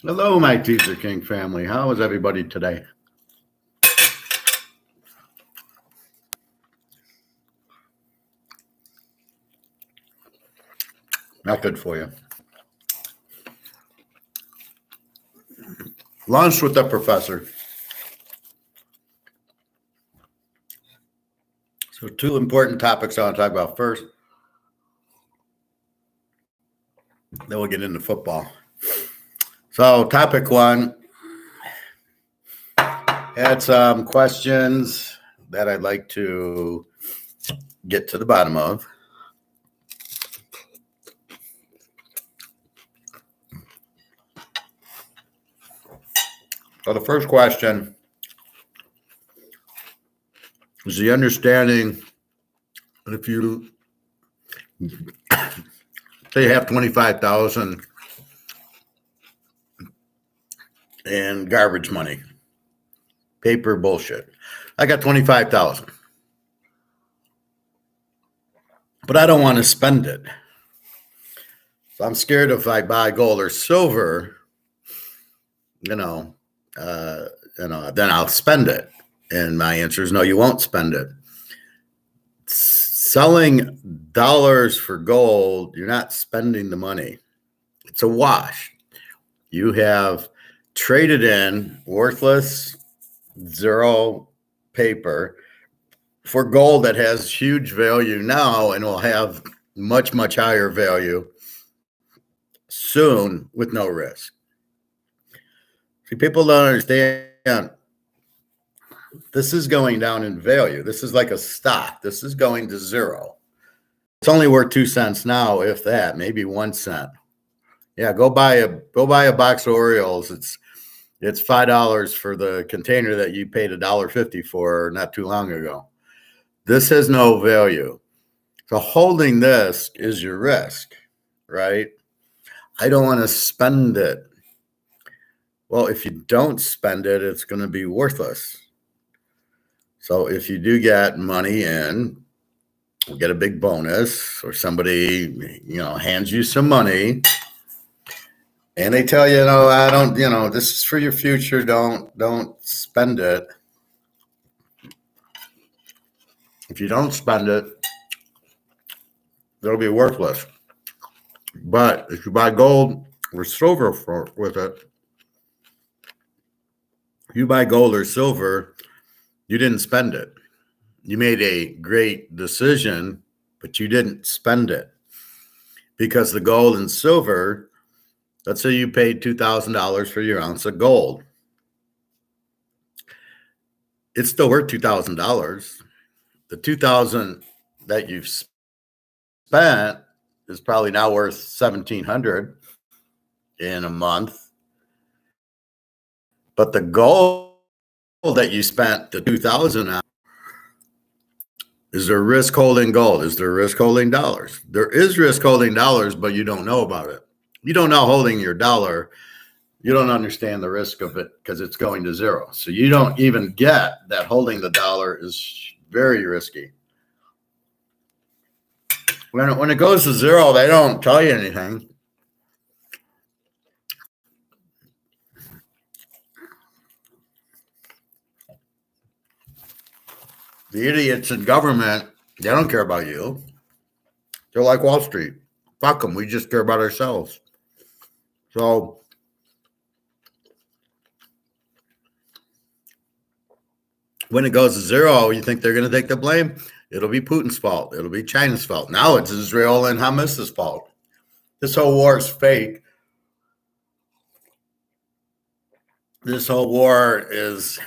Hello, my Teaserking family. How is everybody today? Not good for you. Lunch with the professor. So, two important topics I want to talk about first. Then we'll get into football. So, topic one, had some questions that I'd like to get to the bottom of. So, the first question is the understanding that if you say you have 25,000 in garbage money, paper bullshit. I got 25,000, but I don't want to spend it. So I'm scared if I buy gold or silver, then I'll spend it. And my answer is no, you won't spend it. Selling dollars for gold, you're not spending the money. It's a wash. You have traded in worthless zero paper for gold that has huge value now and will have much, much higher value soon with no risk. See, people don't understand. This is going down in value. This is like a stock. This is going to zero. It's only worth 2 cents now, if that, maybe 1 cent. Yeah, go buy a box of Orioles. It's $5 for the container that you paid $1.50 for not too long ago. This has no value. So holding this is your risk, right? I don't want to spend it. Well, if you don't spend it, it's going to be worthless. So if you do get money in, you'll get a big bonus, or somebody, hands you some money and they tell you, I don't, this is for your future. Don't spend it. If you don't spend it, it'll be worthless. But if you buy gold or silver with it, you buy gold or silver, you didn't spend it. You made a great decision, but you didn't spend it. Because the gold and silver, let's say you paid $2,000 for your ounce of gold. It's still worth $2,000. The $2,000 that you've spent is probably now worth $1,700 in a month. But the gold that you spent the $2,000 on, is there risk holding gold? Is there risk holding dollars? There is risk holding dollars, but you don't know about it. You don't know holding your dollar. You don't understand the risk of it because it's going to zero. So you don't even get that holding the dollar is very risky. When it goes to zero, they don't tell you anything. The idiots in government, they don't care about you. They're like Wall Street. Fuck them. We just care about ourselves. So when it goes to zero, you think they're going to take the blame? It'll be Putin's fault. It'll be China's fault. Now it's Israel and Hamas's fault. This whole war is fake. This whole war is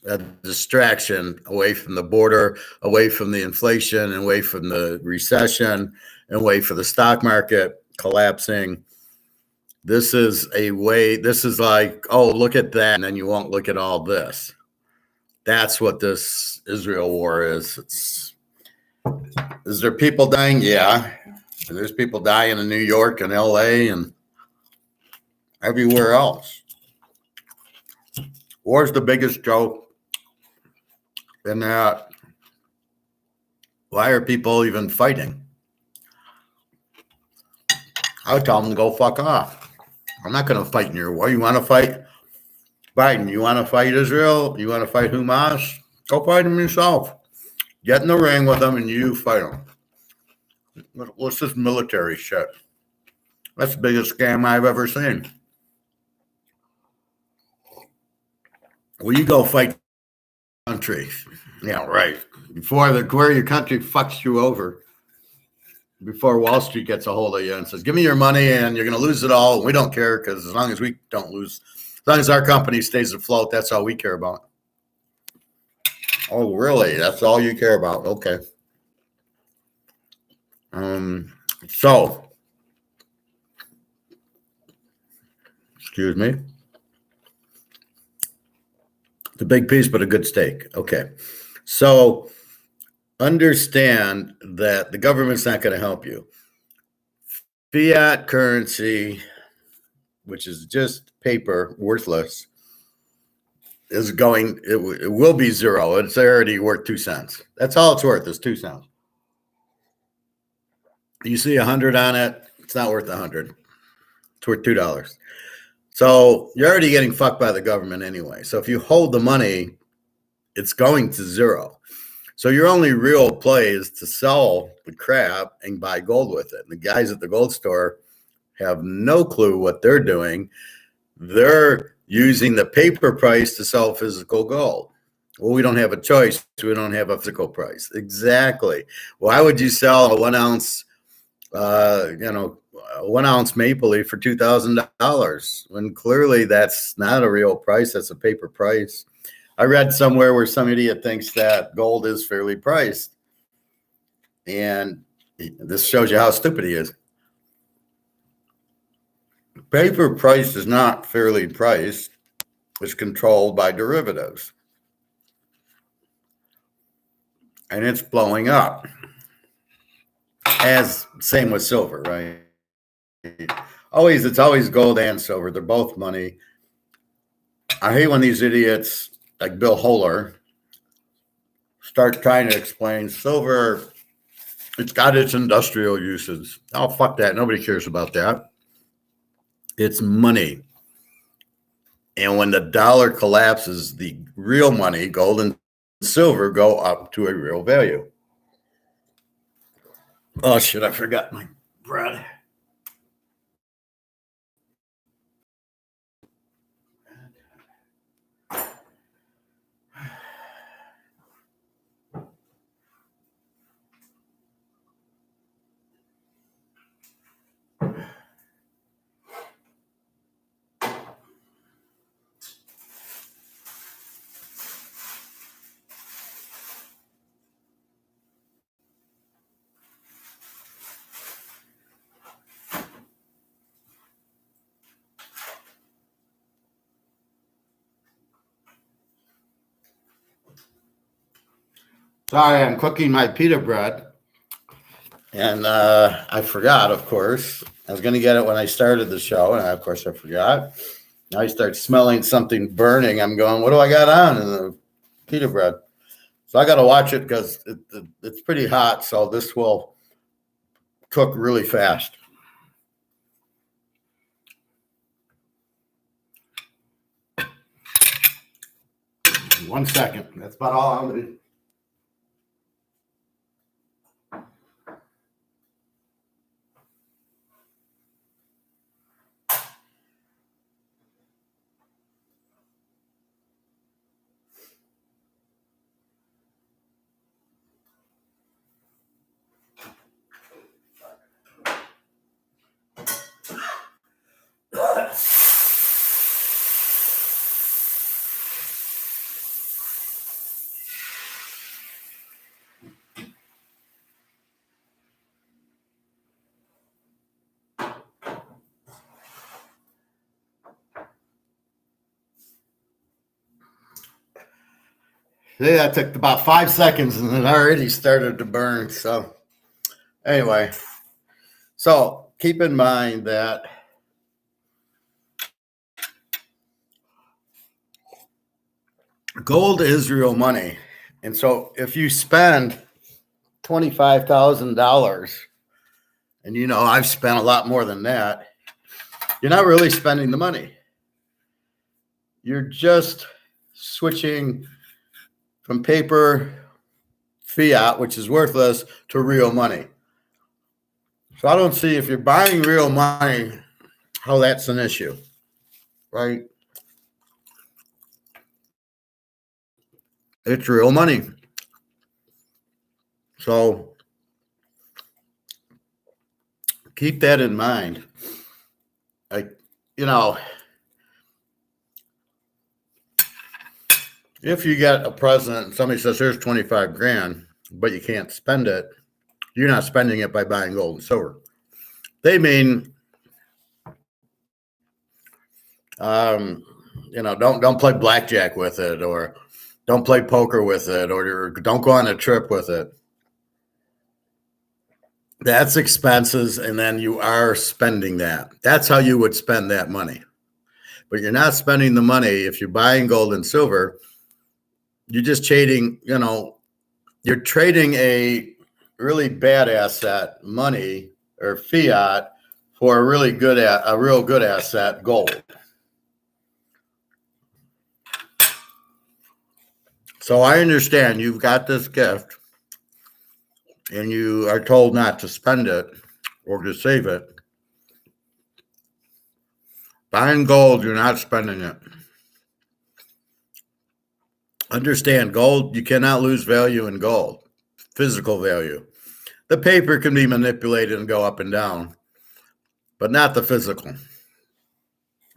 a distraction away from the border, away from the inflation, away from the recession, and away from the stock market collapsing. This is a way, this is like, oh, look at that, and then you won't look at all this. That's what this Israel war is. Is there people dying? Yeah. And there's people dying in New York and LA and everywhere else. War's the biggest joke. And why are people even fighting? I would tell them to go fuck off. I'm not going to fight in your war. You want to fight Biden? You want to fight Israel? You want to fight Hamas? Go fight them yourself. Get in the ring with them and you fight them. What's this military shit? That's the biggest scam I've ever seen. Well, you go fight countries. Yeah, right. Where your country fucks you over, before Wall Street gets a hold of you and says, give me your money and you're going to lose it all. We don't care because as long as we don't lose, as long as our company stays afloat, that's all we care about. Oh, really? That's all you care about? Okay. So, excuse me. It's a big piece, but a good steak. Okay. So, understand that the government's not going to help you. Fiat currency, which is just paper, worthless, is going, it will be zero. It's already worth 2 cents. That's all it's worth is 2 cents. You see 100 on it, it's not worth 100. It's worth $2. So you're already getting fucked by the government anyway. So if you hold the money, it's going to zero. So your only real play is to sell the crap and buy gold with it. And the guys at the gold store have no clue what they're doing. They're using the paper price to sell physical gold. Well, we don't have a choice. We don't have a physical price. Exactly. Why would you sell a 1 ounce, 1 ounce maple leaf for $2,000 when clearly that's not a real price? That's a paper price. I read somewhere where some idiot thinks that gold is fairly priced. And this shows you how stupid he is. Paper price is not fairly priced. It's controlled by derivatives. And it's blowing up. As same with silver, right? It's always gold and silver. They're both money. I hate when these idiots like Bill Hohler start trying to explain silver. It's got its industrial uses. Oh, fuck that. Nobody cares about that. It's money. And when the dollar collapses, the real money, gold and silver, go up to a real value. Oh, shit, I forgot my bread. Sorry, I'm cooking my pita bread. And I forgot, of course. I was going to get it when I started the show, and of course I forgot. Now I start smelling something burning. I'm going, what do I got on in the pita bread? So I got to watch it because it's pretty hot, so this will cook really fast. One second. That's about all I'm going to do. See, that took about 5 seconds and it already started to burn. So anyway, so keep in mind that gold is real money. And so if you spend $25,000, and I've spent a lot more than that, you're not really spending the money. You're just switching from paper fiat, which is worthless, to real money. So I don't see, if you're buying real money, how that's an issue, right? It's real money. So keep that in mind. Like, if you get a present and somebody says, here's 25 grand, but you can't spend it, you're not spending it by buying gold and silver. They mean, don't play blackjack with it, or don't play poker with it, or don't go on a trip with it. That's expenses, and then you are spending that. That's how you would spend that money. But you're not spending the money. If you're buying gold and silver, you're just trading, you're trading a really bad asset, money or fiat, for a real good asset, gold. So I understand you've got this gift and you are told not to spend it or to save it. Buying gold, you're not spending it. Understand, gold, you cannot lose value in gold, physical value. The paper can be manipulated and go up and down, but not the physical.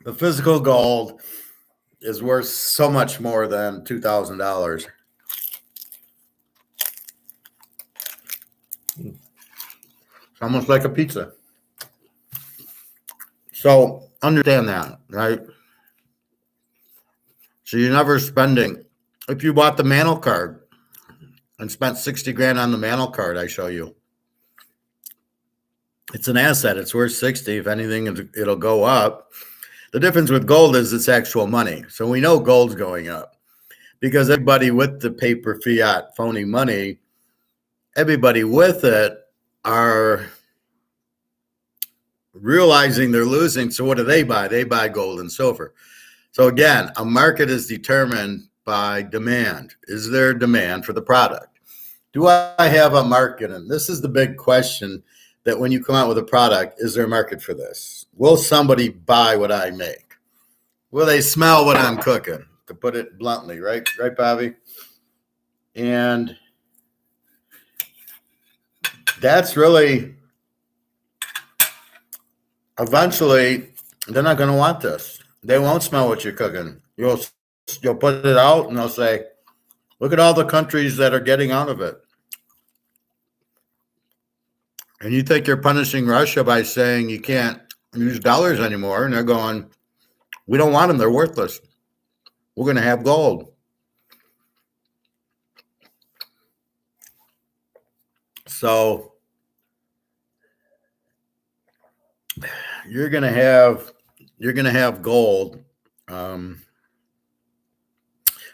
The physical gold is worth so much more than $2,000. It's almost like a pizza. So understand that, right? So you're never spending. If you bought the Mantle card and spent 60 grand on the Mantle card, I show you, it's an asset. It's worth 60. If anything, it'll go up. The difference with gold is it's actual money. So we know gold's going up because everybody with the paper fiat phony money, everybody with it are realizing they're losing. So what do? They buy gold and silver. So again, a market is determined by demand. Is there demand for the product? Do I have a market? And this is the big question, that when you come out with a product, is there a market for this? Will somebody buy what I make? Will they smell what I'm cooking? To put it bluntly, right, Bobby? And that's really, eventually, they're not going to want this. They won't smell what you're cooking. You'll put it out and they'll say, look at all the countries that are getting out of it. And you think you're punishing Russia by saying you can't use dollars anymore. And they're going, we don't want them. They're worthless. We're going to have gold. So you're going to have gold,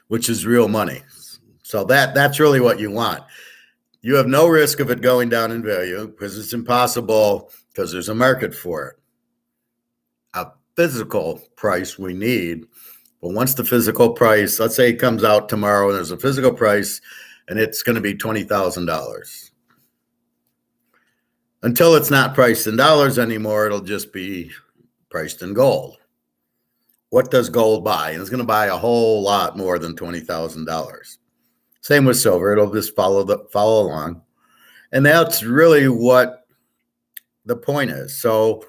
which is real money. So that's really what you want. You have no risk of it going down in value because it's impossible, because there's a market for it. A physical price we need, but once the physical price, let's say it comes out tomorrow and there's a physical price and it's going to be $20,000. Until it's not priced in dollars anymore, it'll just be priced in gold. What does gold buy? And it's going to buy a whole lot more than $20,000. Same with silver. It'll just follow along. And that's really what the point is. So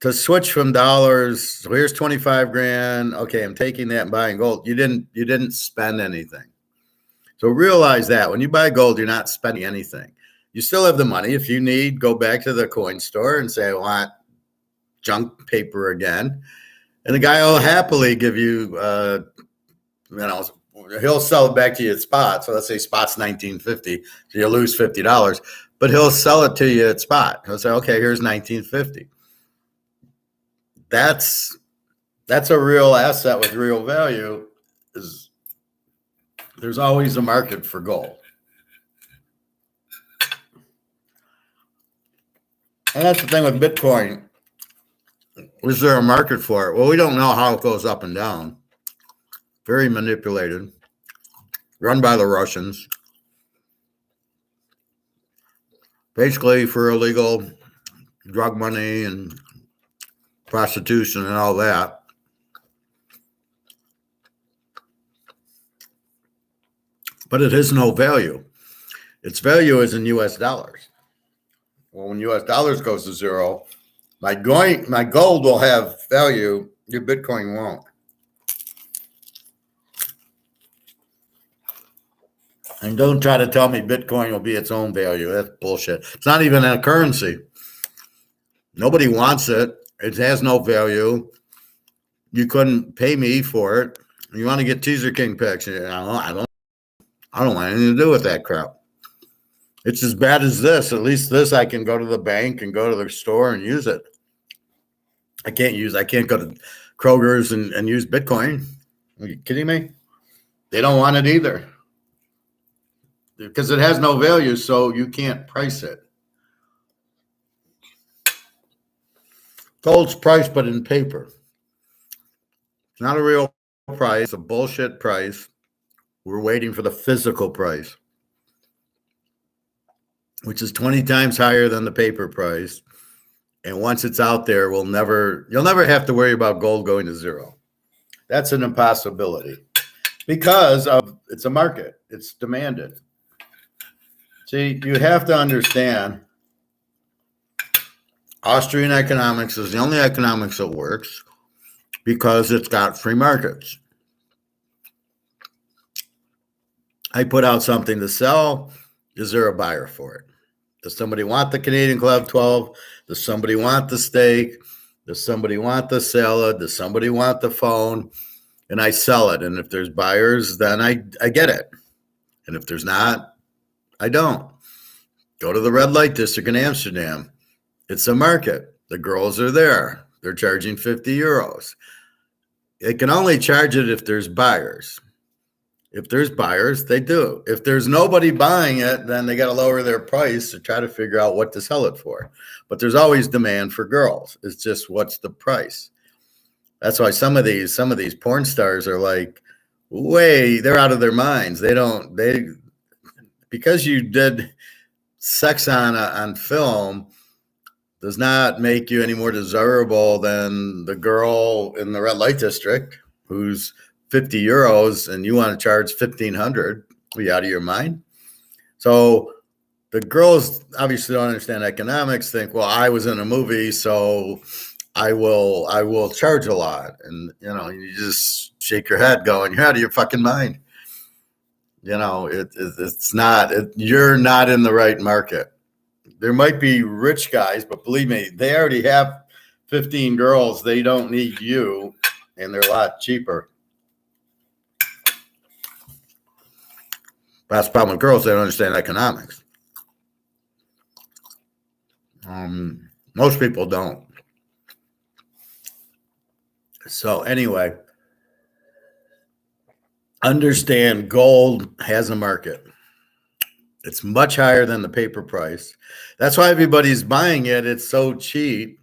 to switch from dollars, so here's 25 grand. Okay, I'm taking that and buying gold. You didn't spend anything. So realize that when you buy gold, you're not spending anything. You still have the money. If you need, go back to the coin store and say, I want junk paper again. And the guy will happily give you, he'll sell it back to you at spot. So let's say spot's $19.50. So you lose $50, but he'll sell it to you at spot. He'll say, okay, here's $19.50. That's a real asset with real value. Is there's always a market for gold. And that's the thing with Bitcoin. Is there a market for it? Well, we don't know how it goes up and down. Very manipulated, run by the Russians, basically for illegal drug money and prostitution and all that. But it has no value. Its value is in US dollars. Well, when US dollars goes to zero, my gold will have value, your Bitcoin won't. And don't try to tell me Bitcoin will be its own value. That's bullshit. It's not even a currency. Nobody wants it. It has no value. You couldn't pay me for it. You want to get Teaserking pics? I don't want anything to do with that crap. It's as bad as this. At least this, I can go to the bank and go to the store and use it. I can't go to Kroger's and use Bitcoin. Are you kidding me? They don't want it either. Because it has no value, so you can't price it. Gold's priced, but in paper. It's not a real price. It's a bullshit price. We're waiting for the physical price, which is 20 times higher than the paper price. And once it's out there, you'll never have to worry about gold going to zero. That's an impossibility because it's a market. It's demanded. See, you have to understand Austrian economics is the only economics that works because it's got free markets. I put out something to sell. Is there a buyer for it? Does somebody want the Canadian Club 12? Does somebody want the steak? Does somebody want the salad? Does somebody want the phone? And I sell it. And if there's buyers, then I get it. And if there's not, I don't. Go to the red light district in Amsterdam. It's a market. The girls are there. They're charging 50 euros. It can only charge it if there's buyers. If there's buyers, they do. If there's nobody buying it, then they got to lower their price to try to figure out what to sell it for. But there's always demand for girls. It's just what's the price. That's why some of these porn stars are like, they're out of their minds. Because you did sex on film does not make you any more desirable than the girl in the red light district who's 50 euros and you want to charge 1,500. Are you out of your mind? So the girls obviously don't understand economics, think, well, I was in a movie, so I will charge a lot. And, you just shake your head going, you're out of your fucking mind. It's not, you're not in the right market. There might be rich guys, but believe me, they already have 15 girls. They don't need you, and they're a lot cheaper. That's the problem with girls. They don't understand economics. Most people don't. So anyway, understand gold has a market. It's much higher than the paper price. That's why everybody's buying it. It's so cheap.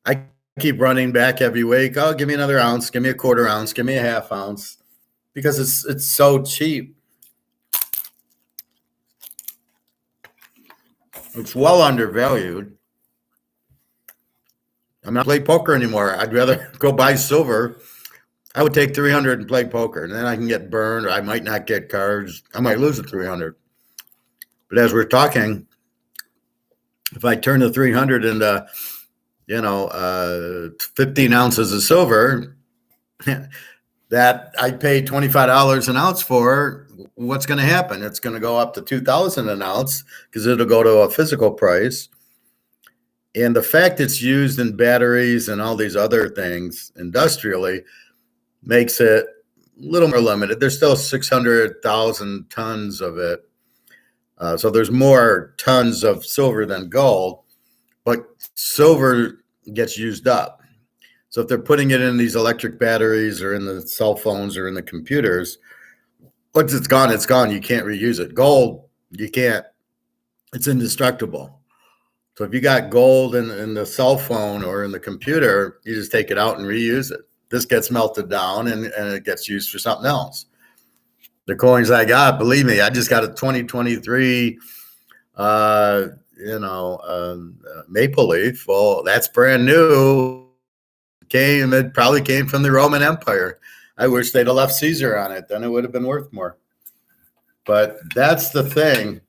I keep running back every week. Oh, give me another ounce. Give me a quarter ounce. Give me a half ounce. Because it's so cheap. It's well undervalued. I'm not play poker anymore. I'd rather go buy silver. I would take 300 and play poker, and then I can get burned. Or I might not get cards. I might lose the 300. But as we're talking, if I turn the 300 into, 15 ounces of silver, that I pay $25 an ounce for, what's going to happen? It's going to go up to $2,000 an ounce because it'll go to a physical price. And the fact it's used in batteries and all these other things industrially makes it a little more limited. There's still 600,000 tons of it. So there's more tons of silver than gold, but silver gets used up. So if they're putting it in these electric batteries or in the cell phones or in the computers, once it's gone, it's gone. You can't reuse it. Gold, you can't. It's indestructible. So if you got gold in the cell phone or in the computer, you just take it out and reuse it. This gets melted down and it gets used for something else. The coins I got, believe me, I just got a 2023, maple leaf. Well, that's brand new. It probably came from the Roman Empire. I wish they'd have left Caesar on it. Then it would have been worth more. But that's the thing.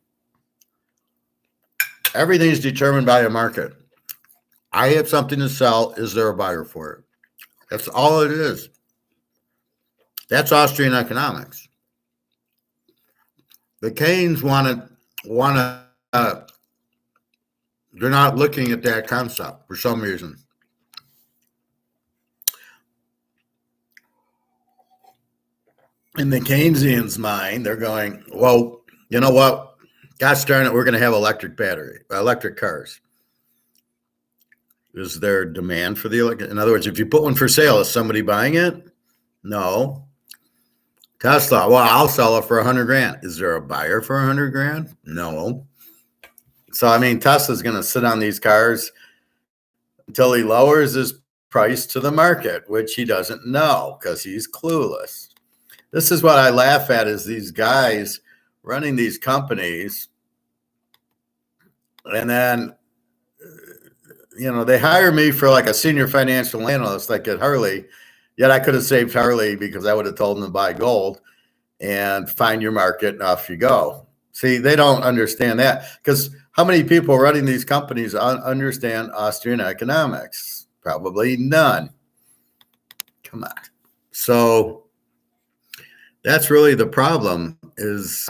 Everything's determined by a market. I have something to sell. Is there a buyer for it? That's all it is. That's Austrian economics. The Keynes they're not looking at that concept for some reason. In the Keynesians' mind, they're going, well, you know what? Gosh darn it, we're going to have electric cars. Is there demand for the electric? In other words, if you put one for sale, is somebody buying it? No. Tesla, well, I'll sell it for $100,000. Is there a buyer for $100,000? No. So, I mean, Tesla's going to sit on these cars until he lowers his price to the market, which he doesn't know because he's clueless. This is what I laugh at is these guys running these companies, and then, they hire me for like a senior financial analyst like at Harley, yet I could have saved Harley because I would have told them to buy gold and find your market and off you go. See, they don't understand that because how many people running these companies understand Austrian economics? Probably none. Come on. So that's really the problem is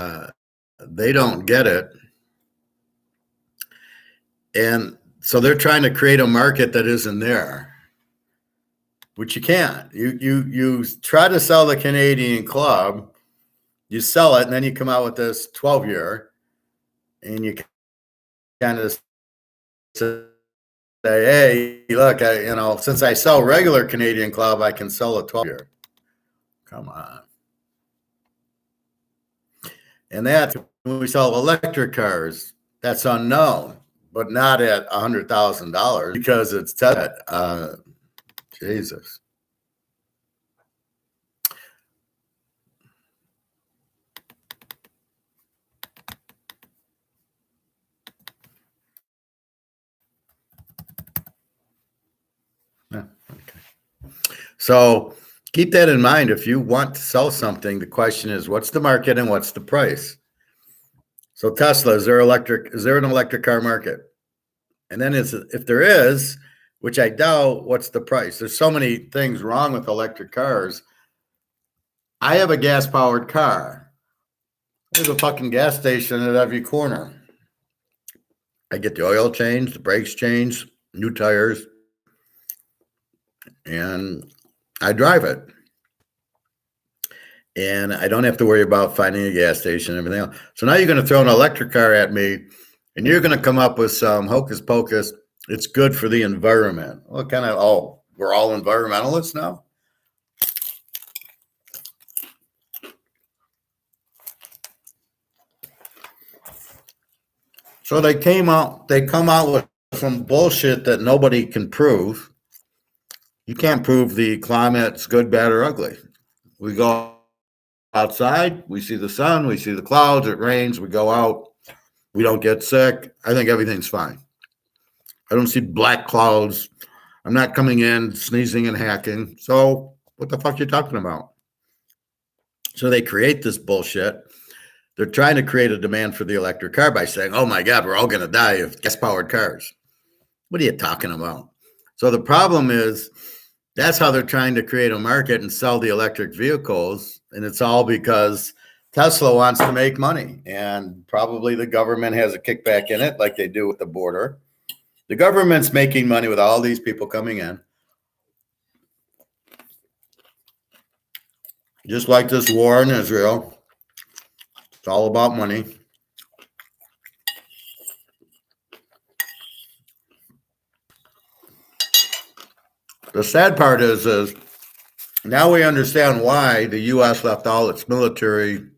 they don't get it. And so they're trying to create a market that isn't there, which you can't. You try to sell the Canadian club, you sell it, and then you come out with this 12-year, and you kind of say, hey, look, since I sell regular Canadian club, I can sell a 12-year. Come on. And that's when we sell electric cars, that's unknown, but not at $100,000 because it's Jesus. Yeah, okay. So keep that in mind. If you want to sell something, the question is, what's the market and what's the price? So Tesla, is there an electric car market? And then if there is, which I doubt, what's the price? There's so many things wrong with electric cars. I have a gas-powered car. There's a fucking gas station at every corner. I get the oil changed, the brakes changed, new tires, and I drive it. And I don't have to worry about finding a gas station and everything else. So now you're going to throw an electric car at me, and you're going to come up with some hocus pocus. It's good for the environment. What kind of, we're all environmentalists now? So they come out with some bullshit that nobody can prove. You can't prove the climate's good, bad, or ugly. We go outside, we see the sun, we see the clouds, it rains, we go out, we don't get sick. I think everything's fine. I don't see black clouds. I'm not coming in, sneezing and hacking. So what the fuck are you talking about? So they create this bullshit. They're trying to create a demand for the electric car by saying, oh my God, we're all going to die of gas-powered cars. What are you talking about? So the problem is that's how they're trying to create a market and sell the electric vehicles. And it's all because Tesla wants to make money. And probably the government has a kickback in it like they do with the border. The government's making money with all these people coming in. Just like this war in Israel. It's all about money. The sad part is now we understand why the U.S. left all its military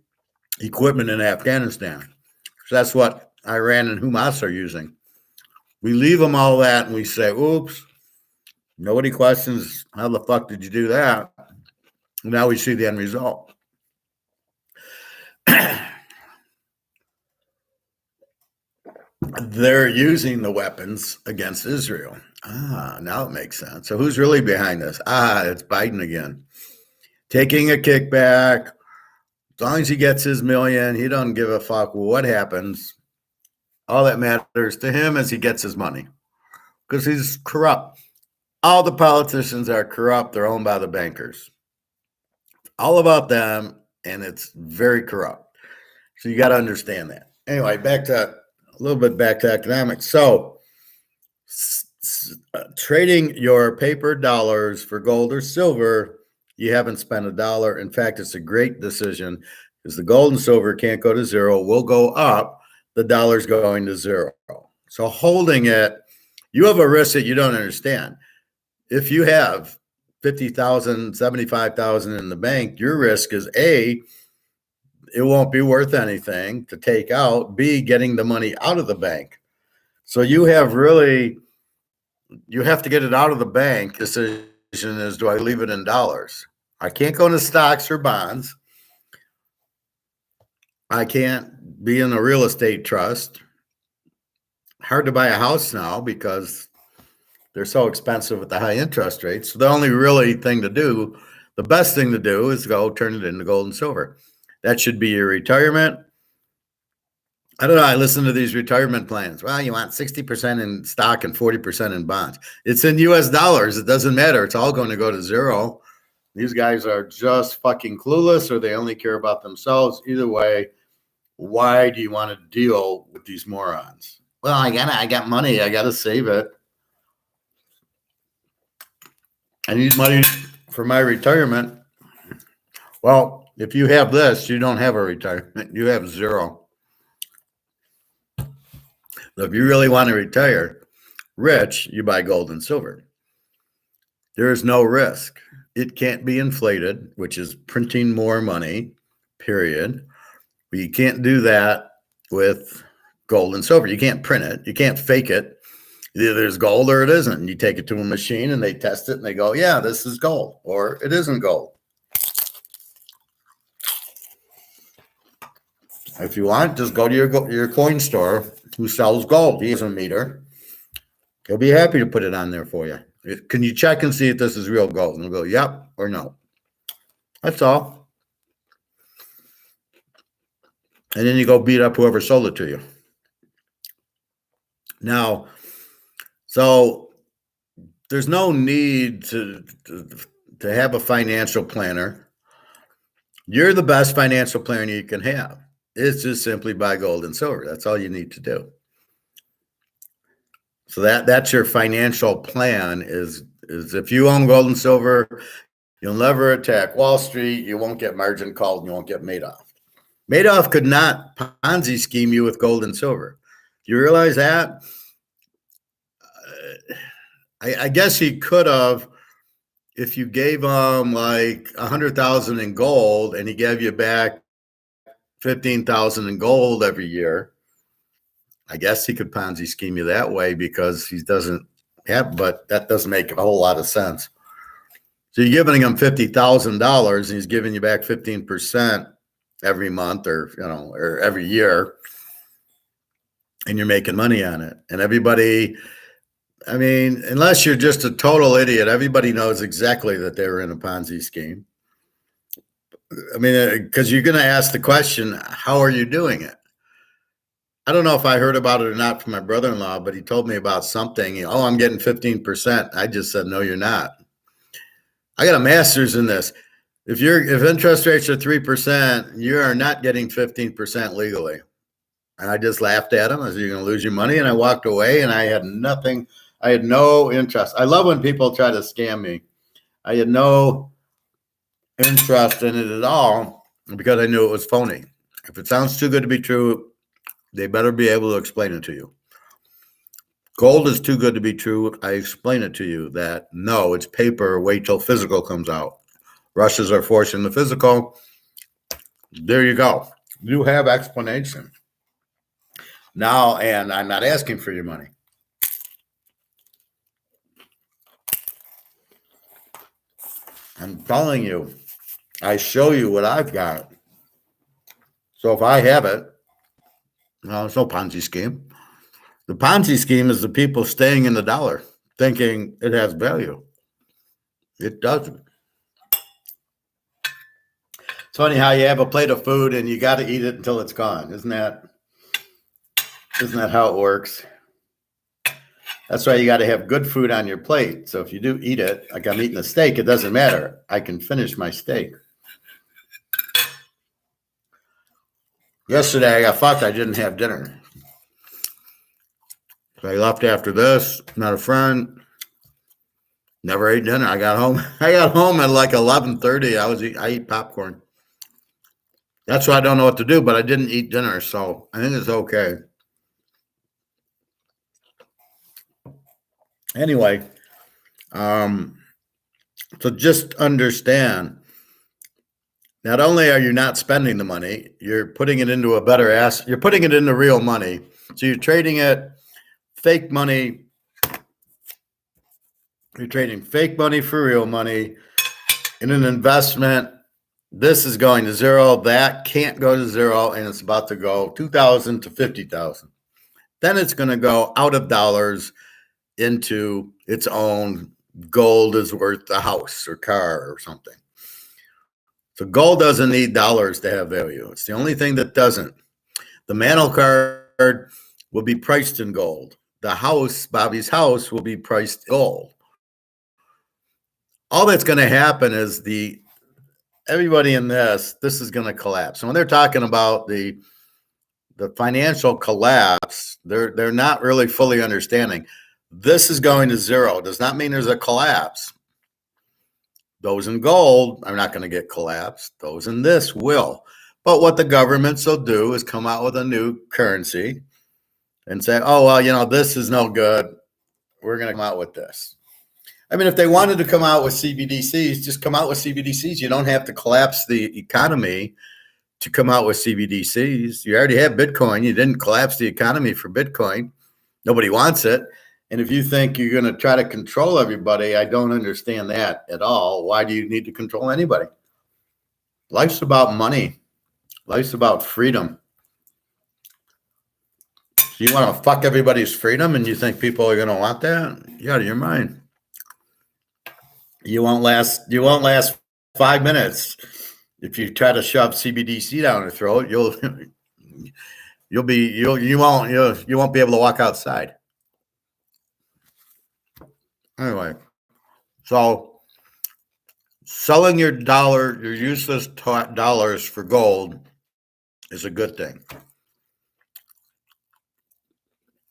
equipment in Afghanistan. So that's what Iran and Hamas are using. We leave them all that and we say, oops, nobody questions how the fuck did you do that? Now we see the end result. They're using the weapons against Israel. Now it makes sense. So who's really behind this? It's Biden again. Taking a kickback. As long as he gets his million, he doesn't give a fuck what happens. All that matters to him is he gets his money because he's corrupt. All the politicians are corrupt. They're owned by the bankers. All about them, and it's very corrupt. So you got to understand that. Anyway, back to economics. So trading your paper dollars for gold or silver, you haven't spent $1. In fact, it's a great decision because the gold and silver can't go to zero. Will go up. The dollar's going to zero. So holding it, you have a risk that you don't understand. If you have 50,000, 75,000 in the bank, your risk is A, it won't be worth anything to take out. B, getting the money out of the bank. So you have to get it out of the bank. Decision is, do I leave it in dollars? I can't go into stocks or bonds. I can't be in a real estate trust. Hard to buy a house now because they're so expensive with the high interest rates. So the only really thing to do, the best thing to do is go turn it into gold and silver. That should be your retirement. I don't know. I listen to these retirement plans. Well, you want 60% in stock and 40% in bonds. It's in US dollars. It doesn't matter. It's all going to go to zero. These guys are just fucking clueless, or they only care about themselves. Either way, why do you want to deal with these morons? Well, I got money. I got to save it. I need money for my retirement. Well, if you have this, you don't have a retirement. You have zero. So if you really want to retire rich, you buy gold and silver. There is no risk. It can't be inflated, which is printing more money, period. But you can't do that with gold and silver. You can't print it. You can't fake it. Either there's gold or it isn't. And you take it to a machine and they test it and they go, yeah, this is gold, or it isn't gold. If you want, just go to your coin store who sells gold. He has a meter. He'll be happy to put it on there for you. Can you check and see if this is real gold? And he'll go, yep or no. That's all. And then you go beat up whoever sold it to you. Now, so there's no need to have a financial planner. You're the best financial planner you can have. It's just simply buy gold and silver. That's all you need to do. So that's your financial plan is if you own gold and silver, you'll never attack Wall Street. You won't get margin called and you won't get Madoff. Madoff could not Ponzi scheme you with gold and silver. Do you realize that? I guess he could have if you gave him like 100,000 in gold and he gave you back 15,000 in gold every year. I guess he could Ponzi scheme you that way because he doesn't have, but that doesn't make a whole lot of sense. So you're giving him $50,000 and he's giving you back 15% every month or every year, and you're making money on it. And everybody, I mean, unless you're just a total idiot, everybody knows exactly that they were in a Ponzi scheme. I mean, because you're going to ask the question, how are you doing it? I don't know if I heard about it or not from my brother-in-law, but he told me about something. Oh, I'm getting 15%. I just said, no, you're not. I got a master's in this. If interest rates are 3%, you are not getting 15% legally. And I just laughed at him. I said, you're going to lose your money. And I walked away and I had nothing. I had no interest. I love when people try to scam me. I had no interest in it at all because I knew it was phony. If it sounds too good to be true, they better be able to explain it to you. Gold is too good to be true. I explain it to you that no, it's paper. Wait till physical comes out. Rushes are forcing the physical. There you go. You have explanation. Now, and I'm not asking for your money. I'm telling you, I show you what I've got. So if I have it, no, it's no Ponzi scheme. The Ponzi scheme is the people staying in the dollar, thinking it has value. It doesn't. It's funny how you have a plate of food and you got to eat it until it's gone. Isn't that how it works? That's why you got to have good food on your plate. So if you do eat it, like I'm eating a steak, it doesn't matter. I can finish my steak. Yesterday, I thought I didn't have dinner. So I left after this, met a friend, never ate dinner. I got home at like 11:30. I eat popcorn. That's why I don't know what to do, but I didn't eat dinner, so I think it's okay. Anyway, so just understand, not only are you not spending the money, you're putting it into a better asset. You're putting it into real money. So you're trading it fake money. You're trading fake money for real money in an investment. This is going to zero. That can't go to zero, and it's about to go 2,000 to 50,000. Then it's going to go out of dollars into its own. Gold is worth a house or car or something. So gold doesn't need dollars to have value. It's the only thing that doesn't. The mantle card will be priced in gold. The house, Bobby's house, will be priced in gold. All that's going to happen is everybody in this is going to collapse. So when they're talking about the financial collapse, they're not really fully understanding. This is going to zero. Does not mean there's a collapse. Those in gold are not going to get collapsed. Those in this will. But what the governments will do is come out with a new currency and say, oh, well, this is no good. We're going to come out with this. I mean, if they wanted to come out with CBDCs, just come out with CBDCs. You don't have to collapse the economy to come out with CBDCs. You already have Bitcoin. You didn't collapse the economy for Bitcoin. Nobody wants it. And if you think you're going to try to control everybody, I don't understand that at all. Why do you need to control anybody? Life's about money. Life's about freedom. So you want to fuck everybody's freedom and you think people are going to want that? You're out of your mind. You won't last 5 minutes. If you try to shove CBDC down your throat, you won't be able to walk outside. Anyway, so selling your useless dollars for gold is a good thing.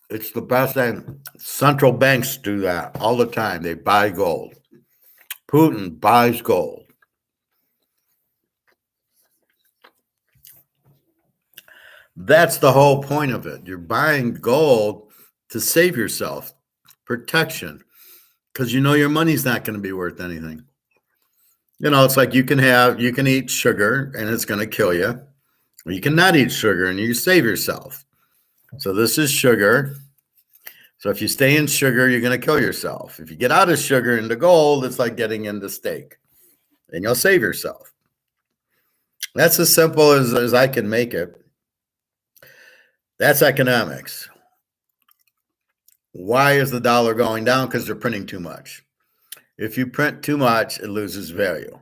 It's the best thing. Central banks do that all the time. They buy gold. Putin buys gold. That's the whole point of it. You're buying gold to save yourself, protection, because your money's not going to be worth anything. It's like you can eat sugar and it's going to kill you. Or you cannot eat sugar and you save yourself. So this is sugar. So if you stay in sugar, you're going to kill yourself. If you get out of sugar into gold, it's like getting into steak. And you'll save yourself. That's as simple as I can make it. That's economics. Why is the dollar going down? Because they're printing too much. If you print too much, it loses value.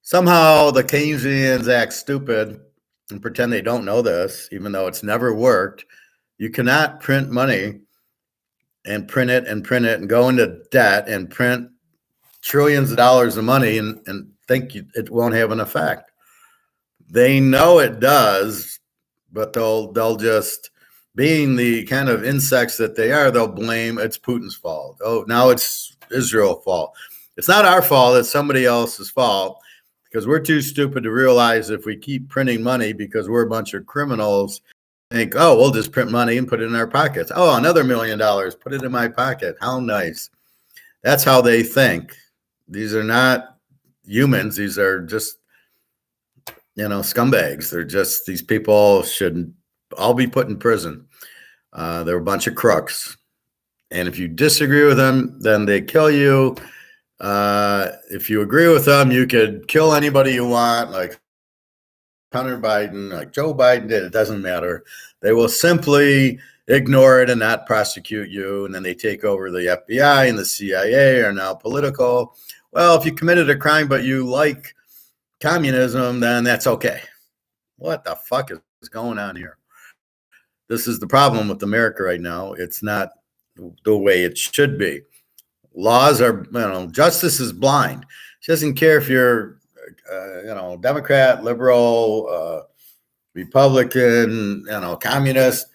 Somehow the Keynesians act stupid and pretend they don't know this, even though it's never worked. You cannot print money and print it and go into debt and print trillions of dollars of money and think it won't have an effect. They know it does, but they'll just, being the kind of insects that they are, they'll blame it's Putin's fault. Oh, now it's Israel's fault. It's not our fault. It's somebody else's fault because we're too stupid to realize if we keep printing money because we're a bunch of criminals, think, oh, we'll just print money and put it in our pockets. Oh, another $1 million, put it in my pocket. How nice. That's how they think. These are not humans. These are just, scumbags. They're just, these people should all be put in prison. They're a bunch of crooks. And if you disagree with them, then they kill you. If you agree with them, you could kill anybody you want, like Hunter Biden, like Joe Biden did. It doesn't matter. They will simply ignore it and not prosecute you. And then they take over the FBI and the CIA are now political. Well, if you committed a crime but you like communism, then that's okay. What the fuck is going on here? This is the problem with America right now. It's not the way it should be. Laws are, justice is blind. She doesn't care if you're, Democrat, liberal, Republican, communist.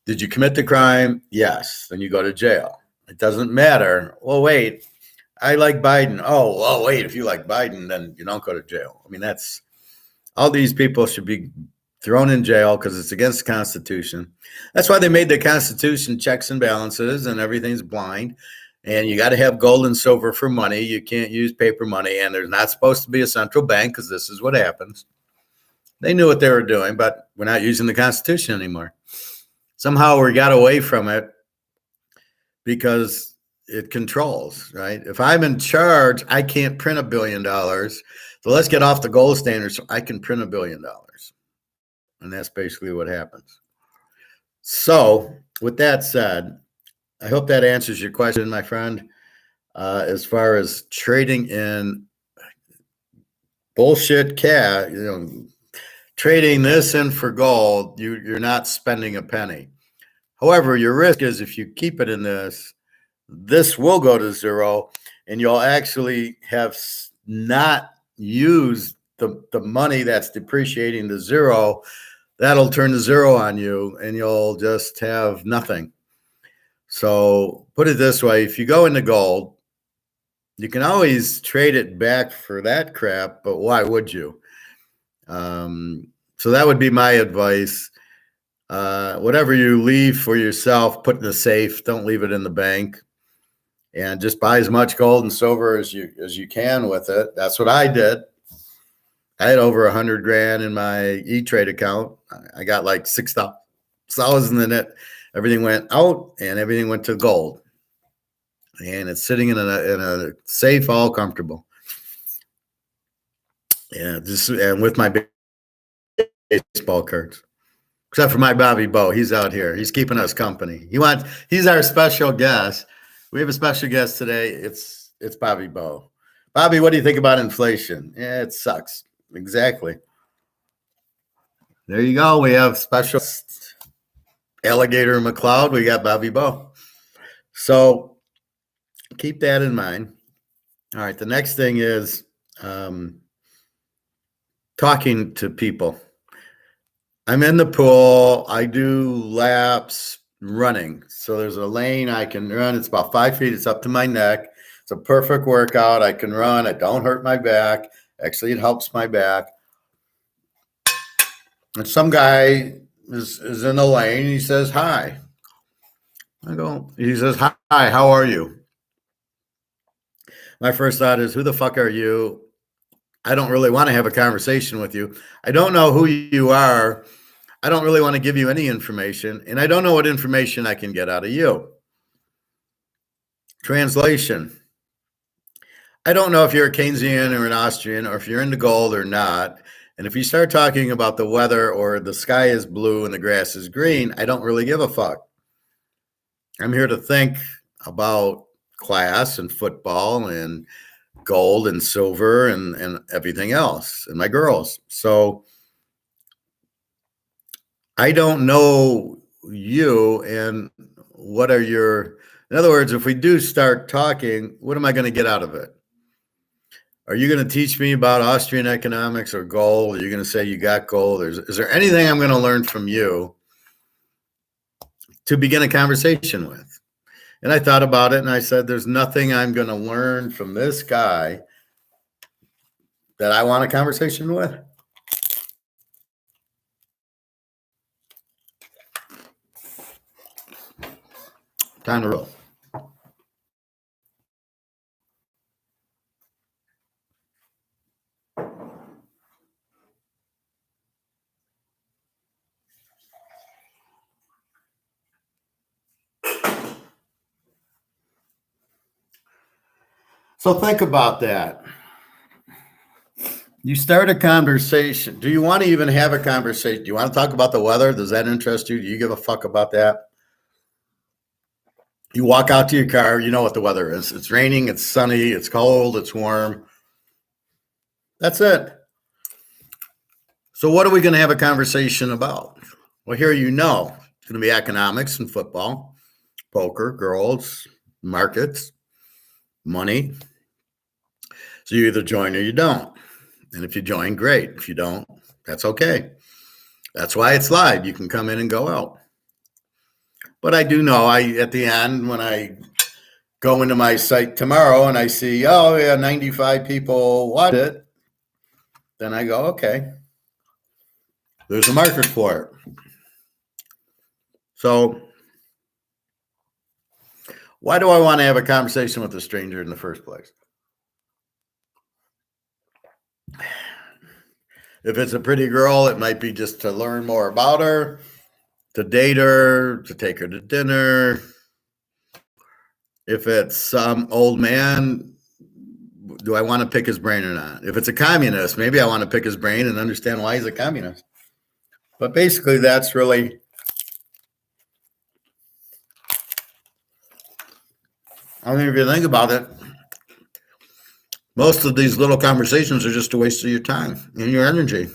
Did you commit the crime? Yes. Then you go to jail. It doesn't matter. Well, wait, I like Biden. Oh, well, wait, if you like Biden, then you don't go to jail. I mean, that's all these people should be thrown in jail because it's against the Constitution. That's why they made the Constitution checks and balances and everything's blind. And you got to have gold and silver for money. You can't use paper money. And there's not supposed to be a central bank because this is what happens. They knew what they were doing, but we're not using the Constitution anymore. Somehow we got away from it because it controls, right? If I'm in charge, I can't print $1 billion. So let's get off the gold standard so I can print $1 billion. And that's basically what happens. So with that said, I hope that answers your question, my friend. As far as trading in bullshit cash, trading this in for gold, you're not spending a penny. However, your risk is if you keep it in this will go to zero, and you'll actually have not used the money that's depreciating to zero. That'll turn to zero on you, and you'll just have nothing. So put it this way, if you go into gold, you can always trade it back for that crap, but why would you? So that would be my advice. Whatever you leave for yourself, put in the safe. Don't leave it in the bank. And just buy as much gold and silver as you can with it. That's what I did. I had over 100 grand in my E-Trade account. I got like 6,000 in it. Everything went out and everything went to gold. And it's sitting in a safe, all comfortable. Yeah, and with my baseball cards. Except for my Bobby Bo. He's out here. He's keeping us company. He's our special guest. We have a special guest today. It's Bobby Bo. Bobby, what do you think about inflation? Yeah, it sucks. Exactly. There you go. We have special Alligator McLeod. We got Bobby Bo. So keep that in mind. All right. The next thing is talking to people. I'm in the pool. I do laps running. So there's a lane I can run. It's about 5 feet. It's up to my neck. It's a perfect workout. I can run. I don't hurt my back. Actually, it helps my back. And some guy is in the lane. He says, hi. He says, hi, how are you? My first thought is, who the fuck are you? I don't really want to have a conversation with you. I don't know who you are. I don't really want to give you any information, and I don't know what information I can get out of you. Translation. I don't know if you're a Keynesian or an Austrian or if you're into gold or not. And if you start talking about the weather or the sky is blue and the grass is green, I don't really give a fuck. I'm here to think about class and football and gold and silver and everything else and my girls. So I don't know you and what are in other words, if we do start talking, what am I going to get out of it? Are you going to teach me about Austrian economics or gold? Are you going to say you got gold? Is there anything I'm going to learn from you to begin a conversation with? And I thought about it and I said, there's nothing I'm going to learn from this guy that I want a conversation with. Time to roll. So think about that. You start a conversation. Do you want to even have a conversation? Do you want to talk about the weather? Does that interest you? Do you give a fuck about that? You walk out to your car, you know what the weather is. It's raining, it's sunny, it's cold, it's warm. That's it. So what are we going to have a conversation about? Well, here you know. It's going to be economics and football, poker, girls, markets, money. So you either join or you don't. And if you join, great. If you don't, that's okay. That's why it's live. You can come in and go out. But I do know at the end, when I go into my site tomorrow and I see, oh yeah, 95 people watch it, then I go, okay, there's a market for it. So why do I want to have a conversation with a stranger in the first place? If it's a pretty girl, it might be just to learn more about her, to date her, to take her to dinner. If it's some old man, do I want to pick his brain or not? If it's a communist, maybe I want to pick his brain and understand why he's a communist. But basically, that's really I mean, if you think about it, most of these little conversations are just a waste of your time and your energy.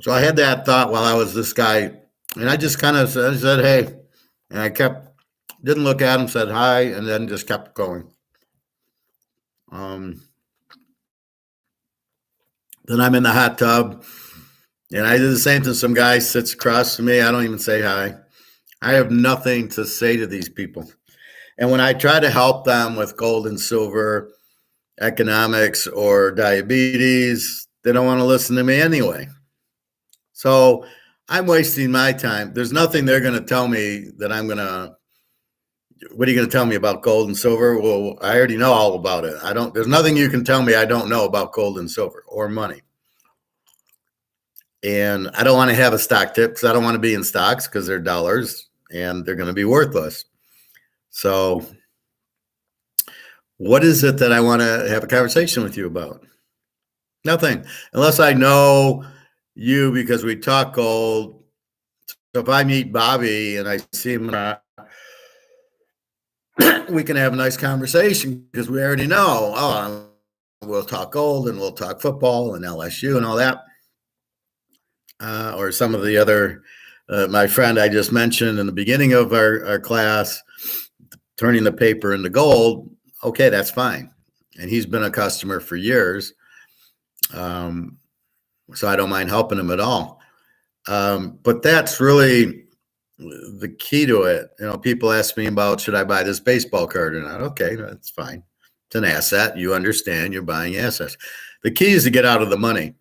So I had that thought while I was this guy, and I just kind of said, hey, and I didn't look at him, said hi, and then just kept going. Then I'm in the hot tub, and I did the same thing. Some guy sits across from me. I don't even say hi. I have nothing to say to these people. And when I try to help them with gold and silver, economics, or diabetes, they don't want to listen to me anyway. So I'm wasting my time. There's nothing they're going to tell me that what are you going to tell me about gold and silver? Well, I already know all about it. There's nothing you can tell me I don't know about gold and silver or money. And I don't want to have a stock tip because I don't want to be in stocks because they're dollars and they're going to be worthless. So what is it that I want to have a conversation with you about? Nothing, unless I know you because we talk gold. So if I meet Bobby and I see him, we can have a nice conversation because we already know, we'll talk gold and we'll talk football and LSU and all that. Or some of the other, my friend I just mentioned in the beginning of our class, turning the paper into gold. Okay, that's fine. And he's been a customer for years. So I don't mind helping him at all. But that's really the key to it. People ask me about, should I buy this baseball card or not? Okay, that's fine. It's an asset. You understand you're buying assets. The key is to get out of the money.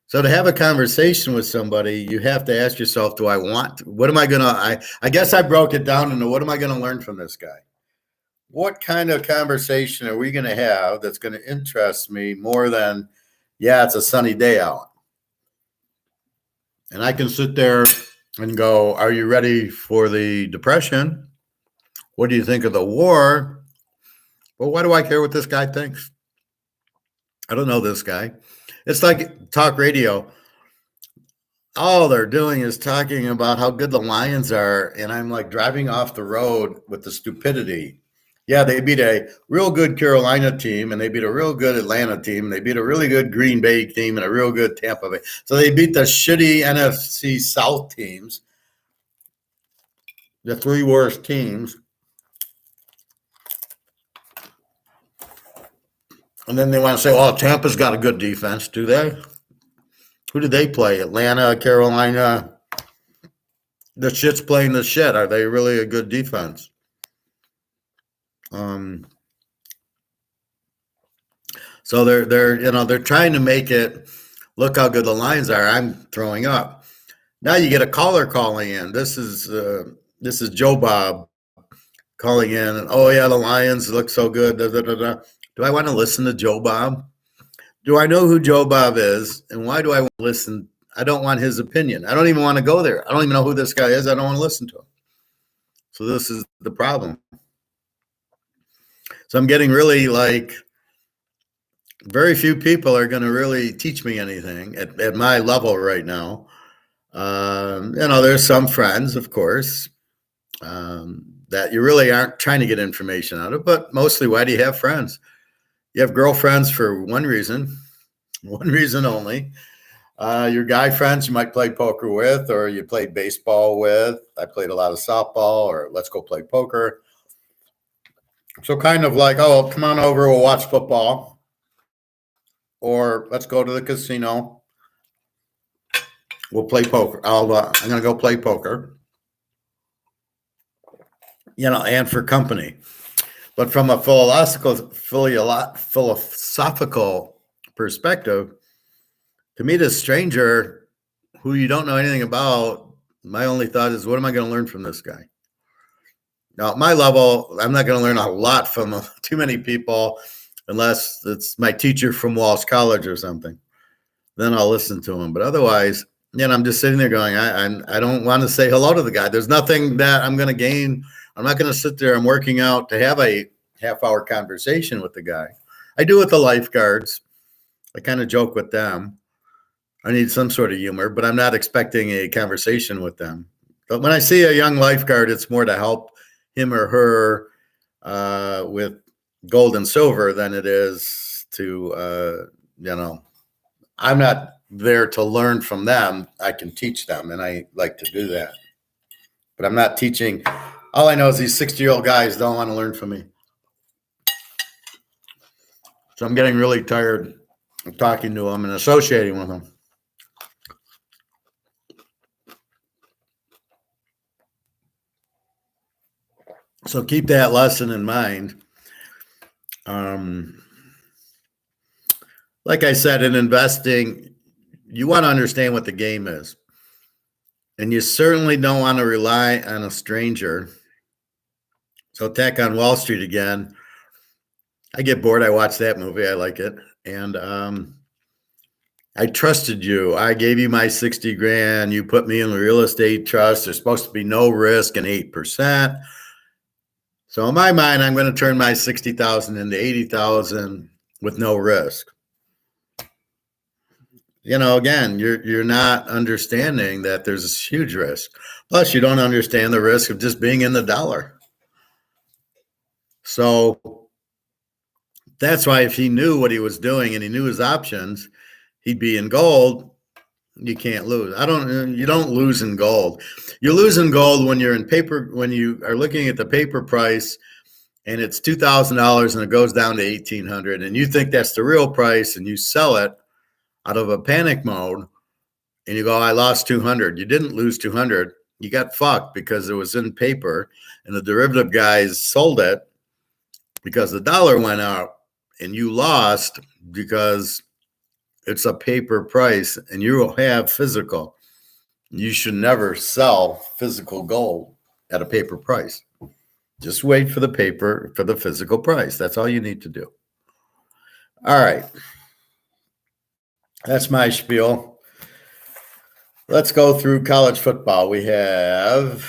So to have a conversation with somebody, you have to ask yourself, what am I going to, I guess I broke it down into what am I going to learn from this guy? What kind of conversation are we going to have that's going to interest me more than, yeah, it's a sunny day out? And I can sit there and go, are you ready for the Depression? What do you think of the war? Well, why do I care what this guy thinks? I don't know this guy. It's like talk radio. All they're doing is talking about how good the Lions are. And I'm like driving off the road with the stupidity. Yeah, they beat a real good Carolina team, and they beat a real good Atlanta team, and they beat a really good Green Bay team, and a real good Tampa Bay. So they beat the shitty NFC South teams, the three worst teams. And then they want to say, oh, Tampa's got a good defense. Do they? Who did they play? Atlanta, Carolina. The shit's playing the shit. Are they really a good defense? So they're trying to make it look how good the Lions are. I'm throwing up. Now you get a caller calling in. This is Joe Bob calling in. And, oh yeah, the Lions look so good. Da, da, da, da. Do I want to listen to Joe Bob? Do I know who Joe Bob is? And why do I want to listen? I don't want his opinion. I don't even want to go there. I don't even know who this guy is. I don't want to listen to him. So this is the problem. So I'm getting really like, very few people are going to really teach me anything at my level right now. There's some friends, of course, that you really aren't trying to get information out of, but mostly, why do you have friends? You have girlfriends for one reason only. Your guy friends you might play poker with, or you played baseball with. I played a lot of softball, or let's go play poker. So kind of like, oh, come on over, we'll watch football, or let's go to the casino. We'll play poker. I'm going to go play poker, and for company. But from a philosophical perspective, to meet a stranger who you don't know anything about, my only thought is, what am I going to learn from this guy? Now, at my level, I'm not going to learn a lot from too many people unless it's my teacher from Walsh College or something. Then I'll listen to him. But otherwise, I'm just sitting there going, I don't want to say hello to the guy. There's nothing that I'm going to gain. I'm not going to sit there. I'm working out to have a half-hour conversation with the guy. I do with the lifeguards. I kind of joke with them. I need some sort of humor, but I'm not expecting a conversation with them. But when I see a young lifeguard, it's more to help him or her with gold and silver than it is to, I'm not there to learn from them. I can teach them, and I like to do that. But I'm not teaching. All I know is these 60-year-old guys don't want to learn from me. So I'm getting really tired of talking to them and associating with them. So keep that lesson in mind. Like I said, in investing, you want to understand what the game is. And you certainly don't want to rely on a stranger. So Attack on Wall Street again. I get bored. I watch that movie. I like it. And I trusted you. I gave you my 60 grand. You put me in a real estate trust. There's supposed to be no risk and 8%. So in my mind, I'm going to turn my 60,000 into 80,000 with no risk. Again, you're not understanding that there's this huge risk. Plus, you don't understand the risk of just being in the dollar. So that's why if he knew what he was doing and he knew his options, he'd be in gold. You can't lose. You don't lose in gold. You lose in gold when you're in paper, when you are looking at the paper price and it's $2,000 and it goes down to $1,800 and you think that's the real price and you sell it out of a panic mode and you go, I lost 200. You didn't lose 200. You got fucked because it was in paper and the derivative guys sold it because the dollar went up, and you lost because it's a paper price and you will have physical. You should never sell physical gold at a paper price. Just wait for the physical price. That's all you need to do. All right. That's my spiel. Let's go through college football. We have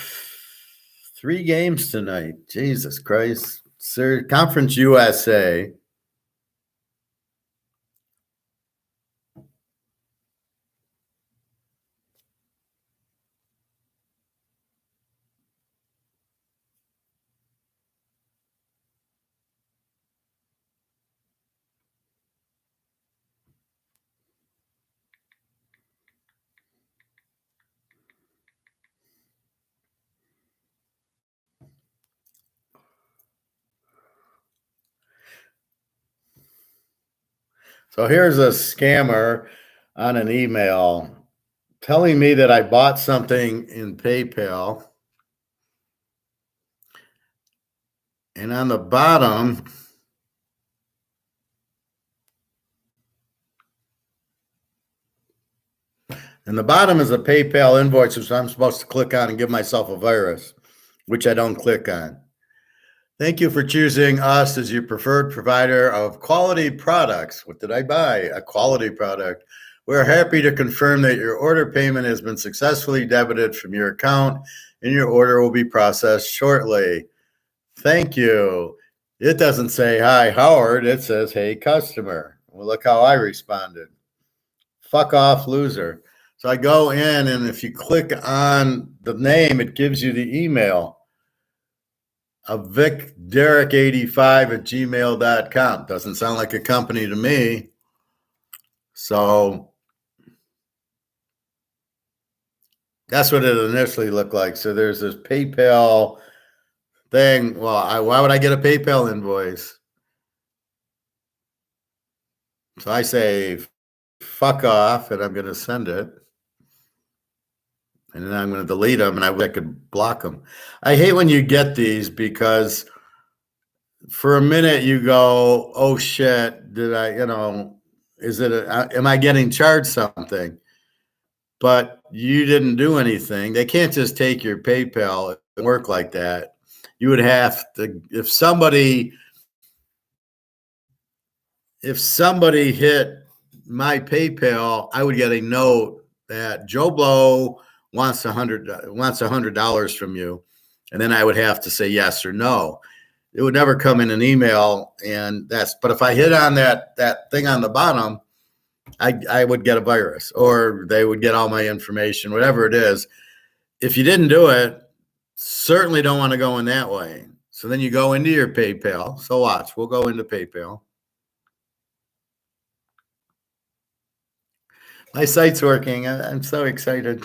3 games tonight. Jesus Christ. Sir, Conference USA. So here's a scammer on an email telling me that I bought something in PayPal. And on the bottom, is a PayPal invoice, which I'm supposed to click on and give myself a virus, which I don't click on. Thank you for choosing us as your preferred provider of quality products. What did I buy? A quality product. We're happy to confirm that your order payment has been successfully debited from your account and your order will be processed shortly. Thank you. It doesn't say, hi, Howard. It says, hey, customer. Well, look how I responded. Fuck off, loser. So I go in, and if you click on the name, it gives you the email of vicderrick85@gmail.com. Doesn't sound like a company to me. So that's what it initially looked like. So there's this PayPal thing. Well, why would I get a PayPal invoice? So I say, fuck off, and I'm going to send it. And then I'm going to delete them, and I could block them. I hate when you get these because for a minute you go, oh shit, did I, am I getting charged something? But you didn't do anything. They can't just take your PayPal and work like that. You would have to, if somebody hit my PayPal, I would get a note that Joe Blow wants $100 from you, and then I would have to say yes or no. It would never come in an email, but if I hit on that thing on the bottom, I would get a virus, or they would get all my information, whatever it is. If you didn't do it, certainly don't want to go in that way. So then you go into your PayPal. So watch, we'll go into PayPal. My site's working. I'm so excited.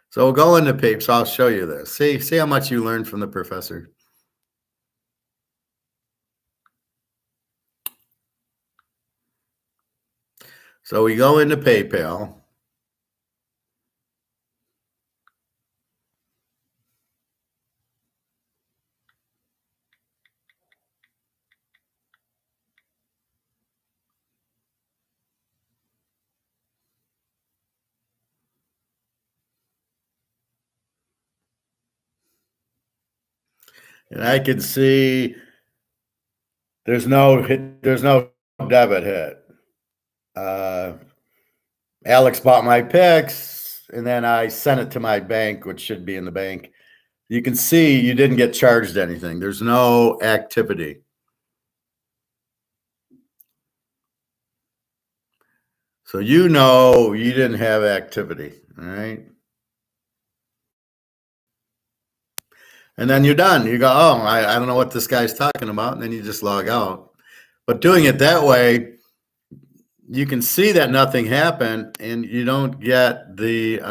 So we'll go into PayPal. So I'll show you this. See how much you learned from the professor. So we go into PayPal. And I can see there's no debit hit. Alex bought my picks, and then I sent it to my bank, which should be in the bank. You can see you didn't get charged anything. There's no activity. So you didn't have activity, all right? And then you're done. You go, oh, I don't know what this guy's talking about, and then you just log out. But doing it that way, you can see that nothing happened, and you don't get the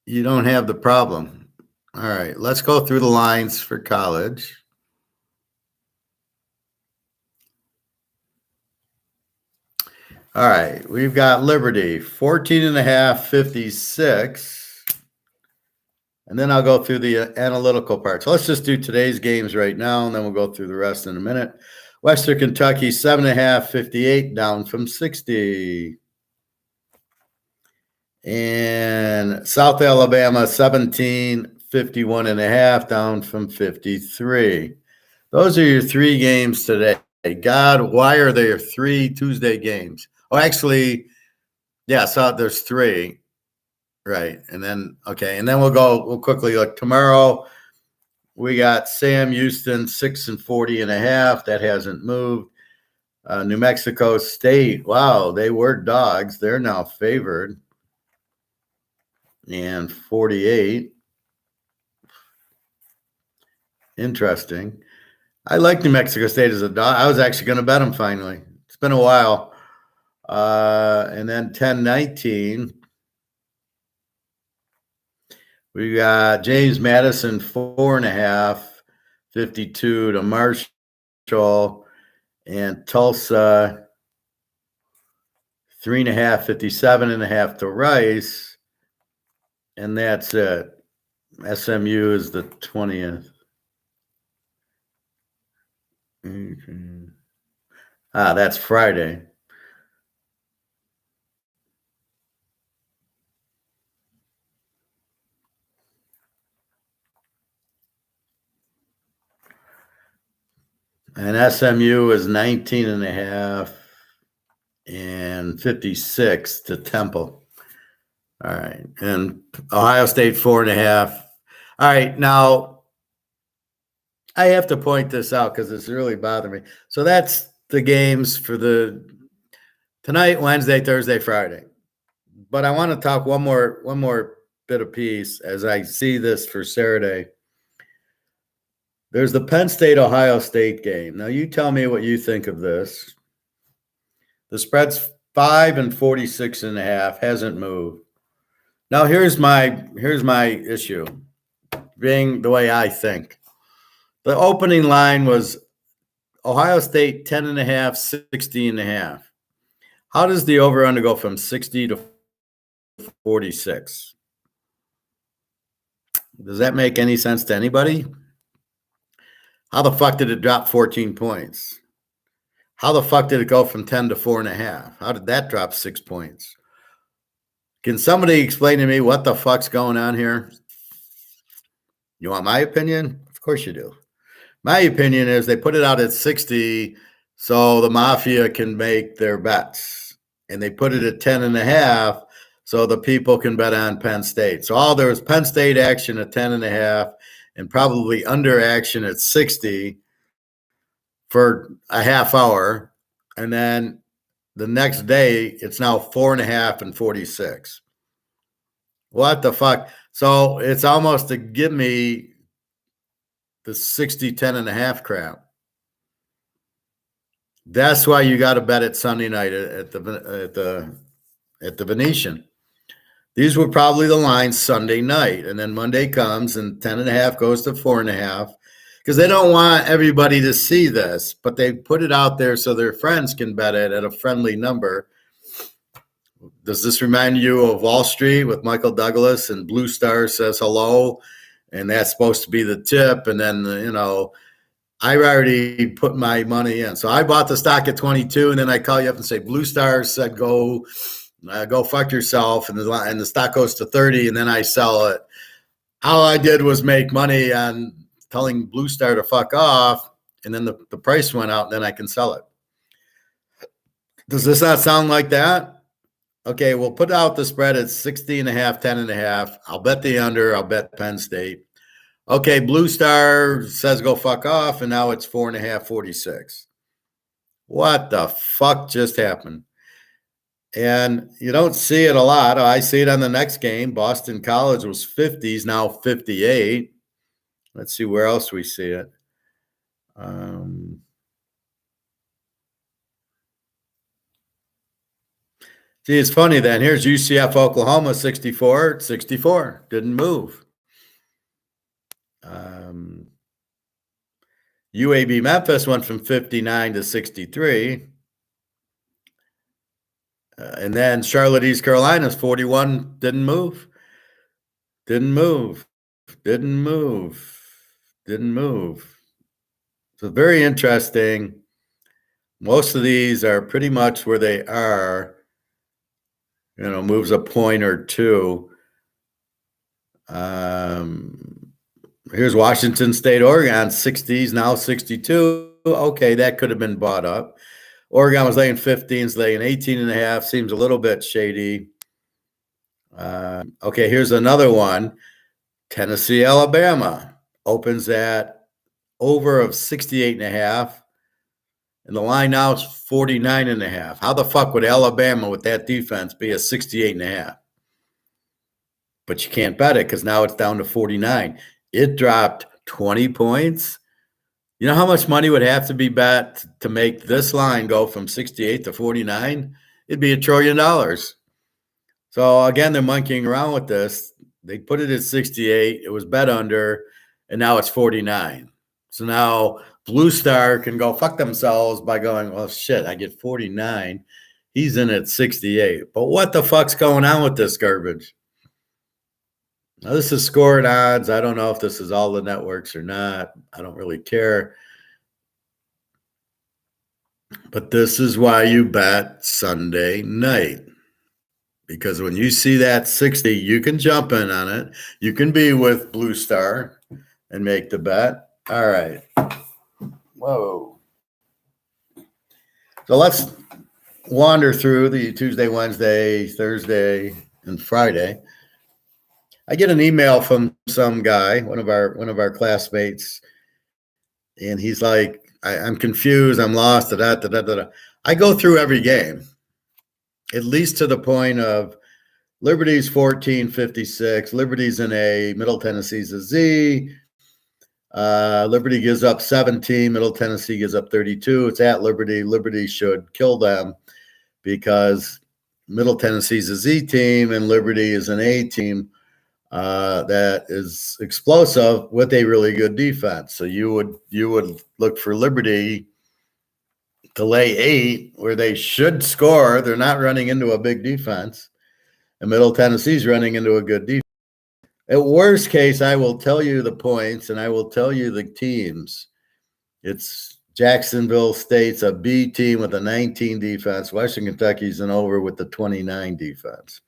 you don't have the problem. All right, let's go through the lines for college. All right, we've got Liberty, 14.5, 56. And then I'll go through the analytical part. So let's just do today's games right now, and then we'll go through the rest in a minute. Western Kentucky, 7.5, 58, down from 60. And South Alabama, 17, 51.5, down from 53. Those are your three games today. God, why are there three Tuesday games? Oh, actually, yeah, so there's three. Right. And then, okay. And then we'll quickly look. Tomorrow, we got Sam Houston, 6.40.5. That hasn't moved. New Mexico State. Wow. They were dogs. They're now favored. And 48. Interesting. I like New Mexico State as a dog. I was actually going to bet them finally. It's been a while. And then 10-19. We got James Madison, 4.5, 52 to Marshall, and Tulsa, 3.5, 57.5 to Rice, and that's it. SMU is the 20th. That's Friday. And SMU is 19.5 and 56 to Temple. All right. And Ohio State, 4.5. All right. Now, I have to point this out because it's really bothering me. So that's the games for the tonight, Wednesday, Thursday, Friday. But I want to talk one more bit of piece as I see this for Saturday. There's the Penn State Ohio State game. Now you tell me what you think of this. The spread's 5 and 46.5, hasn't moved. Now here's my issue, being the way I think. The opening line was Ohio State 10.5, 60.5. How does the over-under go from 60 to 46? Does that make any sense to anybody? How the fuck did it drop 14 points? How the fuck did it go from 10 to 4.5? How did that drop 6 points? Can somebody explain to me what the fuck's going on here? You want my opinion? Of course you do. My opinion is they put it out at 60 so the mafia can make their bets. And they put it at 10.5 so the people can bet on Penn State. So there was Penn State action at 10.5 and probably under action at 60 for a half hour. And then the next day, it's now 4.5 and 46. What the fuck? So it's almost to give me the 60, 10.5 crap. That's why you got to bet it Sunday night at the Venetian. These were probably the lines Sunday night, and then Monday comes and 10.5 goes to 4.5 because they don't want everybody to see this, but they put it out there so their friends can bet it at a friendly number. Does this remind you of Wall Street with Michael Douglas and Blue Star says hello, and that's supposed to be the tip, and then I already put my money in. So I bought the stock at 22, and then I call you up and say, Blue Star said go fuck yourself, and the stock goes to 30, and then I sell it. All I did was make money on telling Blue Star to fuck off, and then the price went out, and then I can sell it. Does this not sound like that? Okay, we'll put out the spread at 60.5, 10.5. I'll bet the under. I'll bet Penn State. Okay, Blue Star says go fuck off, and now it's 4.5, 46. What the fuck just happened? And you don't see it a lot. I see it on the next game. Boston College was 50s, now 58. Let's see where else we see it. See, it's funny then. Here's UCF Oklahoma, 64, 64. Didn't move. UAB Memphis went from 59 to 63. And then Charlotte, East Carolina's 41, didn't move. Didn't move. Didn't move. Didn't move. So very interesting. Most of these are pretty much where they are. Moves a point or two. Here's Washington State, Oregon, 60s, now 62. Okay, that could have been bought up. Oregon was laying 15s, laying 18.5. Seems a little bit shady. Okay, here's another one. Tennessee, Alabama opens at over of 68.5. And the line now is 49.5. How the fuck would Alabama with that defense be a 68.5? But you can't bet it because now it's down to 49. It dropped 20 points. You know how much money would have to be bet to make this line go from 68 to 49? It'd be $1 trillion. So again, they're monkeying around with this. They put it at 68. It was bet under, and now it's 49. So now Blue Star can go fuck themselves by going, well, shit, I get 49. He's in at 68. But what the fuck's going on with this garbage? Now, this is scored odds. I don't know if this is all the networks or not. I don't really care. But this is why you bet Sunday night. Because when you see that 60, you can jump in on it. You can be with Blue Star and make the bet. All right. Whoa. So let's wander through the Tuesday, Wednesday, Thursday, and Friday. I get an email from some guy, one of our classmates, And he's like, I'm confused. I'm lost. Da, da, da, da, da. I go through every game, at least to the point of Liberty's 1456. Liberty's in A. Middle Tennessee's a Z. Liberty gives up 17. Middle Tennessee gives up 32. It's at Liberty. Liberty should kill them because Middle Tennessee's a Z team and Liberty is an A team that is explosive with a really good defense. So you would look for Liberty to lay 8 where they should score. They're not running into a big defense. And Middle Tennessee's running into a good defense. At worst case, I will tell you the points and I will tell you the teams. It's Jacksonville State's a B team with a 19 defense. Western Kentucky's an over with the 29 defense.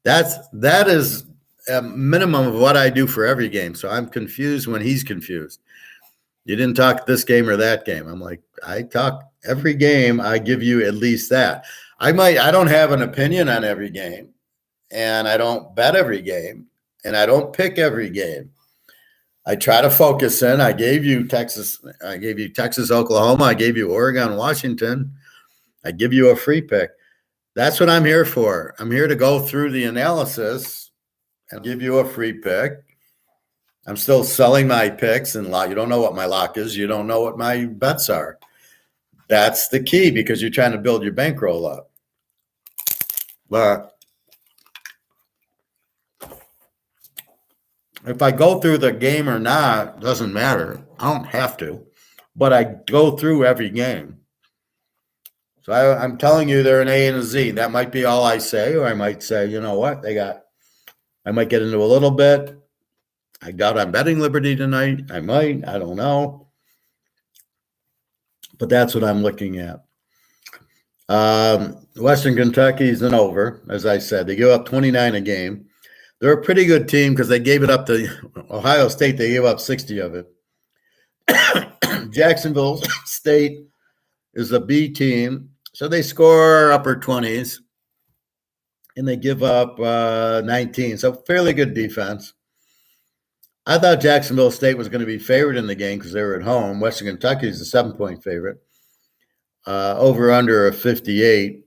That is a minimum of what I do for every game. So I'm confused when he's confused. You didn't talk this game or that game. I'm like, I talk every game. I give you at least that. I don't have an opinion on every game, and I don't bet every game, and I don't pick every game. I try to focus in. I gave you Texas, Oklahoma. I gave you Oregon, Washington. I give you a free pick. That's what I'm here for. I'm here to go through the analysis and give you a free pick. I'm still selling my picks and lock. You don't know what my lock is. You don't know what my bets are. That's the key because you're trying to build your bankroll up. But if I go through the game or not, doesn't matter. I don't have to, but I go through every game. So I'm telling you they're an A and a Z. That might be all I say, or I might say, you know what, I might get into a little bit. I doubt I'm betting Liberty tonight. I might. I don't know. But that's what I'm looking at. Western Kentucky's an over, as I said. They give up 29 a game. They're a pretty good team because they gave it up to Ohio State. They gave up 60 of it. Jacksonville State is a B team. So they score upper 20s. And they give up 19. So fairly good defense. I thought Jacksonville State was going to be favored in the game because they were at home. Western Kentucky is a 7-point favorite. Over under a 58.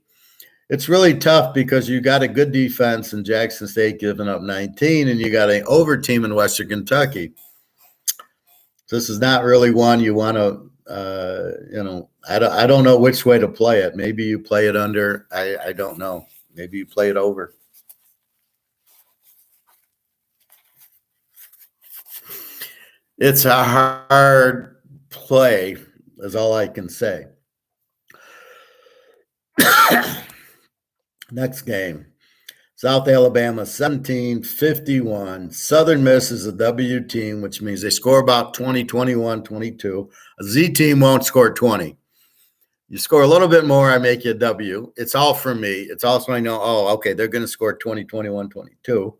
It's really tough because you got a good defense in Jackson State giving up 19, and you got an over team in Western Kentucky. This is not really one you want to, I don't know which way to play it. Maybe you play it under. I don't know. Maybe you play it over. It's a hard play, is all I can say. Next game, South Alabama 17-51. Southern Miss is a W team, which means they score about 20, 21, 22. A Z team won't score 20. You score a little bit more, I make you a W. It's all for me. It's also I know, okay, they're going to score 20, 21, 22.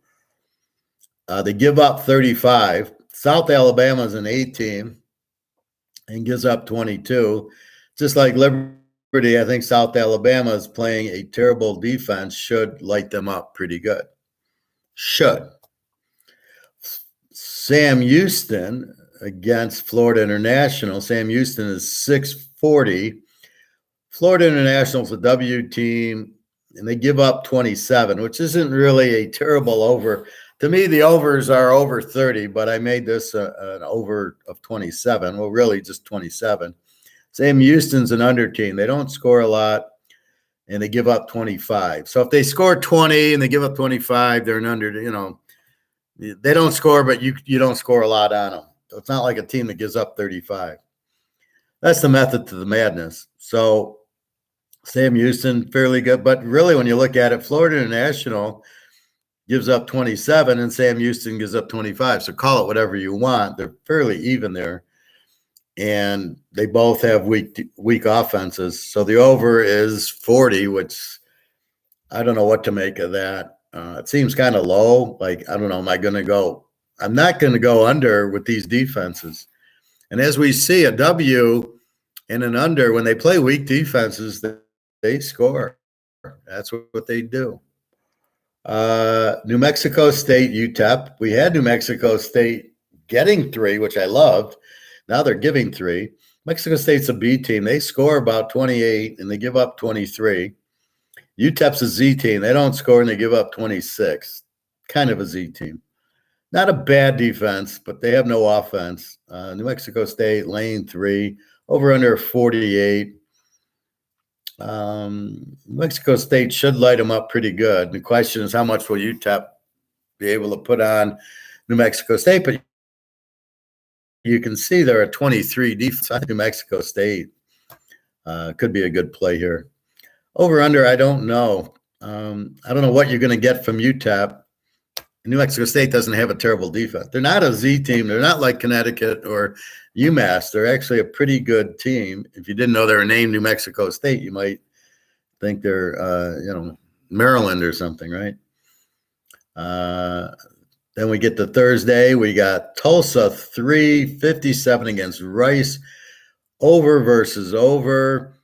They give up 35. South Alabama is an A team and gives up 22. Just like Liberty, I think South Alabama is playing a terrible defense, should light them up pretty good. Should. Sam Houston against Florida International. Sam Houston is 640. Florida International is a W team, and they give up 27, which isn't really a terrible over. To me, the overs are over 30, but I made this an over of 27. Well, really just 27. Sam Houston's an under team. They don't score a lot, and they give up 25. So if they score 20 and they give up 25, they're an under, they don't score, but you don't score a lot on them. So it's not like a team that gives up 35. That's the method to the madness. So Sam Houston, fairly good. But really, when you look at it, Florida International gives up 27 and Sam Houston gives up 25. So call it whatever you want. They're fairly even there. And they both have weak offenses. So the over is 40, which I don't know what to make of that. It seems kind of low. Like, I don't know, am I going to go? I'm not going to go under with these defenses. And as we see, a W and an under, when they play weak defenses, they score. That's what they do. New Mexico State, UTEP. We had New Mexico State getting 3, which I loved. Now they're giving 3. Mexico State's a B team. They score about 28 and they give up 23. UTEP's a Z team. They don't score and they give up 26. Kind of a Z team. Not a bad defense, but they have no offense. New Mexico State, lane 3, over under 48. Mexico State should light them up pretty good. The question is, how much will UTEP be able to put on New Mexico State? But you can see they're a 23 defense. I think New Mexico State could be a good play here. Over under, I don't know. I don't know what you're going to get from UTEP. New Mexico State doesn't have a terrible defense. They're not a Z team. They're not like Connecticut or UMass. They're actually a pretty good team. If you didn't know they were named New Mexico State, you might think they're, Maryland or something, right? Then we get to Thursday. We got Tulsa 357 against Rice. Over versus over,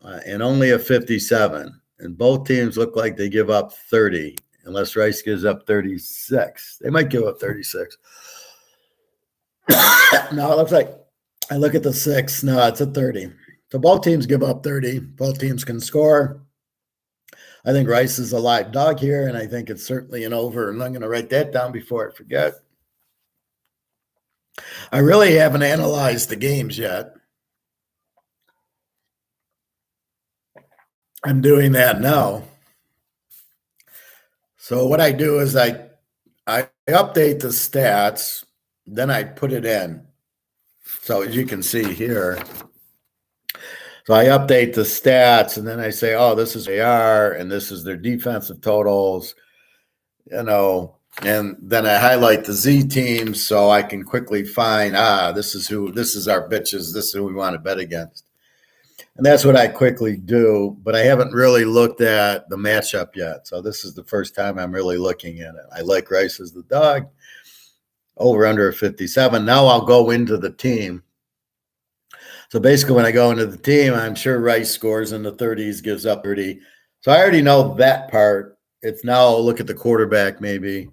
and only a 57. And both teams look like they give up 30. Unless Rice gives up 36. They might give up 36. No, it looks like I look at the 6. No, it's a 30. So both teams give up 30. Both teams can score. I think Rice is a live dog here, and I think it's certainly an over. And I'm going to write that down before I forget. I really haven't analyzed the games yet. I'm doing that now. So what I do is I update the stats, then I put it in. So as you can see here, so I update the stats and then I say, oh, this is AR and this is their defensive totals, and then I highlight the Z teams so I can quickly find, this is our bitches, this is who we want to bet against. And that's what I quickly do, but I haven't really looked at the matchup yet. So this is the first time I'm really looking at it. I like Rice as the dog, over under 57. Now I'll go into the team. So basically when I go into the team, I'm sure Rice scores in the 30s, gives up 30. So I already know that part. It's now I'll look at the quarterback maybe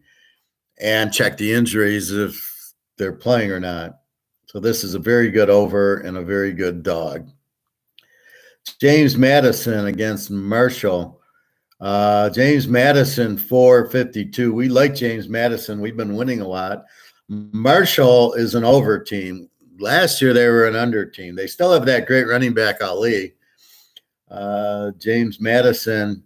and check the injuries if they're playing or not. So this is a very good over and a very good dog. James Madison against Marshall. James Madison 452. We like James Madison. We've been winning a lot. Marshall is an over team. Last year they were an under team. They still have that great running back Ali. James Madison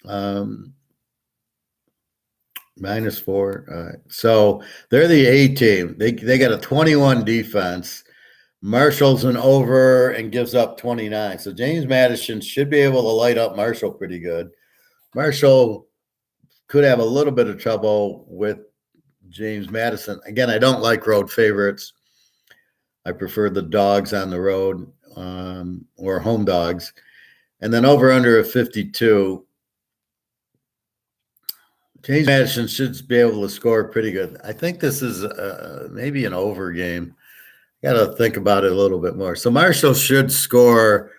-4. So they're the A team. They got a 21 defense. Marshall's an over and gives up 29. So James Madison should be able to light up Marshall pretty good. Marshall could have a little bit of trouble with James Madison. Again, I don't like road favorites. I prefer the dogs on the road or home dogs. And then over under a 52. James Madison should be able to score pretty good. I think this is maybe an over game. Got to think about it a little bit more. So Marshall should score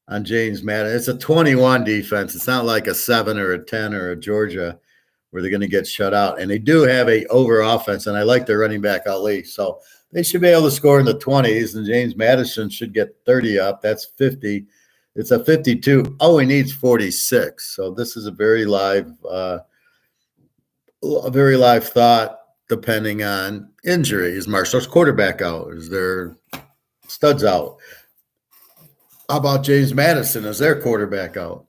on James Madison. It's a 21 defense. It's not like a 7 or a 10 or a Georgia where they're going to get shut out. And they do have a over offense, and I like their running back Ali. So they should be able to score in the 20s, and James Madison should get 30 up. That's 50. It's a 52. Oh, he needs 46. So this is a very live thought. Depending on injury. Is Marshall's quarterback out? Is their studs out? How about James Madison? Is their quarterback out?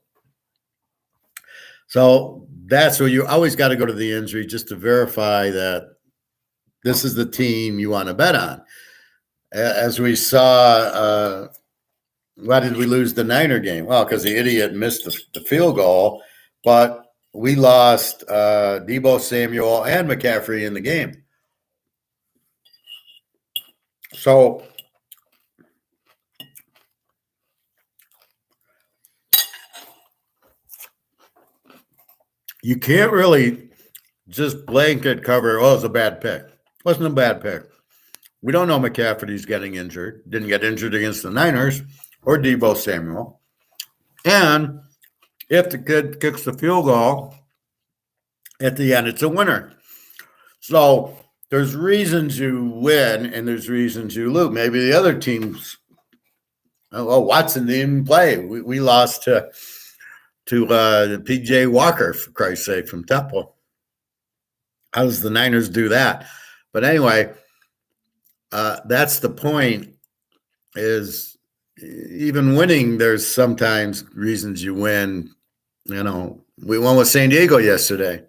So that's where you always got to go to the injury just to verify that this is the team you want to bet on. As we saw, why did we lose the Niner game? Well, because the idiot missed the field goal, but we lost Deebo Samuel and McCaffrey in the game. So you can't really just blanket cover, it's a bad pick. Wasn't a bad pick. We don't know McCaffrey's getting injured. Didn't get injured against the Niners or Deebo Samuel. And if the kid kicks the field goal at the end, it's a winner. So there's reasons you win and there's reasons you lose. Maybe the other teams, Watson didn't even play. We lost to PJ Walker, for Christ's sake, from Temple. How does the Niners do that? But anyway, that's the point, is even winning, there's sometimes reasons you win. We won with San Diego yesterday.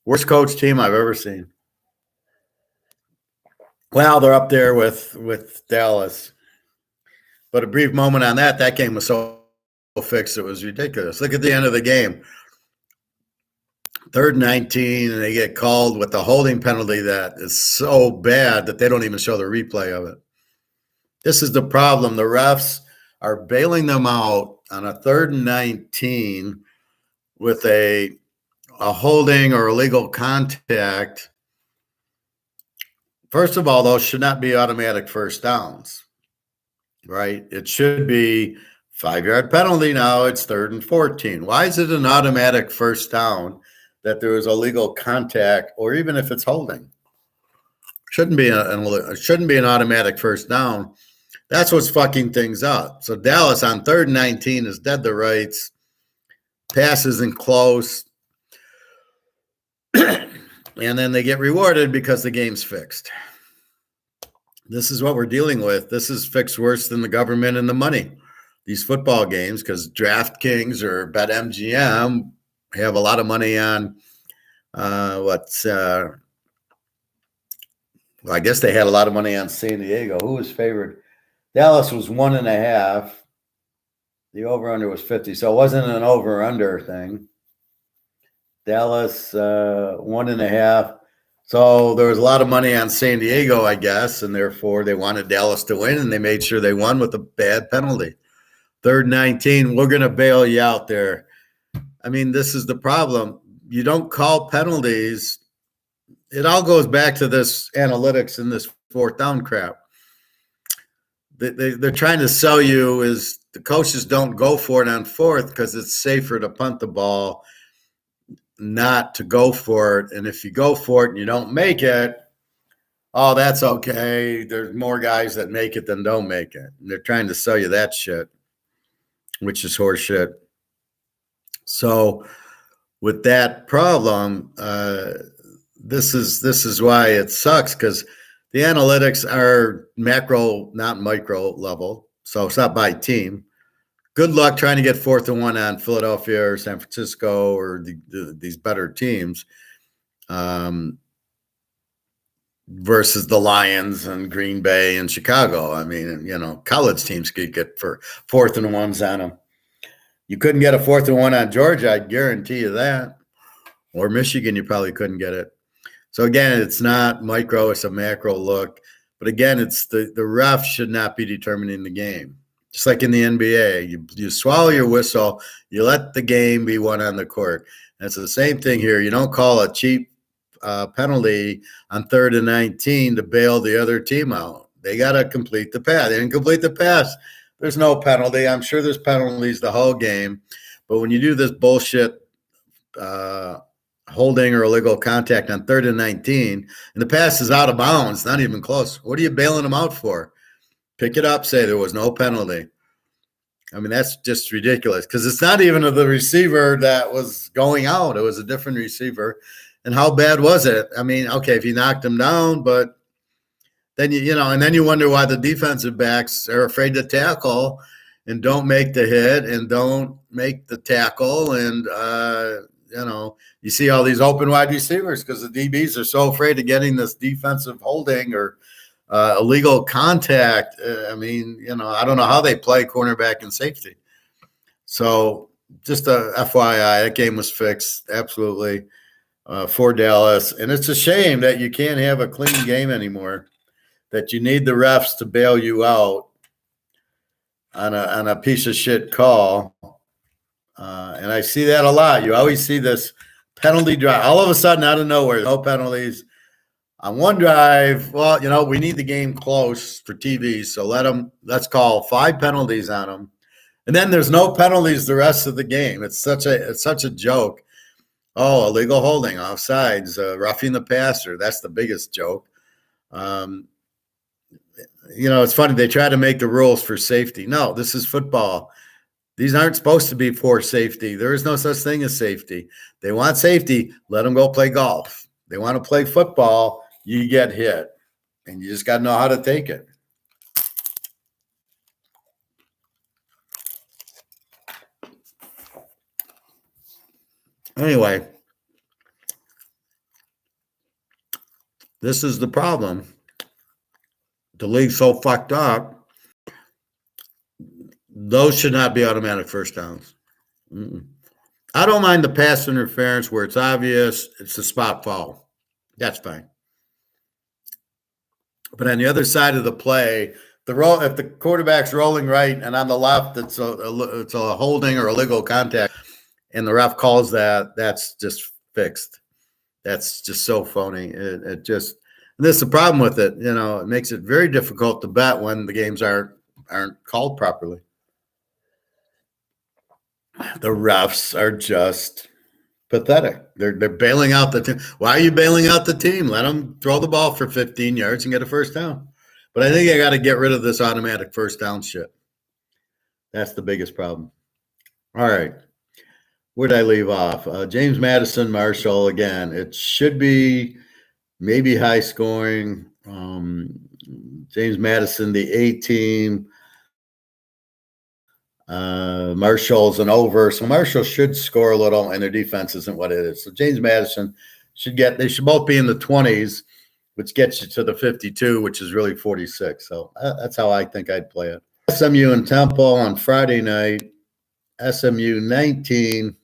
Worst coach team I've ever seen. Well, they're up there with Dallas. But a brief moment on that game was so fixed, it was ridiculous. Look at the end of the game. 3rd and 19, and they get called with the holding penalty that is so bad that they don't even show the replay of it. This is the problem. The refs are bailing them out on a 3rd and 19 with a holding or illegal contact. First of all, those should not be automatic first downs, right? It should be 5-yard penalty. Now it's 3rd and 14. Why is it an automatic first down that there is illegal contact, or even if it's holding? Shouldn't be an automatic first down. That's what's fucking things up. So Dallas on 3rd and 19 is dead to rights. Pass isn't close. And then they get rewarded because the game's fixed. This is what we're dealing with. This is fixed worse than the government and the money. These football games, because DraftKings or BetMGM have a lot of money on I guess they had a lot of money on San Diego. Who was favored? Dallas was 1.5. The over-under was 50. So it wasn't an over-under thing. Dallas 1.5. So there was a lot of money on San Diego, I guess, and therefore they wanted Dallas to win, and they made sure they won with a bad penalty. 3rd and 19, we're going to bail you out there. I mean, this is the problem. You don't call penalties. It all goes back to this analytics and this 4th down crap. They're trying to sell you is the coaches don't go for it on 4th because it's safer to punt the ball, not to go for it. And if you go for it and you don't make it, oh, that's okay. There's more guys that make it than don't make it. And they're trying to sell you that shit, which is horseshit. So with that problem, this is why it sucks, because the analytics are macro, not micro level. So it's not by team. Good luck trying to get 4th and 1 on Philadelphia or San Francisco or these better teams versus the Lions and Green Bay and Chicago. I mean, college teams could get for 4th and 1s on them. You couldn't get a 4th and 1 on Georgia, I guarantee you that. Or Michigan, you probably couldn't get it. So again, it's not micro, it's a macro look. But again, it's the ref should not be determining the game. Just like in the NBA, you swallow your whistle, you let the game be won on the court. And it's the same thing here. You don't call a cheap penalty on 3rd and 19 to bail the other team out. They got to complete the pass. They didn't complete the pass. There's no penalty. I'm sure there's penalties the whole game. But when you do this bullshit holding or illegal contact on 3rd and 19, and the pass is out of bounds, not even close, what are you bailing them out for? Pick it up, say there was no penalty. I mean, that's just ridiculous, because it's not even the receiver that was going out. It was a different receiver. And how bad was it? I mean, okay, if you knocked him down, but then and then you wonder why the defensive backs are afraid to tackle and don't make the hit and don't make the tackle. And, you see all these open wide receivers because the DBs are so afraid of getting this defensive holding or illegal contact. I don't know how they play cornerback and safety. So just a FYI, that game was fixed. Absolutely. For Dallas. And it's a shame that you can't have a clean game anymore, that you need the refs to bail you out on a piece of shit call. And I see that a lot. You always see this penalty drive. All of a sudden, out of nowhere, no penalties. On one drive, well, we need the game close for TV, so let's call 5 penalties on them. And then there's no penalties the rest of the game. It's such a joke. Oh, illegal holding, offsides, roughing the passer. That's the biggest joke. Um, it's funny. They try to make the rules for safety. No, this is football. These aren't supposed to be for safety. There is no such thing as safety. They want safety. Let them go play golf. They want to play football. You get hit, and you just got to know how to take it. Anyway, this is the problem. The league's so fucked up. Those should not be automatic first downs. I don't mind the pass interference where it's obvious it's a spot foul. That's fine. But on the other side of the play, if the quarterback's rolling right and on the left it's a holding or illegal contact, and the ref calls that, that's just fixed. That's just so phony. And this is the problem with it. It makes it very difficult to bet when the games aren't called properly. The refs are just pathetic. They're bailing out the team. Why are you bailing out the team? Let them throw the ball for 15 yards and get a first down. But I think I got to get rid of this automatic first down shit. That's the biggest problem. All right. Where did I leave off? James Madison, Marshall, again. It should be maybe high scoring. James Madison, the A team. Marshall's an over. So Marshall should score a little, and their defense isn't what it is. So James Madison they should both be in the 20s, which gets you to the 52, which is really 46. So that's how I think I'd play it. SMU and Temple on Friday night. SMU 19,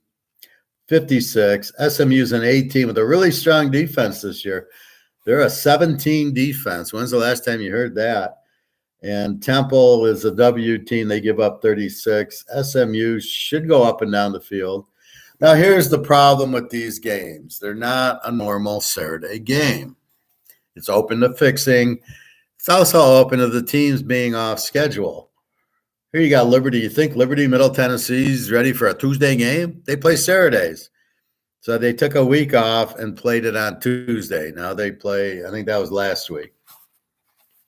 56. SMU's an 18 with a really strong defense this year. They're a 17 defense. When's the last time you heard that? And Temple is a W team. They give up 36. SMU should go up and down the field. Now, here's the problem with these games. They're not a normal Saturday game. It's open to fixing. It's also open to the teams being off schedule. Here you got Liberty. You think Liberty, Middle Tennessee's ready for a Tuesday game? They play Saturdays. So they took a week off and played it on Tuesday. Now they play, I think that was last week.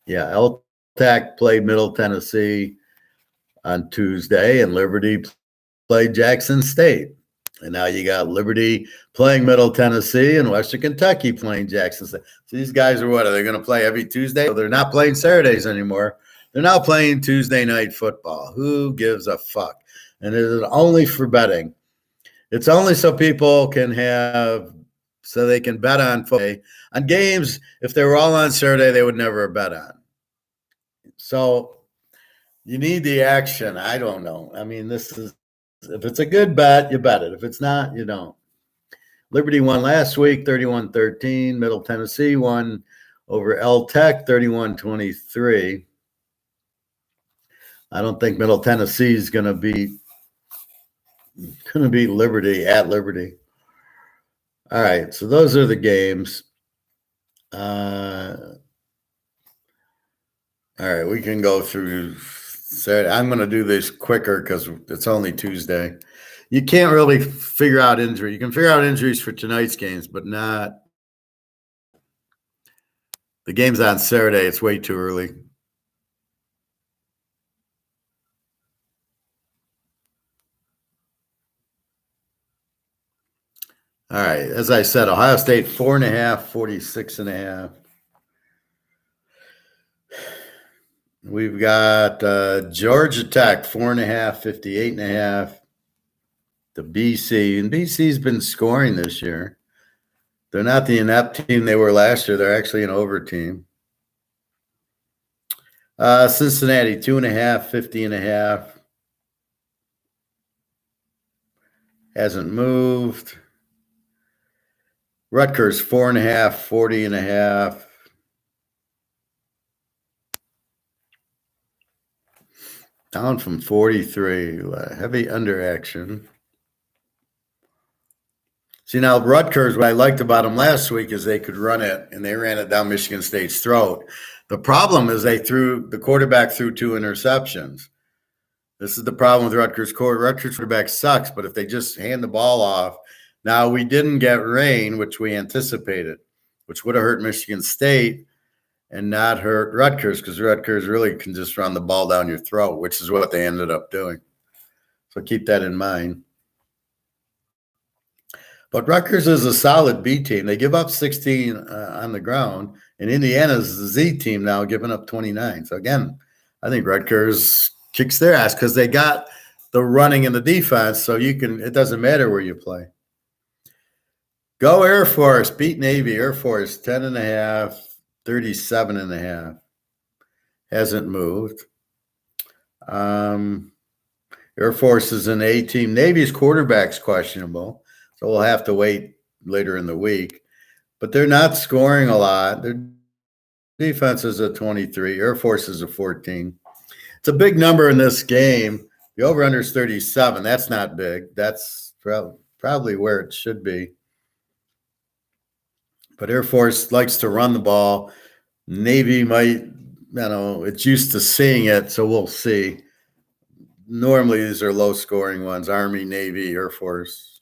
Yeah, Tech played Middle Tennessee on Tuesday, and Liberty played Jackson State. And now you got Liberty playing Middle Tennessee and Western Kentucky playing Jackson State. So these guys are what? Are they going to play every Tuesday? Well, they're not playing Saturdays anymore. They're now playing Tuesday night football. Who gives a fuck? And it is only for betting. It's only so people can so they can bet on football. On games, if they were all on Saturday, they would never bet on. So you need the action. I don't know. I mean, if it's a good bet, you bet it. If it's not, you don't. Liberty won last week, 31-13. Middle Tennessee won over Tech, 31-23. I don't think Middle Tennessee is going to beat Liberty at Liberty. All right, so those are the games. All right, we can go through Saturday. I'm going to do this quicker because it's only Tuesday. You can't really figure out injury. You can figure out injuries for tonight's games, but not the games on Saturday. It's way too early. All right, as I said, Ohio State 4.5, 46.5. We've got Georgia Tech 4.5, 58.5. The BC, and BC's been scoring this year. They're not the inept team they were last year. They're actually an over team. Cincinnati 2.5, 50.5. Hasn't moved. Rutgers 4.5, 40.5. Down from 43. Heavy under action. See, now Rutgers, what I liked about them last week is they could run it, and they ran it down Michigan State's throat. The problem is the quarterback threw 2 interceptions. This is the problem with Rutgers. Rutgers quarterback sucks, but if they just hand the ball off. Now, we didn't get rain, which we anticipated, which would have hurt Michigan State. and not hurt Rutgers, because Rutgers really can just run the ball down your throat, which is what they ended up doing. So keep that in mind. But Rutgers is a solid B team. They give up 16 on the ground, and Indiana's the Z team now, giving up 29. So again, I think Rutgers kicks their ass because they got the running and the defense. So it doesn't matter where you play. Go Air Force, beat Navy. Air Force 10.5, 37.5. Hasn't moved. Air Force is an A team. Navy's quarterback's questionable, so we'll have to wait later in the week. But they're not scoring a lot. Their defense is a 23. Air Force is a 14. It's a big number in this game. The over-under is 37. That's not big. That's probably where it should be. But Air Force likes to run the ball. Navy might, it's used to seeing it, so we'll see. Normally, these are low-scoring ones: Army, Navy, Air Force.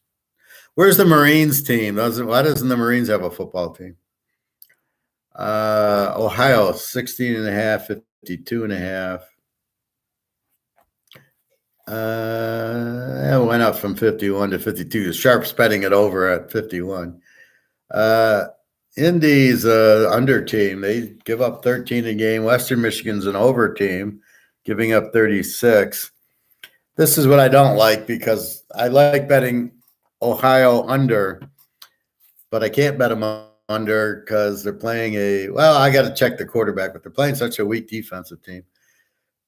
Where's the Marines team? Why doesn't the Marines have a football team? Ohio, 16.5, 52.5. It went up from 51 to 52. Sharp's betting it over at 51. Indy's under team. They give up 13 a game. Western Michigan's an over team, giving up 36. This is what I don't like, because I like betting Ohio under, but I can't bet them under because they're playing I got to check the quarterback, but they're playing such a weak defensive team.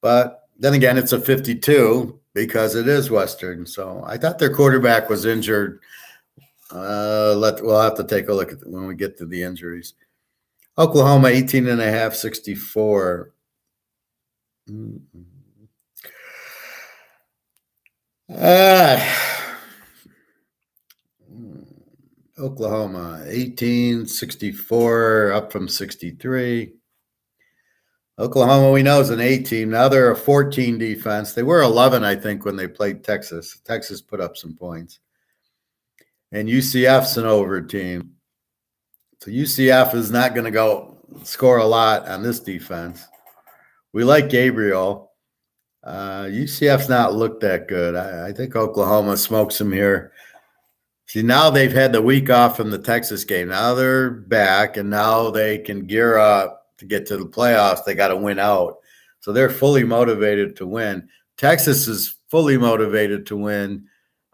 But then again, it's a 52 because it is Western. So I thought their quarterback was injured. We'll have to take a look at when we get to the injuries. Oklahoma, 18.5, 64. Oklahoma, 18, 64, up from 63. Oklahoma, we know, is an A team. Now they're a 14 defense. They were 11, I think, when they played Texas. Texas put up some points. And UCF's an over team. So UCF is not going to go score a lot on this defense. We like Gabriel. UCF's not looked that good. I think Oklahoma smokes them here. See, now they've had the week off from the Texas game. Now they're back, and now they can gear up to get to the playoffs. They got to win out. So they're fully motivated to win. Texas is fully motivated to win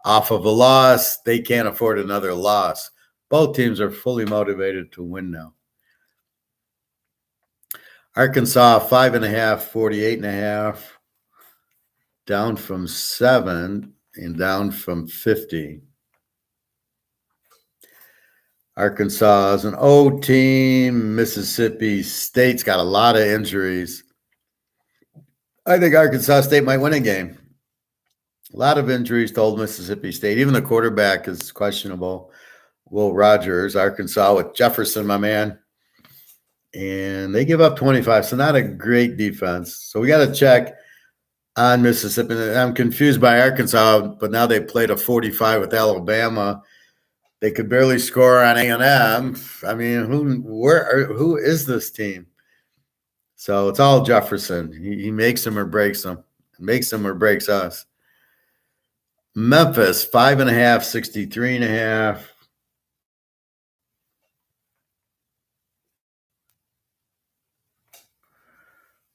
off of a loss. They can't afford another loss. Both teams are fully motivated to win now. Arkansas, 5.5, 48.5. Down from 7 and down from 50. Arkansas is an O team. Mississippi State's got a lot of injuries. I think Arkansas State might win a game. A lot of injuries to Old Mississippi State. Even the quarterback is questionable. Will Rogers, Arkansas with Jefferson, my man. And they give up 25, so not a great defense. So we got to check on Mississippi. I'm confused by Arkansas, but now they played a 45 with Alabama. They could barely score on A&M. I mean, who is this team? So it's all Jefferson. He makes them or breaks them. Makes them or breaks us. Memphis, 5.5, 63.5.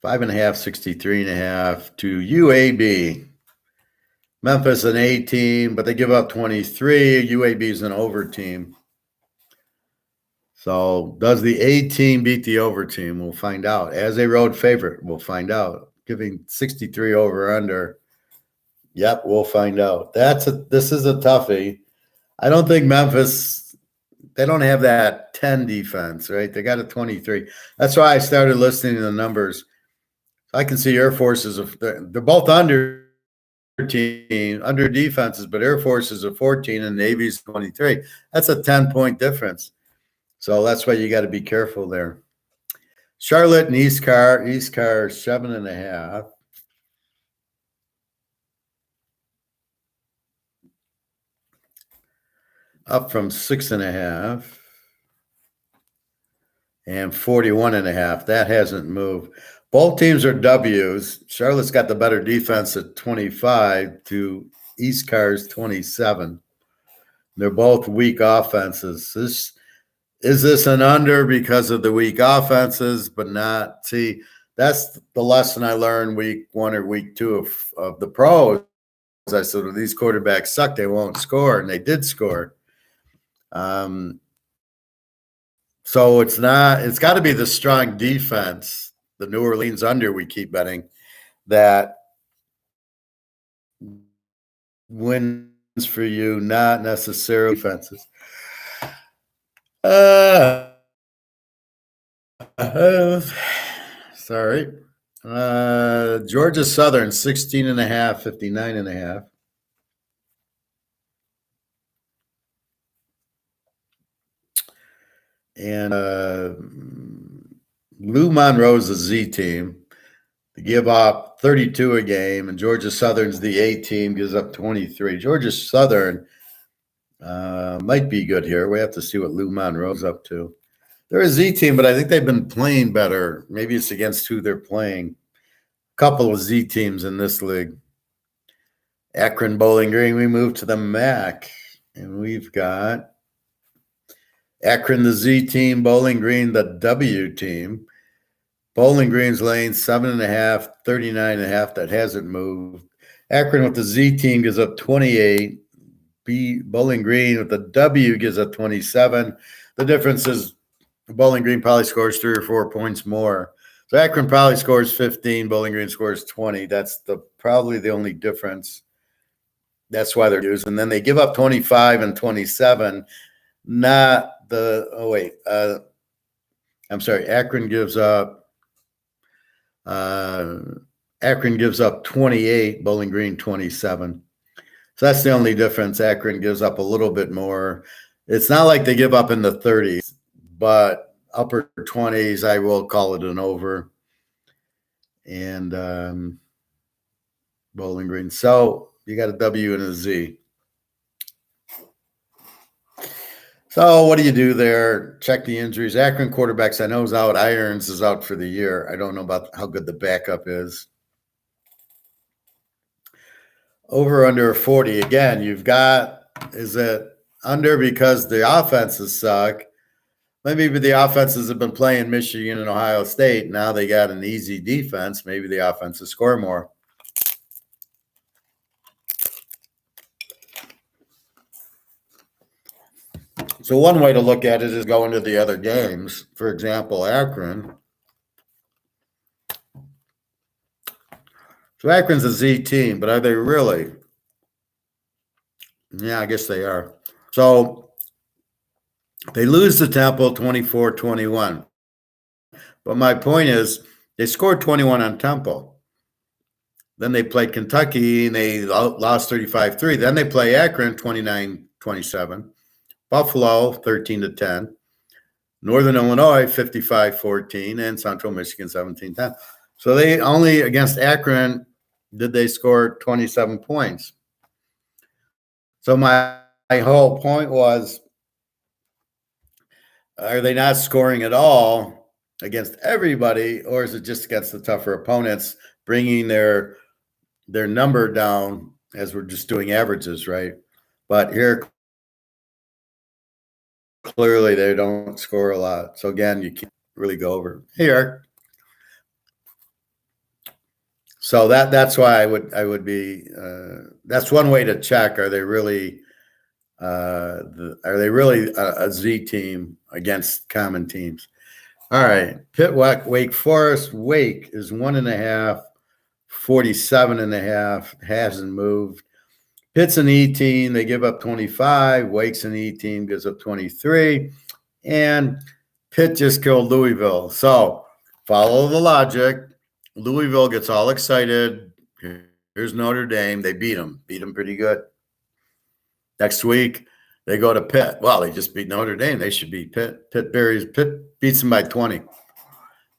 Five and a half, 63.5 to UAB. Memphis, an A team, but they give up 23. UAB is an over team. So does the A team beat the over team? We'll find out. As a road favorite, we'll find out. Giving 63 over under. Yep, we'll find out. This is a toughie. I don't think Memphis, they don't have that 10 defense, right? They got a 23. That's why I started listening to the numbers. I can see Air Forces, they're both under defenses, but Air Force is a 14 and Navy's 23. That's a 10-point difference. So that's why you got to be careful there. Charlotte and East Car 7.5. Up from 6.5. and 41.5. That hasn't moved. Both teams are W's. Charlotte's got the better defense at 25 to East Car's 27. They're both weak offenses. Is this an under because of the weak offenses, but not? See, that's the lesson I learned week 1 or week 2 of the pros. I said, well, these quarterbacks suck. They won't score, and they did score. So it's got to be the strong defense, the New Orleans under we keep betting, that wins for you, not necessarily defenses. Sorry. Georgia Southern, 16.5, 59.5. And Lou Monroe's a Z team. They give up 32 a game, and Georgia Southern's the A team, gives up 23. Georgia Southern might be good here. We have to see what Lou Monroe's up to. They're a Z team, but I think they've been playing better. Maybe it's against who they're playing. A couple of Z teams in this league. Akron Bowling Green, we move to the MAC, and we've got Akron, the Z team, Bowling Green, the W team. Bowling Green's laying 7.5, 39.5. That hasn't moved. Akron with the Z team gives up 28. Bowling Green with the W gives up 27. The difference is Bowling Green probably scores 3 or 4 points more. So Akron probably scores 15. Bowling Green scores 20. That's probably the only difference. That's why they're using. And then they give up 25 and 27. Not the I'm sorry. Akron gives up 28. Bowling Green 27. So that's the only difference. Akron gives up a little bit more. It's not like they give up in the 30s, but upper 20s, I will call it an over. And Bowling Green. So you got a W and a Z. So what do you do there? Check the injuries. Akron quarterbacks, I know, is out. Irons is out for the year. I don't know about how good the backup is. Over under 40. Again, you've got, is it under because the offenses suck? Maybe the offenses have been playing Michigan and Ohio State. Now they got an easy defense. Maybe the offenses score more. So one way to look at it is going to the other games. For example, Akron. So Akron's a Z team, but are they really? Yeah, I guess they are. So they lose to Temple 24-21. But my point is they scored 21 on Temple. Then they played Kentucky, and they lost 35-3. Then they play Akron 29-27. Buffalo 13-10. Northern Illinois 55-14, and Central Michigan 17-10. So they only, against Akron, did they score 27 points. So my whole point was, are they not scoring at all against everybody, or is it just against the tougher opponents, bringing their number down as we're just doing averages, right? But here, clearly, they don't score a lot. So again, you can't really go over. Hey, Eric. So that's why I would be. That's one way to check. Are they really? A Z team against common teams? All right. Pitt, Wake Forest. Wake is 1.5. 47.5. Hasn't moved. Pitt's an E team. They give up 25. Wake's an E team, gives up 23. And Pitt just killed Louisville. So follow the logic. Louisville gets all excited. Here's Notre Dame. They beat them pretty good. Next week, they go to Pitt. Well, they just beat Notre Dame. They should beat Pitt. Pitt beats them by 20.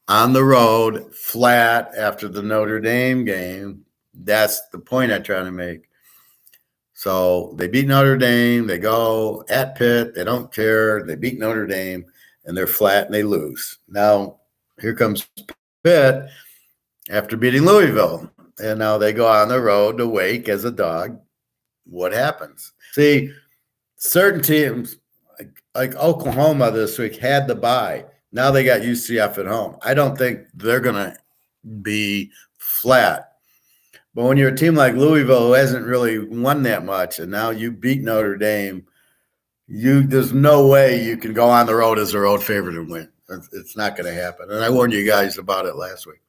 On the road, flat after the Notre Dame game. That's the point I'm trying to make. So they beat Notre Dame. They go at Pitt. They don't care. They beat Notre Dame. and they're flat and they lose. Now, here comes Pitt after beating Louisville, and now they go on the road to Wake as a dog. What happens? See, certain teams like Oklahoma this week had the bye. Now they got UCF at home. I don't think they're going to be flat. But when you're a team like Louisville who hasn't really won that much, and now you beat Notre Dame, there's no way you can go on the road as a road favorite and win. It's not going to happen. And I warned you guys about it last week.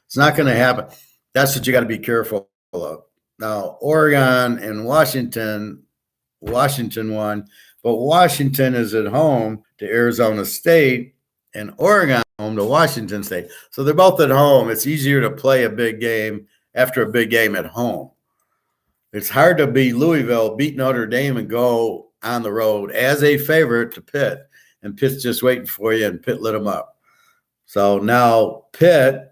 It's not going to happen. That's what you got to be careful of. Now, Oregon and Washington won, but Washington is at home to Arizona State, and Oregon home to Washington State. So they're both at home. It's easier to play a big game after a big game at home. It's hard to beat Louisville, beat Notre Dame, and go on the road as a favorite to Pitt. And Pitt's just waiting for you, and Pitt lit them up. So now Pitt,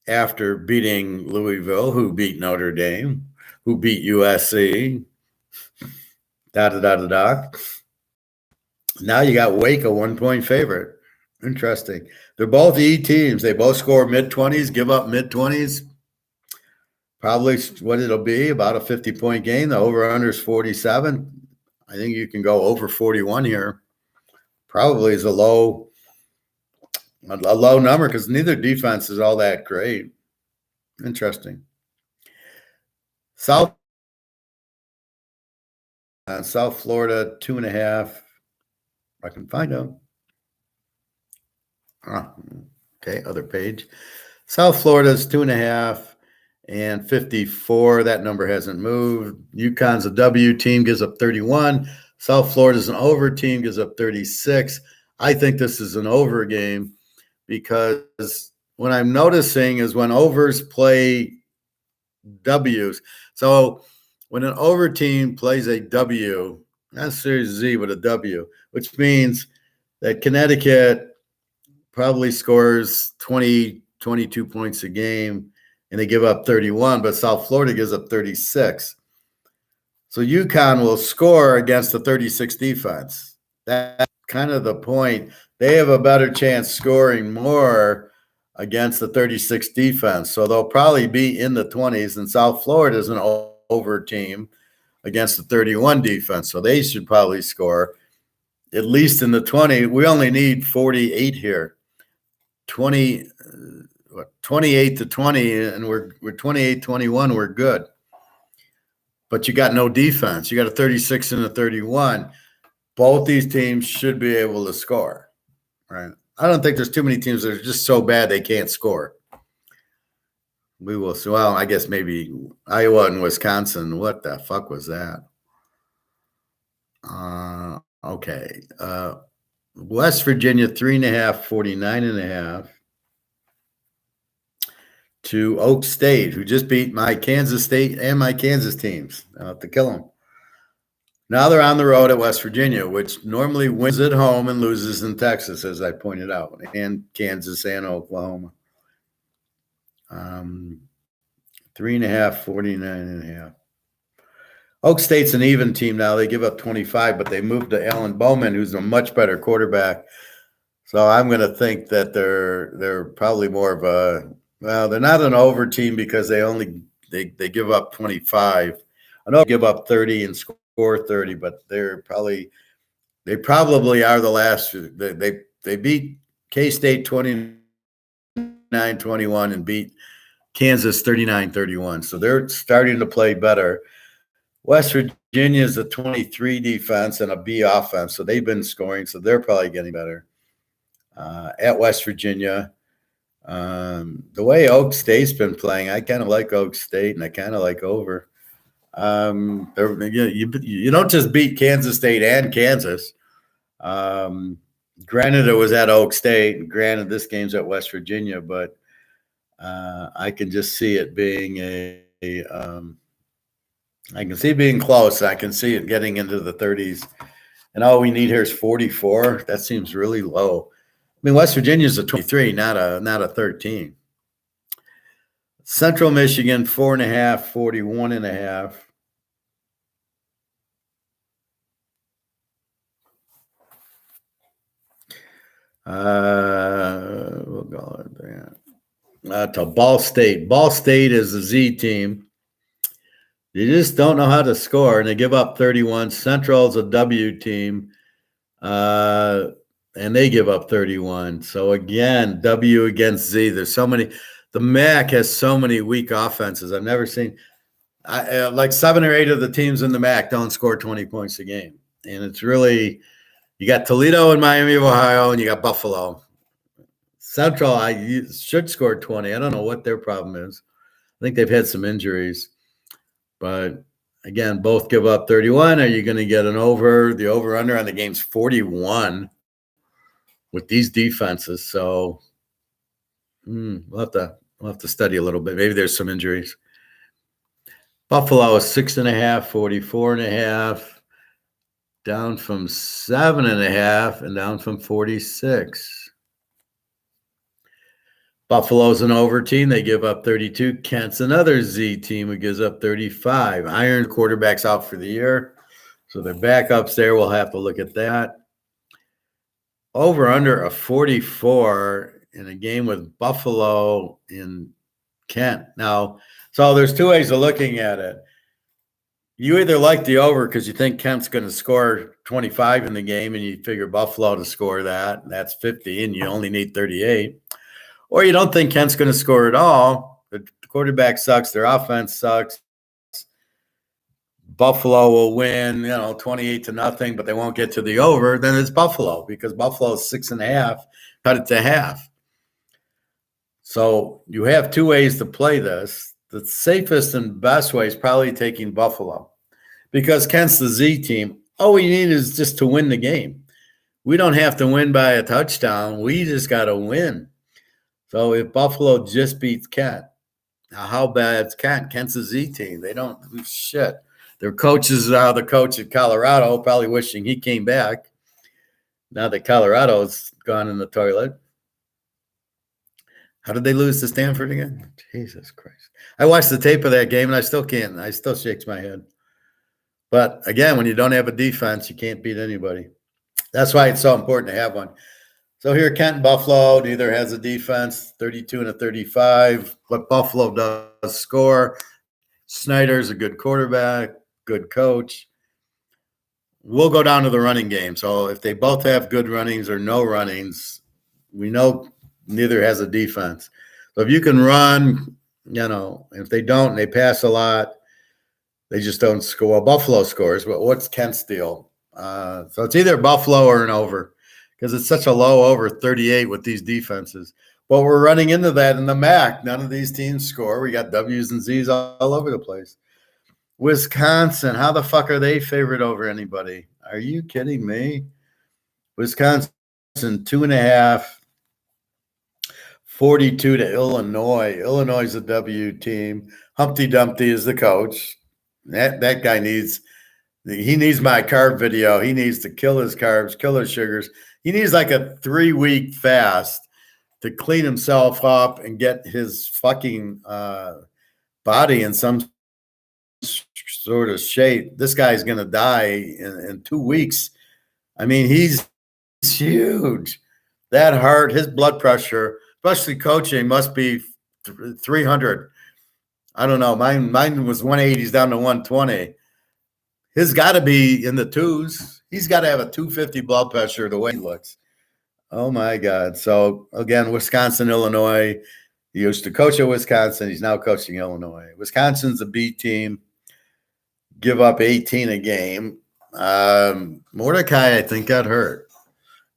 after beating Louisville, who beat Notre Dame, who beat USC, Now you got Wake, a 1-point favorite. Interesting. They're both E teams. They both score mid-20s, give up mid-20s. Probably what it'll be, about a 50-point game. The over-under is 47. I think you can go over 41 here. Probably is a low number because neither defense is all that great. Interesting. South Florida, 2.5. I can find out. Okay, other page. South Florida's 2.5 and 54. That number hasn't moved. UConn's a W team, gives up 31. South Florida's an over team, gives up 36. I think this is an over game because what I'm noticing is when overs play W's. So when an over team plays a W, not Series Z, but a W, which means that Connecticut probably scores 20, 22 points a game, and they give up 31, but South Florida gives up 36. So UConn will score against the 36 defense. That's kind of the point. They have a better chance scoring more against the 36 defense. So they'll probably be in the 20s, and South Florida is an over team against the 31 defense. So they should probably score at least in the 20. We only need 48 here. 28 to 20, and we're 28-21, we're good. But you got no defense. You got a 36 and a 31. Both these teams should be able to score, right? I don't think there's too many teams that are just so bad they can't score. We will see. Well, I guess maybe Iowa and Wisconsin. What the fuck was that? Okay. West Virginia, 3.5, 49.5. To Oak State, who just beat my Kansas State and my Kansas teams. I'll have to kill them. Now they're on the road at West Virginia, which normally wins at home and loses in Texas, as I pointed out, and Kansas and Oklahoma. 3.5, 49.5. Oak State's an even team now. They give up 25, but they moved to Alan Bowman, who's a much better quarterback. So I'm going to think that they're probably more of a – well, they're not an over team because they give up 25. I know they give up 30 and score 30, but they probably are the last. They beat K-State 29-21 and beat Kansas 39-31. So they're starting to play better. West Virginia is a 23 defense and a B offense, so they've been scoring, so they're probably getting better. At West Virginia, the way Oak State's been playing, I kind of like Oak State, and I kind of like over. You don't just beat Kansas State and Kansas. Granted, it was at Oak State. Granted, this game's at West Virginia, but I can just see it being I can see it being close. I can see it getting into the 30s. And all we need here is 44. That seems really low. I mean, West Virginia's a 23, not a 13. Central Michigan, 4.5, 41.5. We'll go to Ball State. Ball State is a Z team. They just don't know how to score, and they give up 31. Central's a W team, and they give up 31. So again, W against Z. There's so many. The MAC has so many weak offenses. I've never seen like 7 or 8 of the teams in the MAC don't score 20 points a game, and it's really you got Toledo and Miami of Ohio, and you got Buffalo. Central, I should score 20. I don't know what their problem is. I think they've had some injuries. But again, both give up 31. Are you going to get an over? The over-under on the game's 41 with these defenses. So we'll have to study a little bit. Maybe there's some injuries. Buffalo is 6.5, 44.5, down from 7.5, and down from 46. Buffalo's an over team. They give up 32. Kent's another Z team who gives up 35. Iron quarterback's out for the year. So their backups there. We'll have to look at that. Over under a 44 in a game with Buffalo in Kent. Now, so there's 2 ways of looking at it. You either like the over because you think Kent's going to score 25 in the game and you figure Buffalo to score that. And that's 50 and you only need 38. Or you don't think Kent's going to score at all. The quarterback sucks. Their offense sucks. Buffalo will win, 28-0, but they won't get to the over. Then it's Buffalo because Buffalo is 6.5. Cut it to half. So you have 2 ways to play this. The safest and best way is probably taking Buffalo because Kent's the Z team. All we need is just to win the game. We don't have to win by a touchdown. We just got to win. So if Buffalo just beats Kent, now how bad is Kent? Kent's a Z team. They don't do shit. Their coach is now the coach at Colorado, probably wishing he came back. Now that Colorado's gone in the toilet. How did they lose to Stanford again? Jesus Christ. I watched the tape of that game, and I still can't. I still shakes my head. But, again, when you don't have a defense, you can't beat anybody. That's why it's so important to have one. So here, Kent and Buffalo, neither has a defense, 32 and a 35. But Buffalo does score. Snyder's a good quarterback, good coach. We'll go down to the running game. So if they both have good runnings or no runnings, we know neither has a defense. So if you can run, if they don't and they pass a lot, they just don't score. Well, Buffalo scores, but what's Kent's deal? So it's either Buffalo or an over. Because it's such a low over 38 with these defenses. But we're running into that in the MAC. None of these teams score. We got W's and Z's all over the place. Wisconsin, how the fuck are they favored over anybody? Are you kidding me? Wisconsin, 2.5, 42 to Illinois. Illinois is a W team. Humpty Dumpty is the coach. That guy needs my carb video. He needs to kill his carbs, kill his sugars. He needs like a 3-week fast to clean himself up and get his fucking body in some sort of shape. This guy's going to die in 2 weeks. I mean, he's huge. That heart, his blood pressure, especially coaching, must be 300. I don't know. Mine was 180. He's down to 120. His got to be in the 2s. He's got to have a 250 blood pressure the way he looks. Oh, my God. So, again, Wisconsin, Illinois. He used to coach at Wisconsin. He's now coaching Illinois. Wisconsin's a B team. Give up 18 a game. Mordecai, I think, got hurt.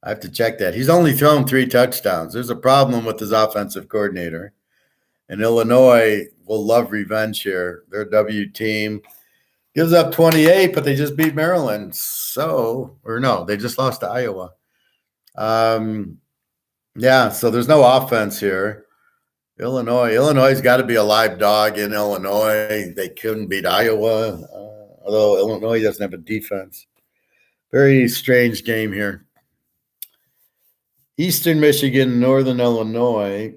I have to check that. He's only thrown 3 touchdowns. There's a problem with his offensive coordinator. And Illinois will love revenge here. They're a W team. Gives up 28, but they just beat Maryland. They just lost to Iowa. So there's no offense here. Illinois's got to be a live dog in Illinois. They couldn't beat Iowa, although Illinois doesn't have a defense. Very strange game here. Eastern Michigan, Northern Illinois.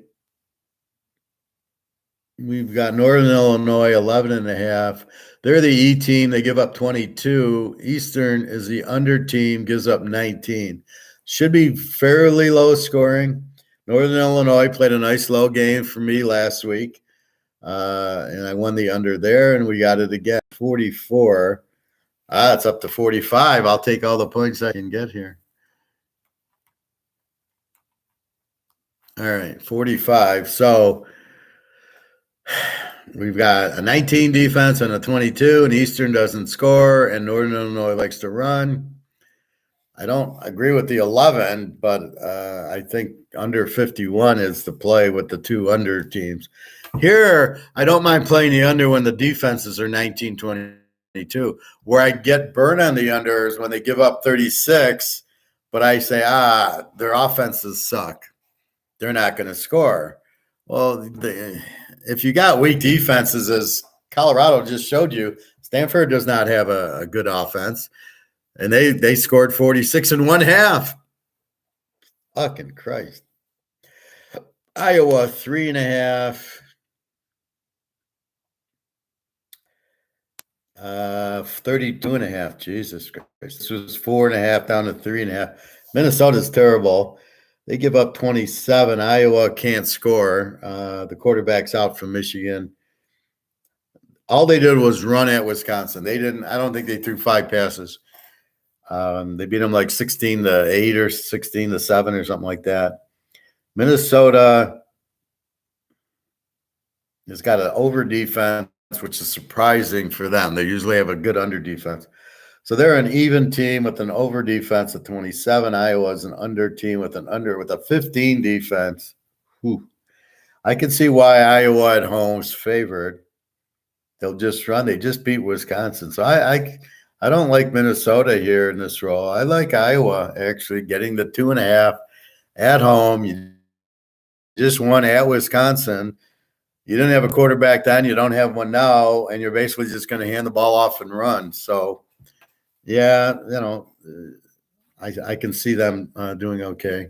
We've got Northern Illinois, 11.5. They're the E team. They give up 22. Eastern is the under team, gives up 19. Should be fairly low scoring. Northern Illinois played a nice low game for me last week. And I won the under there, and we got it again. 44. It's up to 45. I'll take all the points I can get here. All right, 45. So we've got a 19 defense and a 22, and Eastern doesn't score, and Northern Illinois likes to run. I don't agree with the 11, but I think under 51 is the play with the two under teams. Here, I don't mind playing the under when the defenses are 19-22. Where I get burned on the under is when they give up 36, but I say, their offenses suck. They're not going to score. Well, if you got weak defenses, as Colorado just showed you, Stanford does not have a good offense. And they scored 46 in one half. Fucking Christ. Iowa, 3.5. 32.5. Jesus Christ. This was 4.5 down to 3.5. Minnesota's terrible. They give up 27. Iowa can't score. The quarterback's out from Michigan. All they did was run at Wisconsin. I don't think they threw 5 passes. They beat them like 16-8 or 16-7 or something like that. Minnesota has got an over defense, which is surprising for them. They usually have a good under defense. So they're an even team with an over defense of 27. Iowa's an under team with a 15 defense. Whew. I can see why Iowa at home is favored. They'll just run. They just beat Wisconsin. So I don't like Minnesota here in this role. I like Iowa actually getting the 2.5 at home. You just won at Wisconsin. You didn't have a quarterback then. You don't have one now, and you're basically just going to hand the ball off and run. So, yeah, I can see them doing okay.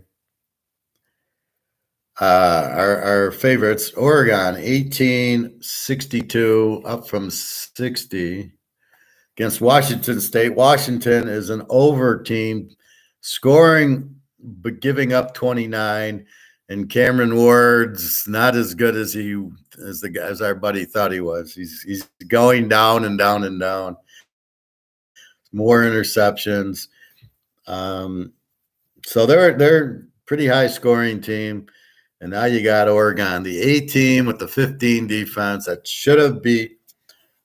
Our favorites, Oregon, 18-62, up from 60. Against Washington State. Washington is an over team, scoring but giving up 29. And Cameron Ward's not as good as our buddy thought he was. He's going down and down and down. More interceptions. So they're pretty high scoring team. And now you got Oregon, the A team with the 15 defense that should have beat.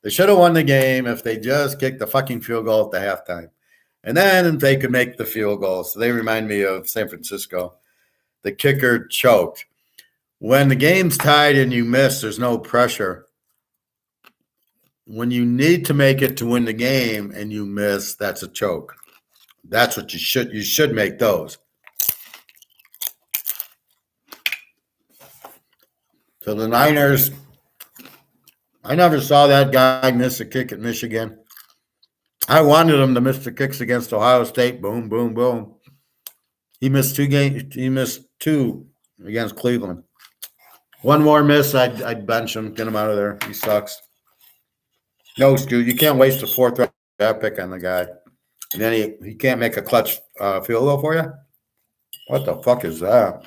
They should have won the game if they just kicked the fucking field goal at the halftime. And then they could make the field goal. So they remind me of San Francisco. The kicker choked. When the game's tied and you miss, there's no pressure. When you need to make it to win the game and you miss, that's a choke. That's what you should make those. So the Niners, I never saw that guy miss a kick at Michigan. I wanted him to miss the kicks against Ohio State. Boom, boom, boom. He missed 2 games. He missed 2 against Cleveland. One more miss, I'd bench him, get him out of there. He sucks. No, Stu, you can't waste a 4th round pick on the guy. And then he can't make a clutch field goal for you? What the fuck is that?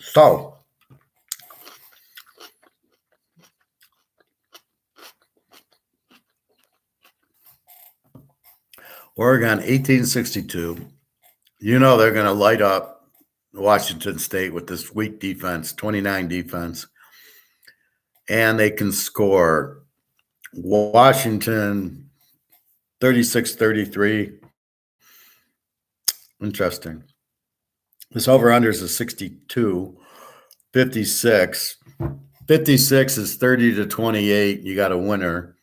So, Oregon, 1862. You know they're going to light up Washington State with this weak defense, 29 defense. And they can score. Washington, 36-33. Interesting. This over-under is a 62. 56. 56 is 30-28. You got a winner.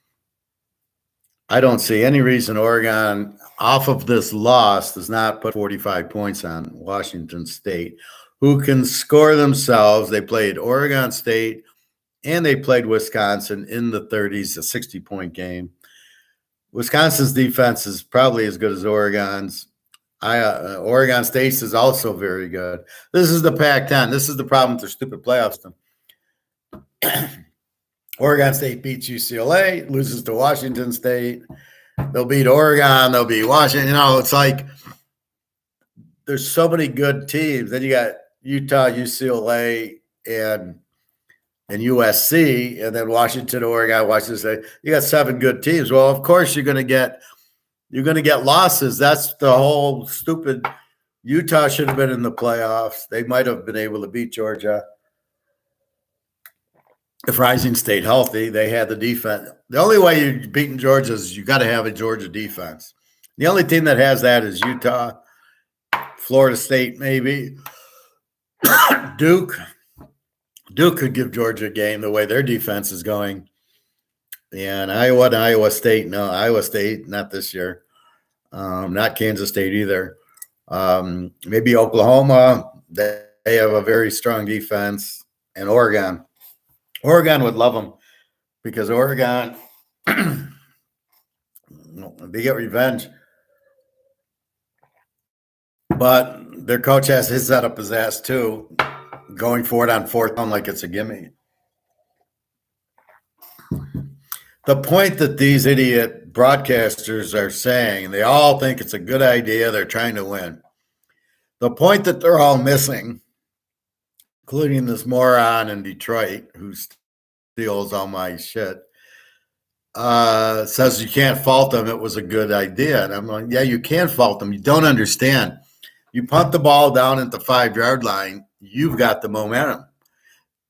I don't see any reason Oregon, off of this loss, does not put 45 points on Washington State, who can score themselves. They played Oregon State and they played Wisconsin in the 30s, a 60-point game. Wisconsin's defense is probably as good as Oregon's. Oregon State's is also very good. This is the Pac-10. This is the problem with their stupid playoff system. Oregon State beats UCLA, loses to Washington State. They'll beat Oregon. They'll beat Washington. It's like there's so many good teams. Then you got Utah, UCLA, and USC, and then Washington, Oregon, Washington State. You got 7 good teams. Well, of course you're going to get losses. That's the whole stupid. Utah should have been in the playoffs. They might have been able to beat Georgia if Rising stayed healthy. They had the defense. The only way you're beating Georgia is you got to have a Georgia defense. The only team that has that is Utah, Florida State, maybe Duke. Duke could give Georgia a game the way their defense is going. And Iowa State, no, Iowa State, not this year. Not Kansas State either. Maybe Oklahoma, they have a very strong defense. And Oregon would love them because Oregon, they get revenge. But their coach has his set up his ass too, going for it on 4th down like it's a gimme. The point that these idiot broadcasters are saying, they all think it's a good idea. They're trying to win. The point that they're all missing, including this moron in Detroit who steals all my shit, says you can't fault them. It was a good idea. And I'm like, yeah, you can fault them. You don't understand. You punt the ball down at the 5-yard line, you've got the momentum.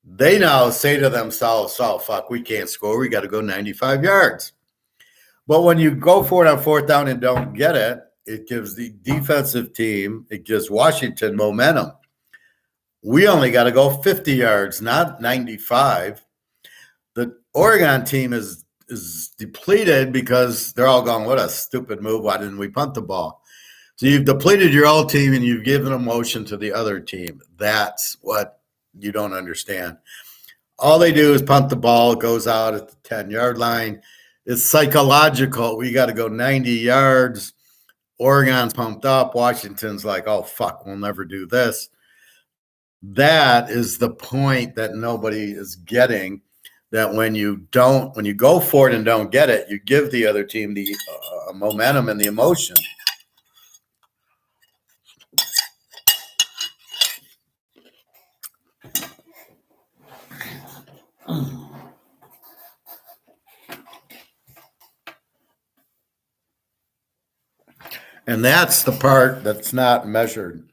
They now say to themselves, oh, fuck, we can't score. We got to go 95 yards. But when you go for it on 4th down and don't get it, it gives the defensive team, it gives Washington momentum. We only got to go 50 yards, not 95. The Oregon team is depleted because they're all going, what a stupid move. Why didn't we punt the ball? So you've depleted your old team and you've given a motion to the other team. That's what you don't understand. All they do is punt the ball. It goes out at the 10-yard line. It's psychological. We got to go 90 yards. Oregon's pumped up. Washington's like, oh, fuck, we'll never do this. That is the point that nobody is getting, that when you go for it and don't get it, you give the other team the momentum and the emotion. And that's the part that's not measured,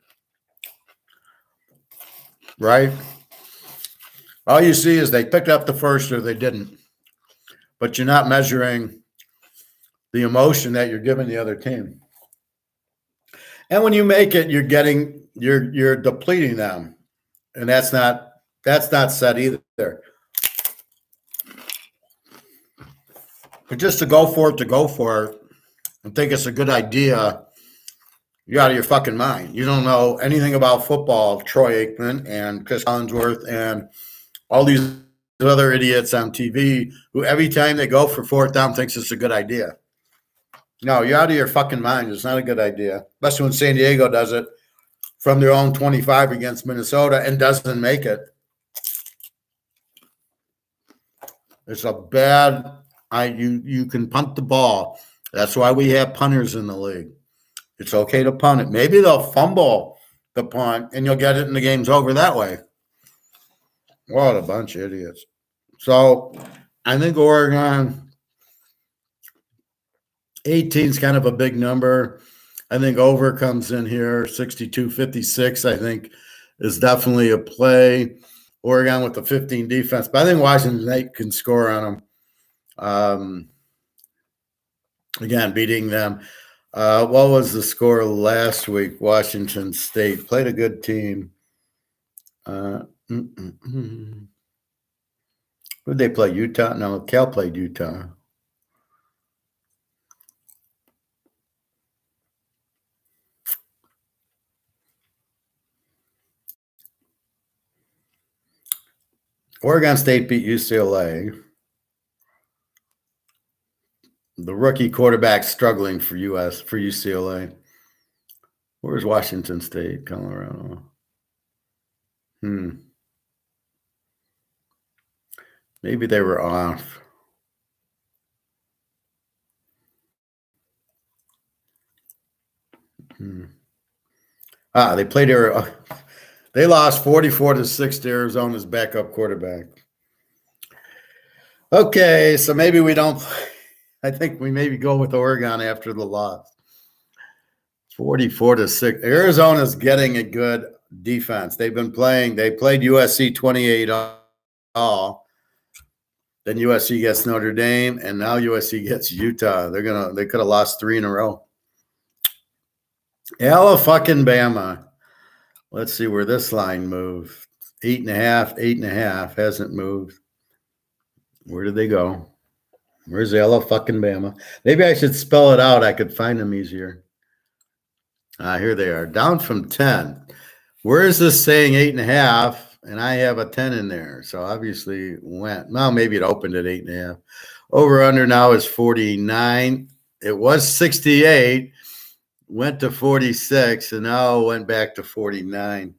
right? All you see is they picked up the first or they didn't. But you're not measuring the emotion that you're giving the other team. And when you make it, you're depleting them. And that's not said either. But just to go for it, and think it's a good idea, you're out of your fucking mind. You don't know anything about football, Troy Aikman and Chris Collinsworth and all these other idiots on TV who every time they go for 4th down thinks it's a good idea. No, you're out of your fucking mind. It's not a good idea, especially when San Diego does it from their own 25 against Minnesota and doesn't make it. It's a bad. You can punt the ball. That's why we have punters in the league. It's okay to punt it. Maybe they'll fumble the punt and you'll get it and the game's over that way. What a bunch of idiots. So I think Oregon 18 is kind of a big number. I think over comes in here. 62-56, I think, is definitely a play. Oregon with the 15 defense. But I think Washington State can score on them. Again, beating them. What was the score last week? Washington State played a good team. Who did they play? Utah? No, Cal played Utah. Oregon State beat UCLA. The rookie quarterback struggling for UCLA. Where's Washington State? Colorado. Maybe they were off. They played Arizona. They lost 44-6 to Arizona's backup quarterback. Okay, so maybe we don't. I think we maybe go with Oregon after the loss. 44-6. Arizona's getting a good defense. They played USC 28 all. Then USC gets Notre Dame, and now USC gets Utah. They could have lost 3 in a row. Alabama. Let's see where this line moved. 8.5, 8.5 hasn't moved. Where did they go? Where's Alabama? Maybe I should spell it out. I could find them easier. Here they are, down from 10. Where is this saying 8.5? And I have a 10 in there. So obviously went. Well, maybe it opened at 8.5. Over under now is 49. It was 68. Went to 46, and now went back to 49.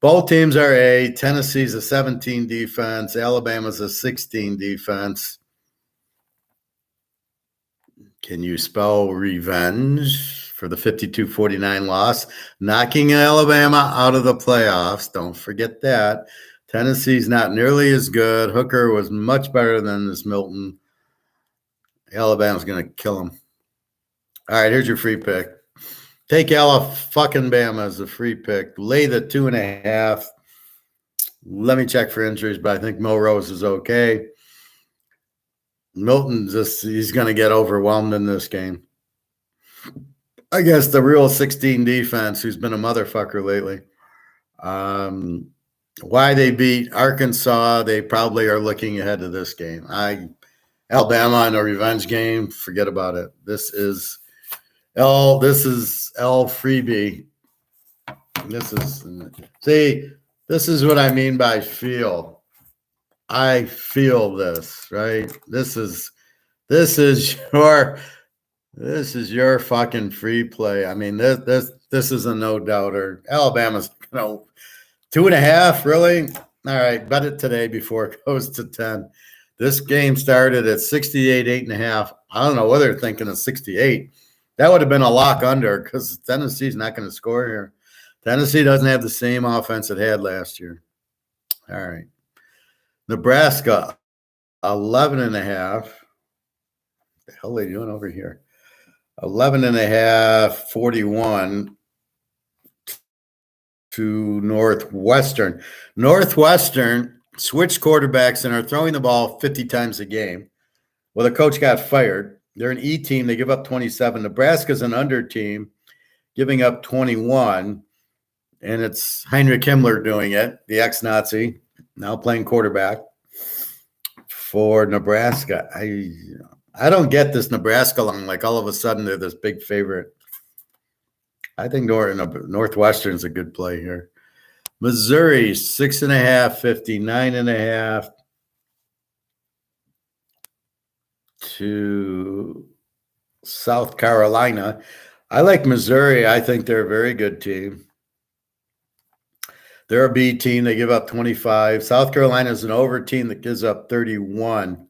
Both teams are A. Tennessee's a 17 defense. Alabama's a 16 defense. Can you spell revenge for the 52-49 loss? Knocking Alabama out of the playoffs. Don't forget that. Tennessee's not nearly as good. Hooker was much better than this Milton. Alabama's going to kill him. All right, here's your free pick. Take Alabama as a free pick. Lay the 2.5. Let me check for injuries, but I think Mo Rose is okay. Milton he's going to get overwhelmed in this game. I guess the real 16 defense, who's been a motherfucker lately. Why they beat Arkansas, they probably are looking ahead to this game. Alabama in a revenge game, forget about it. This is L freebie. This is what I mean by feel. I feel this, right? This is your fucking free play. I mean, this is a no doubter. Alabama's 2.5, really? All right, bet it today before it goes to 10. This game started at 68, 8.5. I don't know what they're thinking of 68. That would have been a lock under because Tennessee's not going to score here. Tennessee doesn't have the same offense it had last year. All right. Nebraska, 11.5. What the hell are they doing over here? 11.5, 41 to Northwestern. Northwestern switched quarterbacks and are throwing the ball 50 times a game. Well, the coach got fired. They're an E team. They give up 27. Nebraska's an under team, giving up 21. And it's Heinrich Himmler doing it, the ex-Nazi, now playing quarterback for Nebraska. I don't get this Nebraska line. Like all of a sudden they're this big favorite. I think Northwestern's a good play here. Missouri, 6.5, 59.5 to South Carolina. I like Missouri. I think they're a very good team. They're a B team. They give up 25. South Carolina is an over team that gives up 31.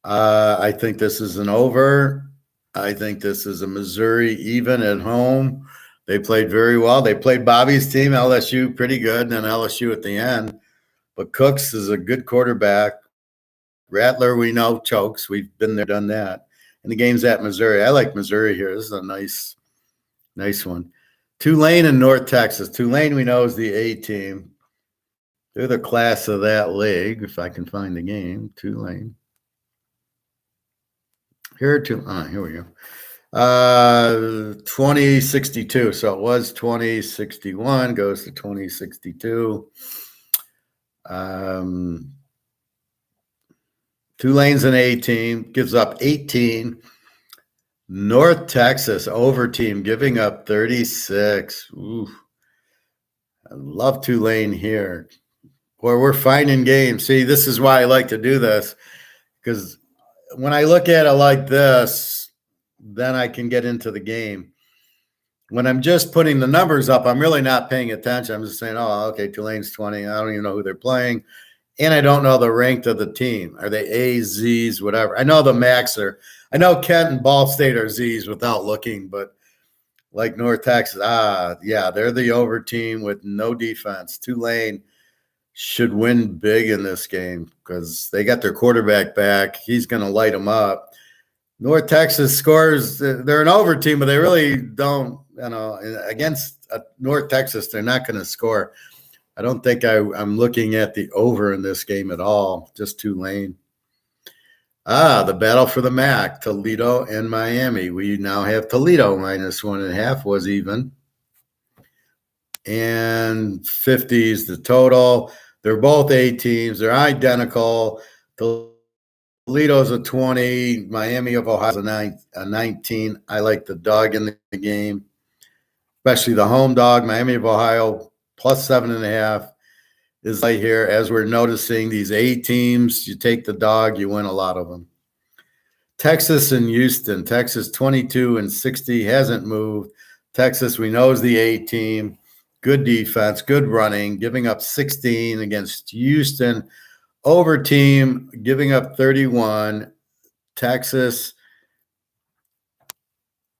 I think this is an over. I think this is a Missouri even at home. They played very well. They played Bobby's team, LSU, pretty good, and then LSU at the end. But Cooks is a good quarterback. Rattler, we know, chokes. We've been there, done that. And the game's at Missouri. I like Missouri here. This is a nice one. Tulane and North Texas. Tulane, we know, is the A team. They're the class of that league, if I can find the game. Tulane. Here we go. 2062. So it was 2061, goes to 2062. Tulane's an A team, gives up 18. North Texas over team giving up 36. Ooh. I love Tulane here. Where we're finding games. See, this is why I like to do this, because when I look at it like this, then I can get into the game. When I'm just putting the numbers up, I'm really not paying attention. I'm just saying, oh, okay, Tulane's 20. I don't even know who they're playing. And I don't know the rank of the team. Are they A's, Z's, whatever? I know the Max are. I know Kent and Ball State are Z's without looking, but like North Texas, yeah, they're the over team with no defense. Tulane should win big in this game because they got their quarterback back. He's going to light them up. North Texas scores. They're an over team, but they really don't, against North Texas, they're not going to score. I don't think I'm looking at the over in this game at all, just Tulane. The battle for the MAC, Toledo and Miami. We now have Toledo -1.5 was even. And 50 is the total. They're both A teams. They're identical. Toledo's a 20. Miami of Ohio's a 19. I like the dog in the game, especially the home dog. Miami of Ohio +7.5 is right here. As we're noticing, these A teams, you take the dog, you win a lot of them. Texas and Houston. Texas 22-60 hasn't moved. Texas, we know, is the A team. Good defense, good running, giving up 16 against Houston. Over team, giving up 31. Texas,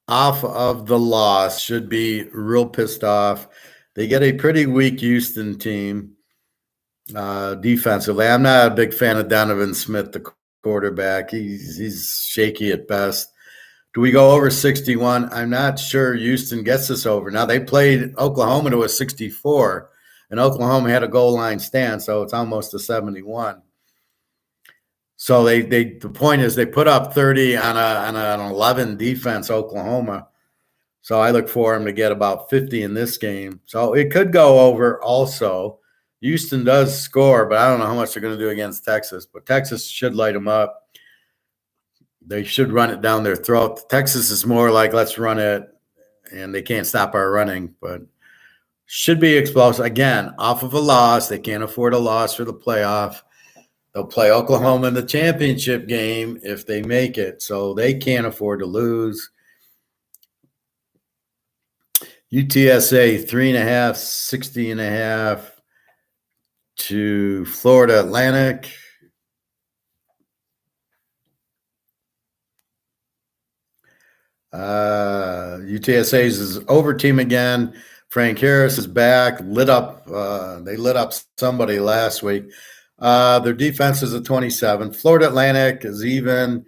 off of the loss, should be real pissed off. They get a pretty weak Houston team defensively. I'm not a big fan of Donovan Smith, the quarterback. He's shaky at best. Do we go over 61? I'm not sure Houston gets this over. Now, they played Oklahoma to a 64, and Oklahoma had a goal line stand, so it's almost a 71. So the point is they put up 30 on an 11 defense, Oklahoma. So I look for them to get about 50 in this game. So it could go over also. Houston does score, but I don't know how much they're going to do against Texas. But Texas should light them up. They should run it down their throat. Texas is more like, let's run it, and they can't stop our running, but should be explosive. Again, off of a loss. They can't afford a loss for the playoff. They'll play Oklahoma in the championship game if they make it, so they can't afford to lose. UTSA 3.5, 60.5 to Florida Atlantic. UTSA's is over team again. Frank Harris is back. They lit up somebody last week. Their defense is a 27. Florida Atlantic is even.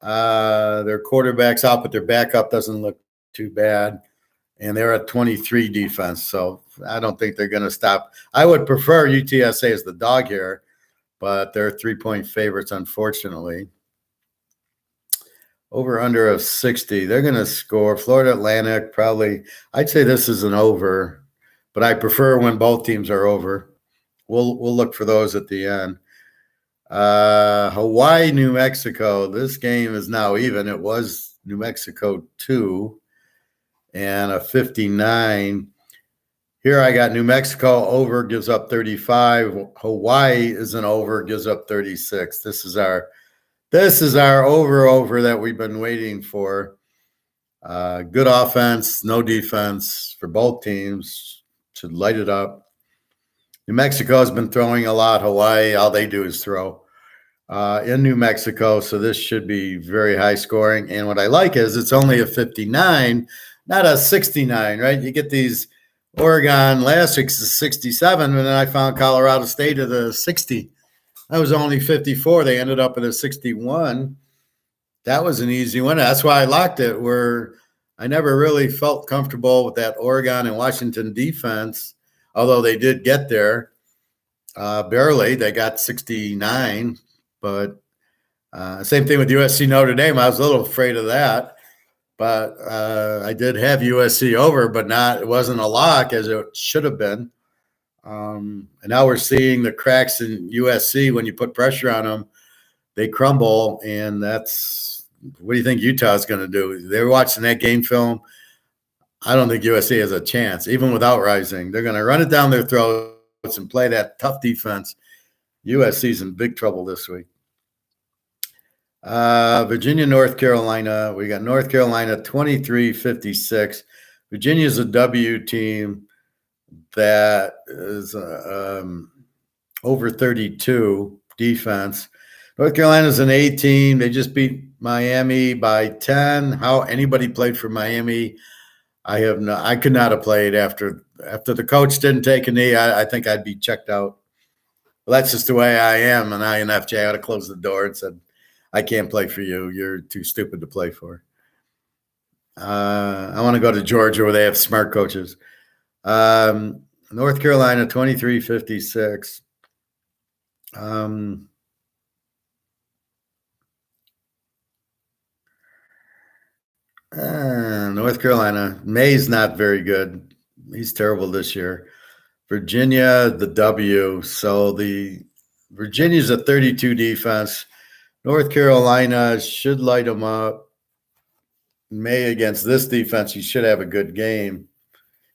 Their quarterback's out, but their backup doesn't look too bad. And they're at 23 defense. So I don't think they're going to stop. I would prefer UTSA as the dog here, but they're 3-point favorites, unfortunately. Over under of 60. They're going to score. Florida Atlantic probably. I'd say this is an over, but I prefer when both teams are over. We'll look for those at the end. Hawaii, New Mexico. This game is now even. It was New Mexico 2 and a 59. Here I got New Mexico over, gives up 35. Hawaii is an over, gives up 36. This is our over that we've been waiting for. Good offense, no defense for both teams. Should light it up. New Mexico has been throwing a lot. Hawaii, all they do is throw in New Mexico. So this should be very high scoring. And what I like is it's only a 59, not a 69, right? You get these Oregon last week's a 67, and then I found Colorado State at a 60. That was only 54. They ended up at a 61. That was an easy one. That's why I locked it, where I never really felt comfortable with that Oregon and Washington defense, although they did get there barely. They got 69. But same thing with USC Notre Dame. I was a little afraid of that. But I did have USC over, but it wasn't a lock as it should have been. And now we're seeing the cracks in USC. When you put pressure on them, they crumble. And what do you think Utah is going to do? They're watching that game film. I don't think USC has a chance, even without Rising. They're going to run it down their throats and play that tough defense. USC's in big trouble this week. Virginia, North Carolina. We got North Carolina 23-56. Virginia's a W team that is over 32 defense. North Carolina's an A team. They just beat Miami by 10. How anybody played for Miami, I could not have played after the coach didn't take a knee. I think I'd be checked out. Well, that's just the way I am. And INFJ, I ought to close the door and said, I can't play for you. You're too stupid to play for. I want to go to Georgia where they have smart coaches. North Carolina, 23-56. North Carolina. May's not very good. He's terrible this year. Virginia, the W. So Virginia's a 32 defense. North Carolina should light them up. May against this defense, he should have a good game.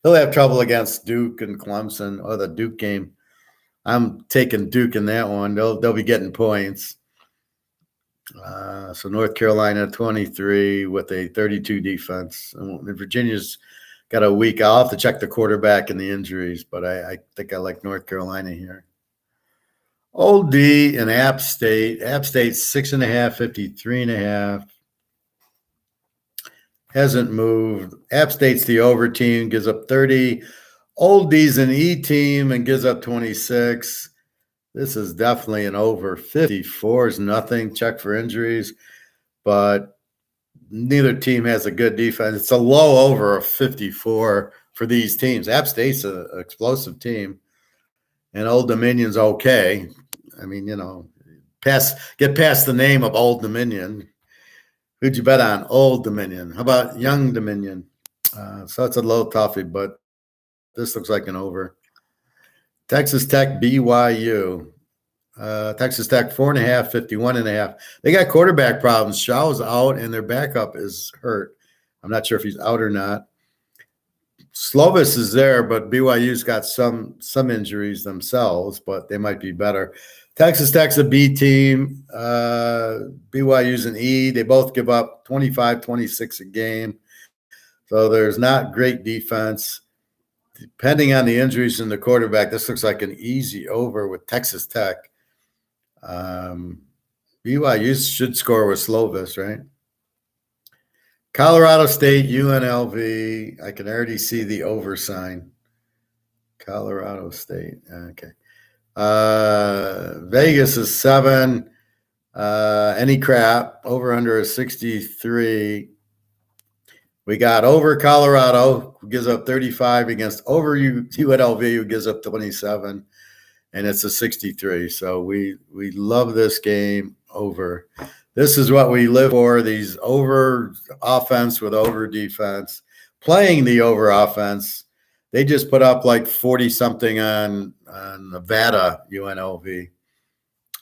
He'll have trouble against Duke and Clemson, or the Duke game. I'm taking Duke in that one. They'll be getting points. So North Carolina 23 with a 32 defense. And Virginia's got a week. I'll have to check the quarterback and the injuries, but I think I like North Carolina here. Old D and App State. App State's 6.5, 53.5. Hasn't moved. App State's the over team, gives up 30. Old D's an E team and gives up 26. This is definitely an over. 54 is nothing. Check for injuries, but neither team has a good defense. It's a low over of 54 for these teams. App State's an explosive team, and Old Dominion's okay. I mean, get past the name of Old Dominion. Who'd you bet on? Old Dominion. How about Young Dominion? So it's a low toughy, but this looks like an over. Texas Tech, BYU. Texas Tech, 4.5, 51.5. They got quarterback problems. Shaw's out, and their backup is hurt. I'm not sure if he's out or not. Slovis is there, but BYU's got some injuries themselves, but they might be better. Texas Tech's a B team. BYU's an E. They both give up 25, 26 a game. So there's not great defense. Depending on the injuries in the quarterback, this looks like an easy over with Texas Tech. BYU should score with Slovis, right? Colorado State, UNLV. I can already see the over sign. Colorado State. Okay. Vegas is 7. Any crap. Over under is 63. We got over Colorado, who gives up 35 against over UNLV, who gives up 27, and it's a 63. So we love this game over. This is what we live for, these over offense with over defense. Playing the over offense, they just put up like 40-something on Nevada UNLV.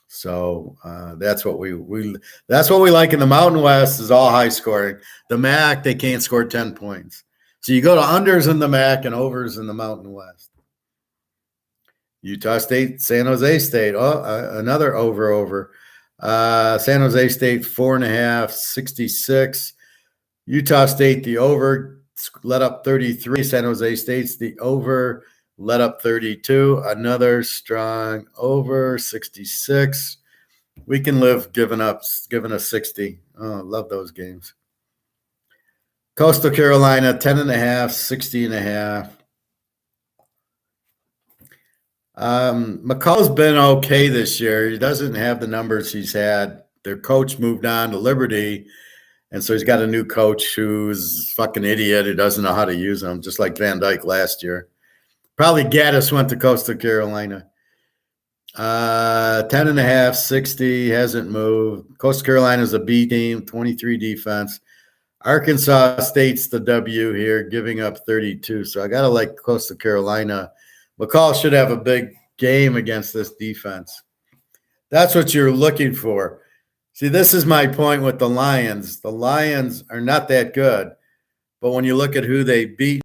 So that's what we like in the Mountain West is all high scoring. The MAC, they can't score 10 points. So you go to unders in the MAC and overs in the Mountain West. Utah State, San Jose State. Another over. San Jose State, 4.5, 66. Utah State, the over, let up 33. San Jose State's the over, let up 32. Another strong over, 66. We can live giving a 60. Oh, love those games. Coastal Carolina, 10.5, 60.5. McCall's been okay this year. He doesn't have the numbers he's had. Their coach moved on to Liberty, and so he's got a new coach who's a fucking idiot who doesn't know how to use them, just like Van Dyke last year. Probably Gaddis went to Coastal Carolina. 10.5, 60, hasn't moved. Coastal Carolina's a B team, 23 defense. Arkansas State's the W here, giving up 32. So I got to like Coastal Carolina. McCall should have a big game against this defense. That's what you're looking for. See, this is my point with the Lions. The Lions are not that good. But when you look at who they beat,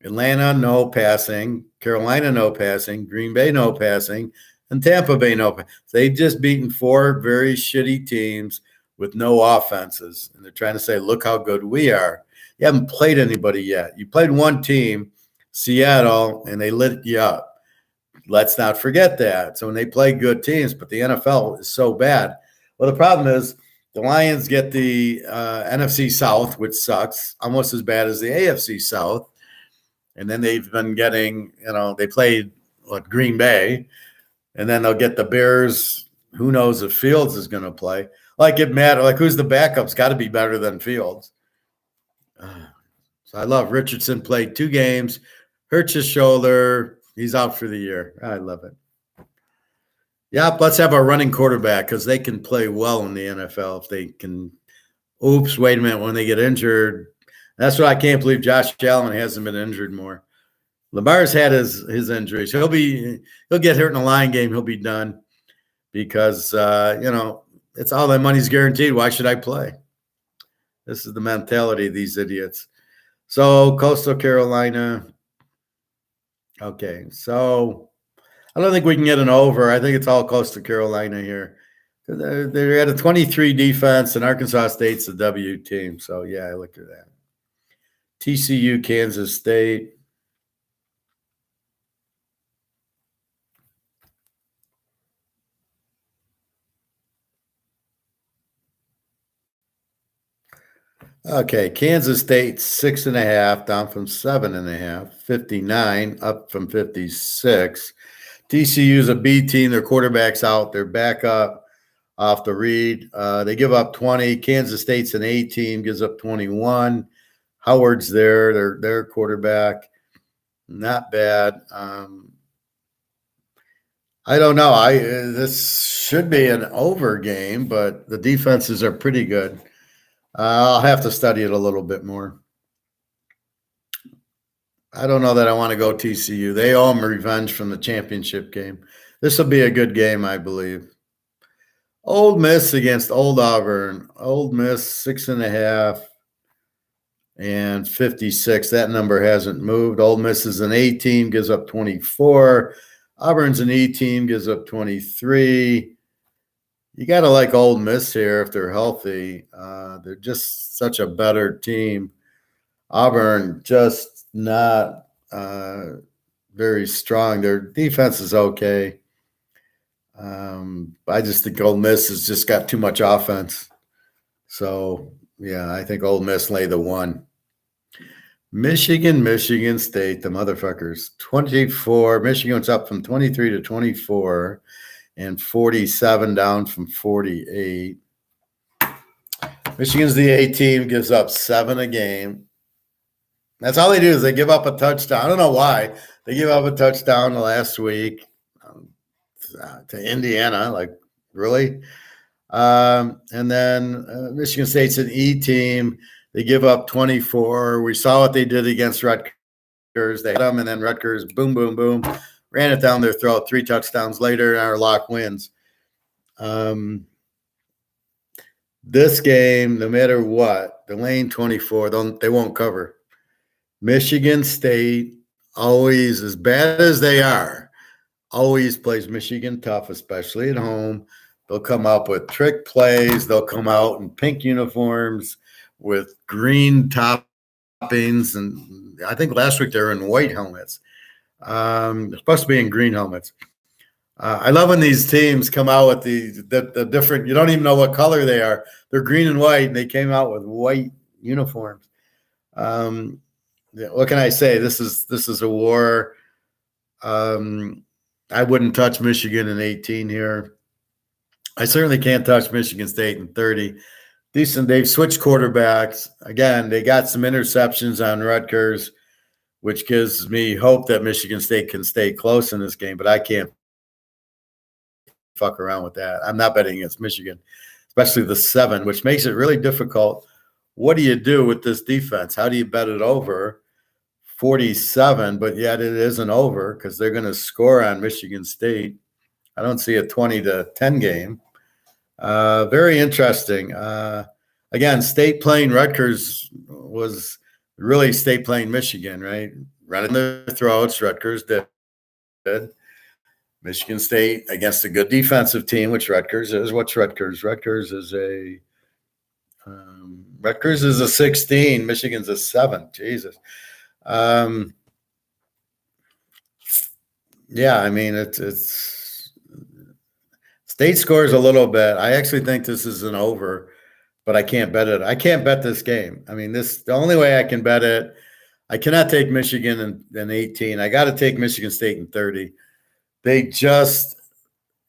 Atlanta, no passing. Carolina, no passing. Green Bay, no passing. And Tampa Bay, no passing. They've just beaten 4 very shitty teams with no offenses. And they're trying to say, look how good we are. You haven't played anybody yet. You played one team, Seattle, and they lit you up. let's not forget that. So when they play good teams, but the NFL is so bad. Well, the problem is the Lions get the NFC South, which sucks, almost as bad as the AFC South. And then they've been getting, they played Green Bay, and then they'll get the Bears. Who knows if Fields is going to play? Like it matter. Like who's the backup's got to be better than Fields. So I love Richardson played 2 games, hurts his shoulder. He's out for the year. I love it. Yep, let's have a running quarterback because they can play well in the NFL if they can. Oops, wait a minute. When they get injured, that's what I can't believe Josh Allen hasn't been injured more. Lamar's had his injuries. He'll get hurt in a line game. He'll be done because it's all that money's guaranteed. Why should I play? This is the mentality of these idiots. So Coastal Carolina. Okay, so I don't think we can get an over. I think it's all Coastal Carolina here. They're at a 23 defense, and Arkansas State's a W team. So, yeah, I look at that. TCU, Kansas State. Okay, Kansas State 6.5, down from 7.5. 59, up from 56. TCU's a B team. Their quarterback's out. They're back up off the read. They give up 20. Kansas State's an A team, gives up 21. Howard's there. Their quarterback. Not bad. I don't know. This should be an over game, but the defenses are pretty good. I'll have to study it a little bit more. I don't know that I want to go TCU. They owe them revenge from the championship game. This will be a good game, I believe. Old Miss against Old Auburn. Old Miss 6.5 and 56. That number hasn't moved. Old Miss is an A team, gives up 24. Auburn's an E team, gives up 23. You got to like Old Miss here if they're healthy. They're just such a better team. Auburn just not very strong. Their defense is okay. I just think Old Miss has just got too much offense. So, yeah, I think Old Miss lay the 1. Michigan State, the motherfuckers. 24. Michigan's up from 23 to 24. And 47 down from 48. Michigan's the A team, gives up 7 a game. That's all they do is they give up a touchdown. I don't know why. They give up a touchdown last week to Indiana. Like, really? And then Michigan State's an E team. They give up 24. We saw what they did against Rutgers. They had them, and then Rutgers, boom, boom, boom. Ran it down their throat, 3 touchdowns later, and our lock wins. This game, no matter what, the lane 24, they won't cover. Michigan State, always, as bad as they are, always plays Michigan tough, especially at home. They'll come up with trick plays. They'll come out in pink uniforms with green toppings. And I think last week they were in white helmets. They're supposed to be in green helmets. I love when these teams come out with the different. You don't even know what color they are. They're green and white, and they came out with white uniforms. What can I say? This is a war. I wouldn't touch Michigan in 18 here. I certainly can't touch Michigan State in 30. Decent. They've switched quarterbacks again. They got some interceptions on Rutgers, which gives me hope that Michigan State can stay close in this game, but I can't fuck around with that. I'm not betting against Michigan, especially the 7, which makes it really difficult. What do you do with this defense? How do you bet it over 47, but yet it isn't over because they're going to score on Michigan State? I don't see a 20-10 game. Very interesting. Again, State playing Rutgers was really State playing Michigan, right? Running their throats. Rutgers did. Michigan State against a good defensive team, which Rutgers is. What's Rutgers? Rutgers is a 16. Michigan's a 7. Jesus. Yeah, I mean it's State scores a little bit. I actually think this is an over, but I can't bet it. I can't bet this game. I mean, the only way I can bet it. I cannot take Michigan in 18. I got to take Michigan State in 30. They just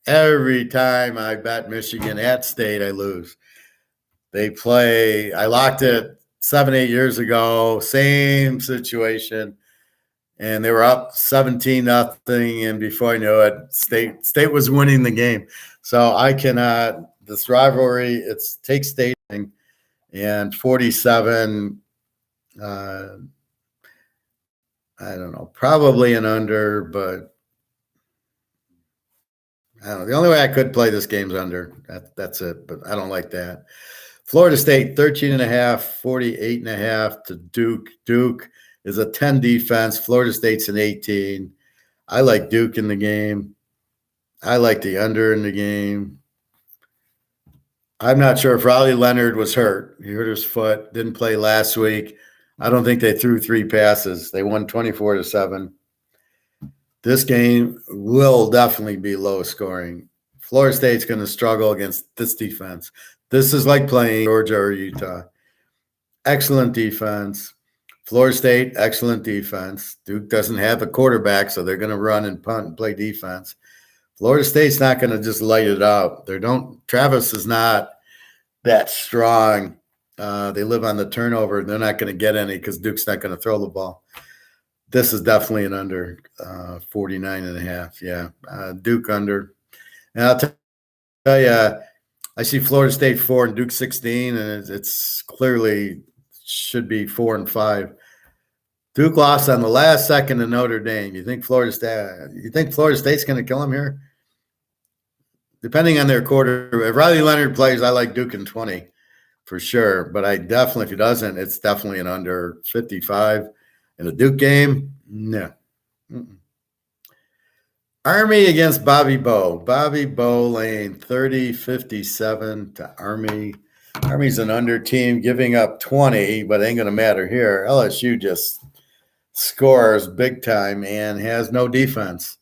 every time I bet Michigan at State, I lose. They play. I locked it 7, 8 years ago. Same situation, and they were up 17-0, and before I knew it, State was winning the game. So I cannot. This rivalry. It's take State and 47. I don't know, probably an under, but I don't know. The only way I could play this game's under. That's it, but I don't like that. Florida State, 13.5, 48.5 to Duke. Duke is a 10 defense. Florida State's an 18. I like Duke in the game. I like the under in the game. I'm not sure if Riley Leonard was hurt. He hurt his foot, didn't play last week. I don't think they threw 3 passes. They won 24-7. This game will definitely be low scoring. Florida State's going to struggle against this defense. This is like playing Georgia or Utah. Excellent defense. Florida State, excellent defense. Duke doesn't have a quarterback, so they're going to run and punt and play defense. Florida State's not going to just light it up. Travis is not that strong. They live on the turnover. They're not going to get any because Duke's not going to throw the ball. This is definitely an under 49.5. Yeah, Duke under. And I'll tell you, I see Florida State 4 and Duke 16, and it's clearly should be 4 and 5. Duke lost on the last second to Notre Dame. You think Florida State's going to kill them here? Depending on their quarter, if Riley Leonard plays, I like Duke in 20 for sure. But I definitely, if he doesn't, it's definitely an under 55 in a Duke game. No. Mm-mm. Army against Bobby Bow. Bobby Bow laying 30-57 to Army. Army's an under team giving up 20, but it ain't going to matter here. LSU just scores big time and has no defense.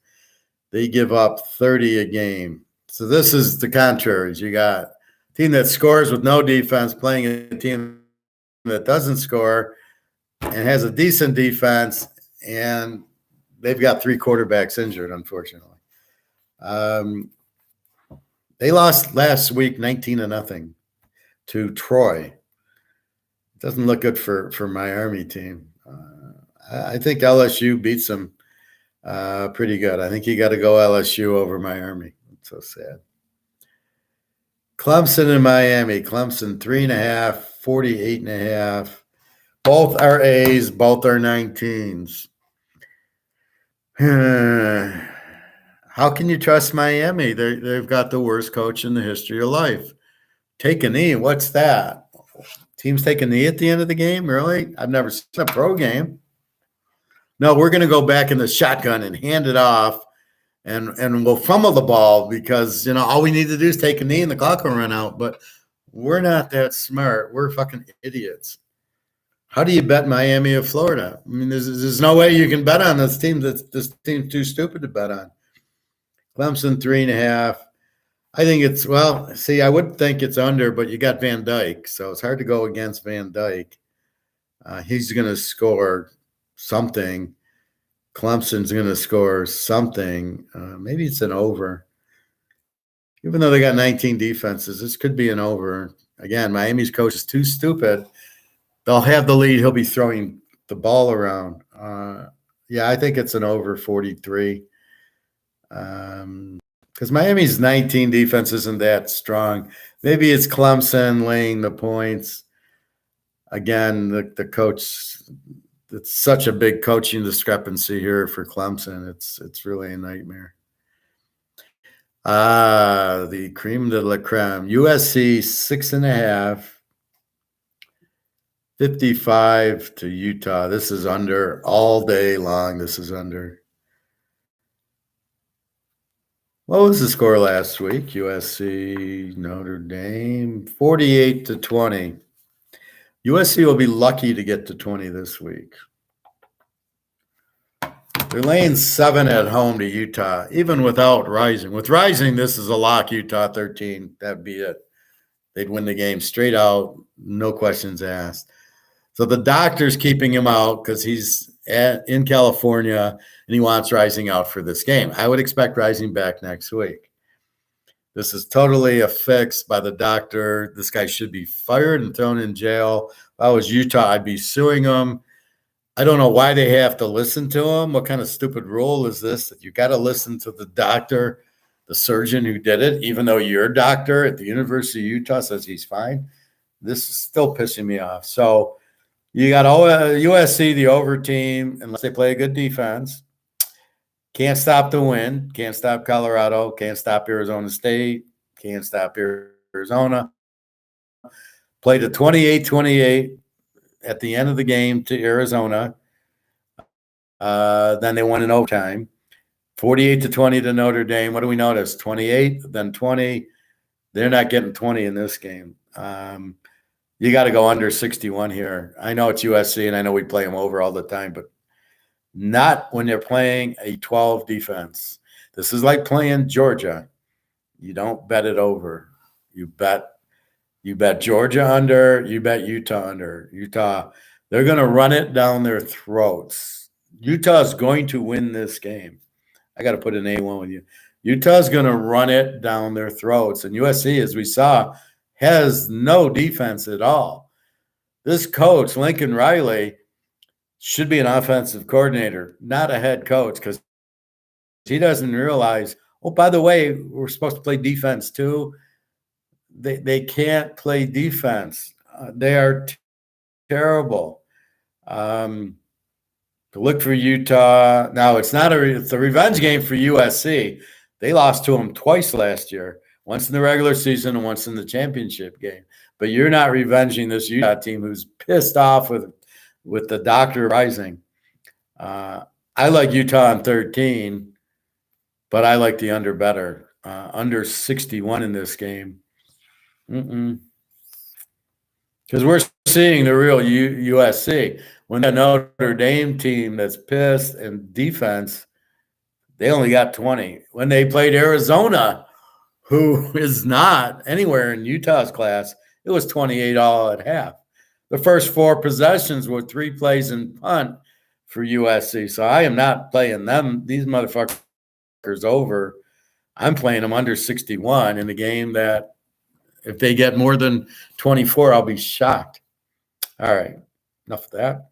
They give up 30 a game. So this is the contraries. You got a team that scores with no defense playing a team that doesn't score and has a decent defense, and they've got 3 quarterbacks injured, unfortunately. They lost last week 19-0 to Troy. It doesn't look good for my Army team. I think LSU beats them pretty good. I think you got to go LSU over my Army. It's so sad. Clemson and Miami. Clemson 3.5, 48.5. Both are A's, both are 19s. How can you trust Miami? They've got the worst coach in the history of life. Take a knee. What's that? Teams take a knee at the end of the game? Really? I've never seen a pro game. No, we're going to go back in the shotgun and hand it off, and we'll fumble the ball because, all we need to do is take a knee and the clock will run out. But we're not that smart. We're fucking idiots. How do you bet Miami or Florida? I mean, there's no way you can bet on this team. This team's too stupid to bet on. Clemson 3.5. I think I would think it's under, but you got Van Dyke, so it's hard to go against Van Dyke. He's going to score something. Clemson's going to score something. Maybe it's an over. Even though they got 19 defenses, this could be an over. Again, Miami's coach is too stupid. They'll have the lead. He'll be throwing the ball around. I think it's an over 43. Because Miami's 19 defense isn't that strong. Maybe it's Clemson laying the points. Again, the coach, it's such a big coaching discrepancy here for Clemson. It's really a nightmare. The cream de la creme. USC 6.5. 55 to Utah. This is under all day long. This is under. What was the score last week? USC, Notre Dame, 48-20. USC will be lucky to get to 20 this week. They're laying 7 at home to Utah, even without Rising. With Rising, this is a lock. Utah 13. That'd be it. They'd win the game straight out, no questions asked. So the doctor's keeping him out because he's in California and he wants Rising out for this game. I would expect Rising back next week. This is totally a fix by the doctor. This guy should be fired and thrown in jail. If I was Utah, I'd be suing him. I don't know why they have to listen to him. What kind of stupid rule is this that you got to listen to the doctor, the surgeon who did it, even though your doctor at the University of Utah says he's fine? This is still pissing me off. So you got USC, the over team, unless they play a good defense. Can't stop the win. Can't stop Colorado. Can't stop Arizona State. Can't stop Arizona. Played a 28-28 at the end of the game to Arizona. Then they won in overtime. 48-20 to Notre Dame. What do we notice? 28, then 20. They're not getting 20 in this game. You got to go under 61 here. I know it's USC, and I know we play them over all the time, but not when they're playing a 12 defense. This is like playing Georgia. You don't bet it over. You bet Georgia under. You bet Utah under. Utah, they're going to run it down their throats. Utah's going to win this game. I got to put an A1 with you. Utah's going to run it down their throats. And USC, as we saw, has no defense at all. This coach, Lincoln Riley, should be an offensive coordinator, not a head coach, because he doesn't realize, oh, by the way, we're supposed to play defense too. They can't play defense. They are terrible. To look for Utah. Now, it's a revenge game for USC. They lost to them twice last year. Once in the regular season and once in the championship game. But you're not revenging this Utah team who's pissed off with the doctor Rising. I like Utah on 13, but I like the under better. Under 61 in this game. Because we're seeing the real USC. When that Notre Dame team that's pissed and defense, they only got 20. When they played Arizona, who is not anywhere in Utah's class, it was 28 all at half. The first 4 possessions were 3 plays and punt for USC. So I am not playing these motherfuckers over. I'm playing them under 61 in a game that if they get more than 24, I'll be shocked. All right, enough of that.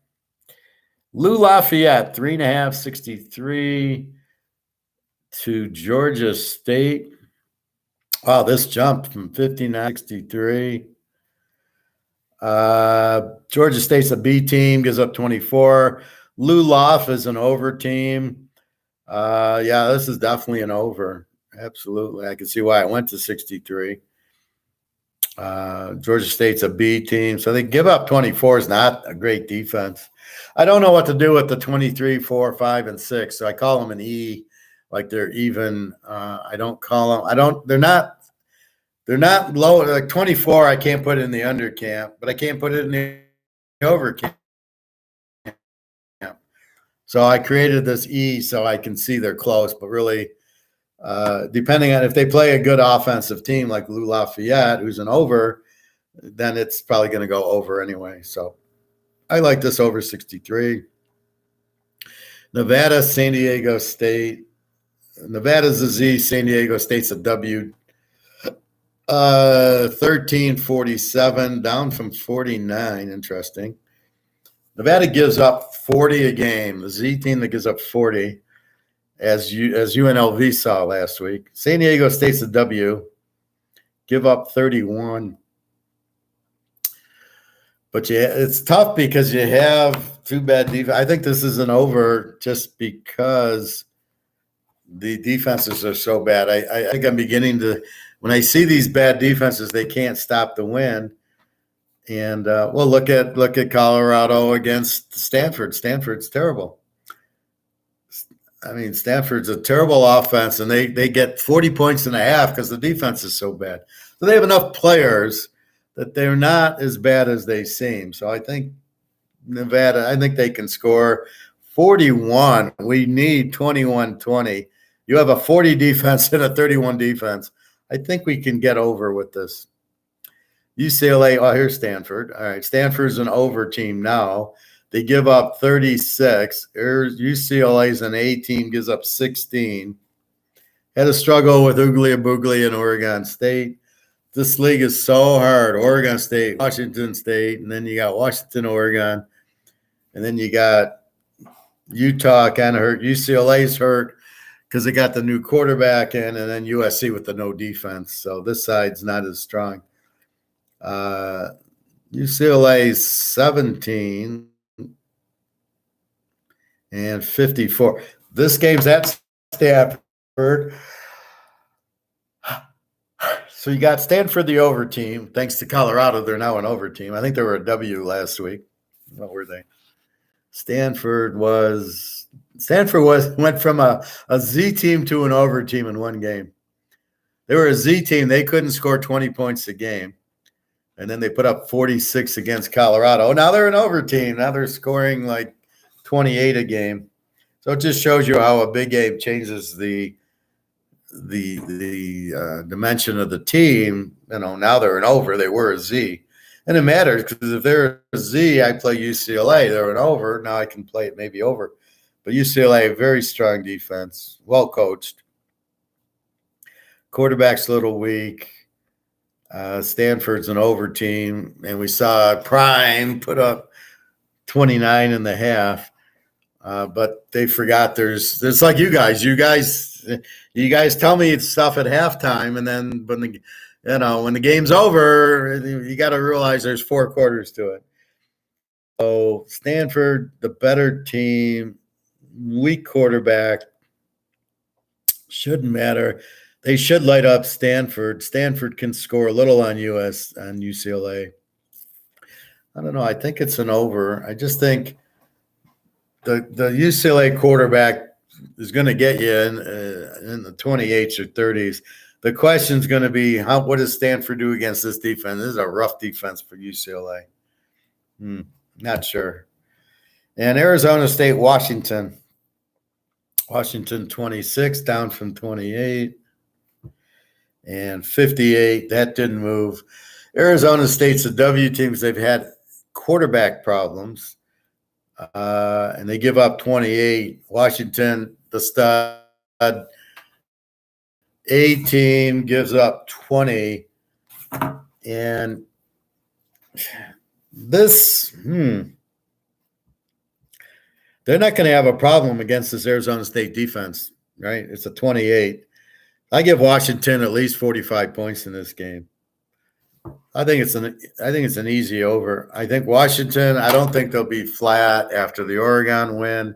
Lou Lafayette, 3.5, 63 to Georgia State. Wow, this jumped from 59 to 63. Georgia State's a B team, gives up 24. Lou Loff is an over team. Yeah, this is definitely an over. Absolutely. I can see why it went to 63. Georgia State's a B team, so they give up 24 is not a great defense. I don't know what to do with the 23, 4, 5, and 6, so I call them an E. Like they're even. I don't call them. They're not low. Like 24, I can't put it in the under camp, but I can't put it in the over camp. So I created this E so I can see they're close, but really, depending on if they play a good offensive team like Lou Lafayette, who's an over, then it's probably going to go over anyway. So I like this over 63. Nevada, San Diego State. Nevada's a Z, San Diego State's a W. 13-47, down from 49. Interesting. Nevada gives up 40 a game. The Z team that gives up 40, as UNLV saw last week. San Diego State's a W. Give up 31. But it's tough because you have 2 bad defense. I think this is an over just because the defenses are so bad. I think I'm beginning to, when I see these bad defenses, they can't stop the win. And well, look at Colorado against Stanford. Stanford's terrible. I mean, Stanford's a terrible offense, and they get 40 points and a half because the defense is so bad. So they have enough players that they're not as bad as they seem. So I think Nevada, I think they can score 41. We need 21-20. You have a 40 defense and a 31 defense. I think we can get over with this. UCLA, oh, here's Stanford. All right, Stanford's an over team now. They give up 36. UCLA's an A team, gives up 16. Had a struggle with Oogly Boogly in Oregon State. This league is so hard. Oregon State, Washington State, and then you got Washington, Oregon, and then you got Utah kind of hurt. UCLA's hurt because they got the new quarterback in, and then USC with the no defense. So this side's not as strong. UCLA's 17 and 54. This game's at Stanford. So you got Stanford, the over team. Thanks to Colorado, they're now an over team. I think they were a W last week. What were they? Stanford went from a Z team to an over team in one game. They were a Z team. They couldn't score 20 points a game. And then they put up 46 against Colorado. Now they're an over team. Now they're scoring like 28 a game. So it just shows you how a big game changes the dimension of the team. Now they're an over. They were a Z. And it matters because if they're a Z, I play UCLA. They're an over. Now I can play it maybe over. But UCLA, very strong defense, well coached. Quarterback's a little weak. Stanford's an over team. And we saw Prime put up 29 and a half. But they forgot it's like you guys. You guys tell me stuff at halftime, and then when the game's over, you got to realize there's 4 quarters to it. So Stanford, the better team, weak quarterback, shouldn't matter. They should light up Stanford. Stanford can score a little on UCLA. I don't know. I think it's an over. I just think the UCLA quarterback is going to get you in the 28s or 30s. The question's going to be, what does Stanford do against this defense? This is a rough defense for UCLA. Not sure. And Arizona State, Washington. Washington 26, down from 28. And 58, that didn't move. Arizona State's a W team because they've had quarterback problems. And they give up 28. Washington, the stud, A team gives up 20. And this, they're not going to have a problem against this Arizona State defense, right? It's a 28. I give Washington at least 45 points in this game. I think it's an easy over. I think Washington, I don't think they'll be flat after the Oregon win.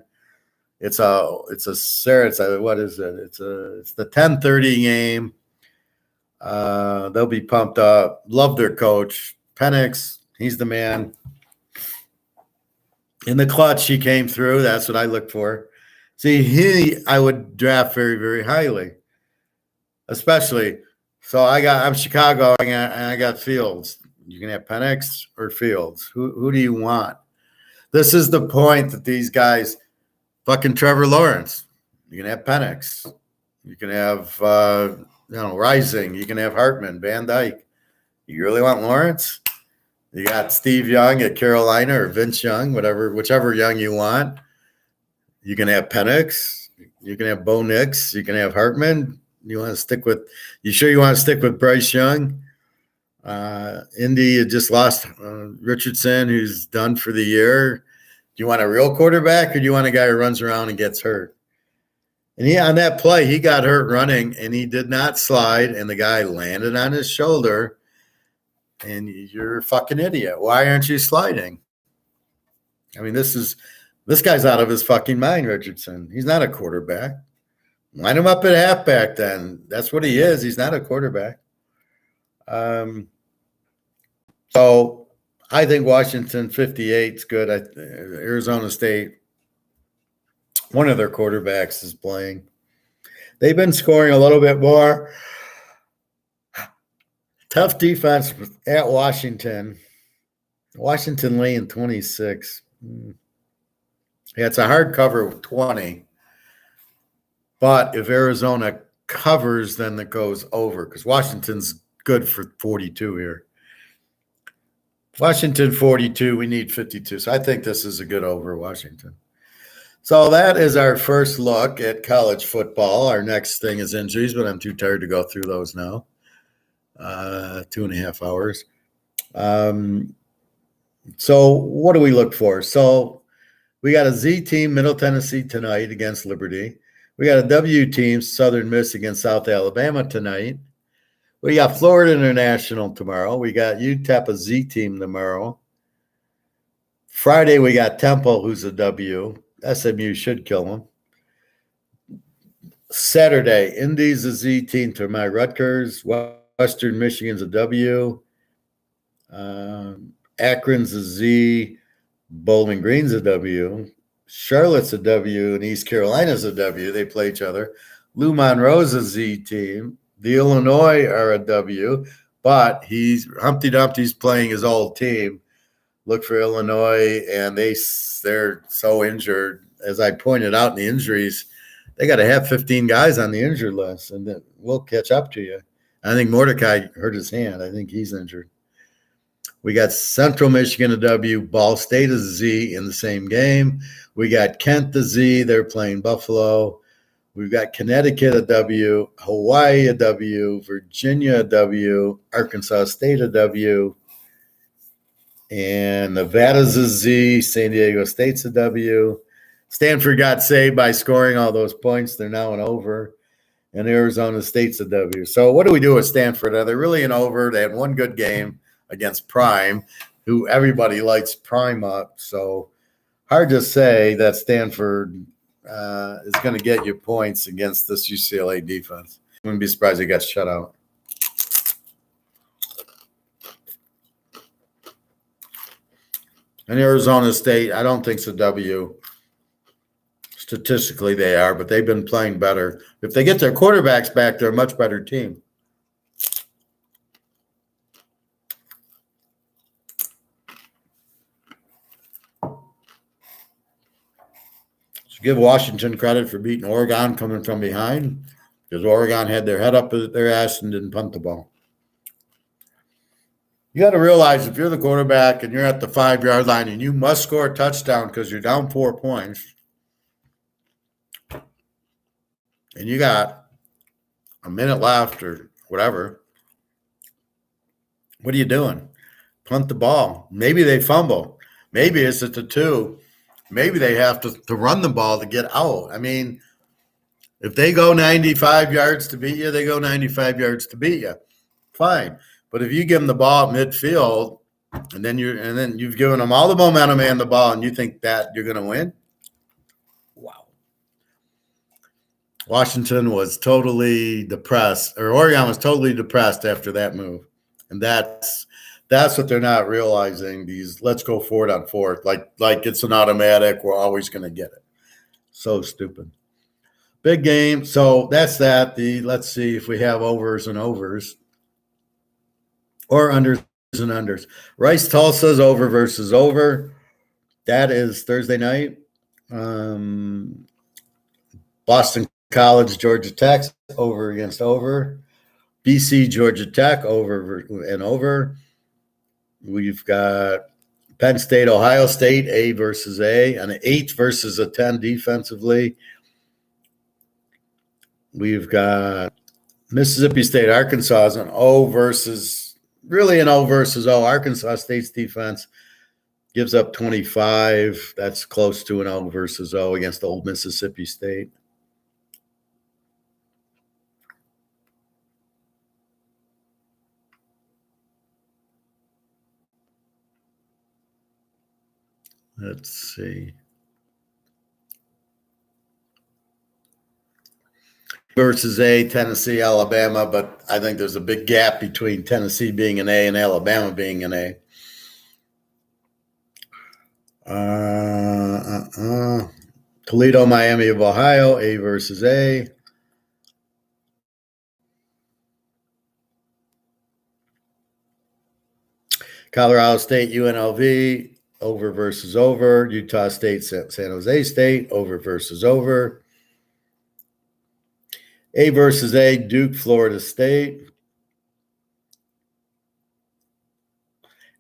It's what is it? It's the 10:30 game. They'll be pumped up. Love their coach. Penix, he's the man. In the clutch, he came through. That's what I look for. See, I would draft very, very highly. Especially, so I'm Chicago and I got Fields. You can have Penix or Fields. Who do you want? This is the point that these guys, fucking Trevor Lawrence. You can have Penix. You can have Rising. You can have Hartman, Van Dyke. You really want Lawrence? You got Steve Young at Carolina or Vince Young, whichever Young you want. You can have Penix. You can have Bo Nix. You can have Hartman. You want to stick with? You sure you want to stick with Bryce Young? Indy just lost Richardson, who's done for the year. Do you want a real quarterback, or do you want a guy who runs around and gets hurt? And on that play, he got hurt running, and he did not slide, and the guy landed on his shoulder. And you're a fucking idiot. Why aren't you sliding? I mean, this guy's out of his fucking mind, Richardson. He's not a quarterback. Line him up at halfback then. That's what he is. He's not a quarterback. So I think Washington 58 is good. Arizona State, one of their quarterbacks is playing. They've been scoring a little bit more. Tough defense at Washington. Washington laying 26. Yeah, it's a hard cover with 20. But if Arizona covers, then it goes over because Washington's good for 42 here. Washington 42, we need 52. So I think this is a good over Washington. So that is our first look at college football. Our next thing is injuries, but I'm too tired to go through those now. 2.5 hours. So what do we look for? So we got a Z team, Middle Tennessee tonight against Liberty. We got a W team, Southern Miss against South Alabama tonight. We got Florida International tomorrow. We got UTEP, a Z team tomorrow. Friday, we got Temple, who's a W. SMU should kill them. Saturday, Indy's a Z team to my Rutgers. Western Michigan's a W. Akron's a Z. Bowling Green's a W. Charlotte's a W, and East Carolina's a W. They play each other. Lou Monroe's a Z team. The Illinois are a W, but Humpty Dumpty's playing his old team. Look for Illinois, and they're so injured. As I pointed out in the injuries, they got to have 15 guys on the injured list, and then we'll catch up to you. I think Mordecai hurt his hand. I think he's injured. We got Central Michigan a W, Ball State a Z in the same game. We got Kent a Z. They're playing Buffalo. We've got Connecticut a W, Hawaii a W, Virginia a W, Arkansas State a W, and Nevada's a Z, San Diego State's a W. Stanford got saved by scoring all those points. They're now an over. And Arizona State's a W. So what do we do with Stanford? Are they really an over? They had one good game against Prime, who everybody likes Prime up. So hard to say that Stanford is going to get you points against this UCLA defense. I wouldn't be surprised he got shut out. And Arizona State, I don't think it's a W. Statistically, they are, but they've been playing better. If they get their quarterbacks back, they're a much better team. So give Washington credit for beating Oregon coming from behind, because Oregon had their head up their ass and didn't punt the ball. You got to realize if you're the quarterback and you're at the 5-yard line and you must score a touchdown because you're down 4 points, and you got a minute left or whatever, what are you doing? Punt the ball. Maybe they fumble. Maybe it's at the 2. Maybe they have to run the ball to get out. I mean, if they go 95 yards to beat you, they go 95 yards to beat you. Fine. But if you give them the ball at midfield and then you've given them all the momentum and the ball and you think that you're going to win, wow. Washington was totally depressed, or Oregon was totally depressed after that move. And that's what they're not realizing. These let's go forward on fourth, like it's an automatic. We're always going to get it. So stupid. Big game. So that's that. Let's see if we have overs and overs or unders and unders. Rice Tulsa's over versus over. That is Thursday night. Boston College, Georgia Tech over against over. BC, Georgia Tech over and over. We've got Penn State, Ohio State, A versus A, an 8 versus a 10 defensively. We've got Mississippi State, Arkansas is an O versus O. Arkansas State's defense gives up 25. That's close to an O versus O against old Mississippi State. Let's see. Versus A, Tennessee, Alabama, but I think there's a big gap between Tennessee being an A and Alabama being an A. Toledo, Miami of Ohio, A versus A. Colorado State, UNLV, over versus over. Utah State, San Jose State, over versus over. A versus A, Duke, Florida State.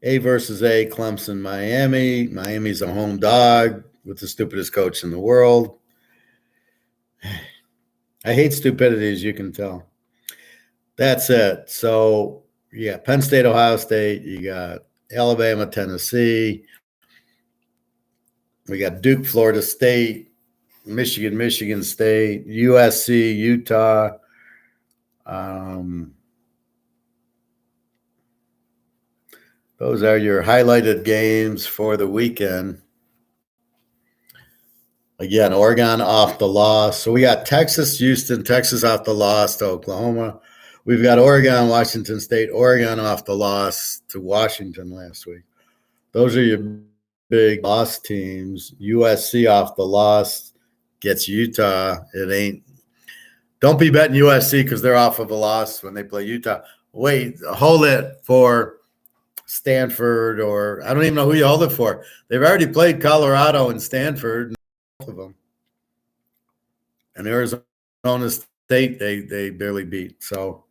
A versus A, Clemson, Miami. Miami's a home dog with the stupidest coach in the world. I hate stupidity, as you can tell. That's it. So you got Penn State, Ohio State. You got Alabama, Tennessee. We got Duke, Florida State. Michigan, Michigan State. USC, Utah. Those are your highlighted games for the weekend. Again, Oregon off the loss. So we got Texas, Houston, Texas off the loss to Oklahoma. We've got Oregon, Washington State, Oregon off the loss to Washington last week. Those are your big loss teams. USC off the loss gets Utah. It ain't. Don't be betting USC because they're off of a loss when they play Utah. Wait, hold it for Stanford, or I don't even know who you hold it for. They've already played Colorado and Stanford, both of them. And Arizona State, they barely beat. So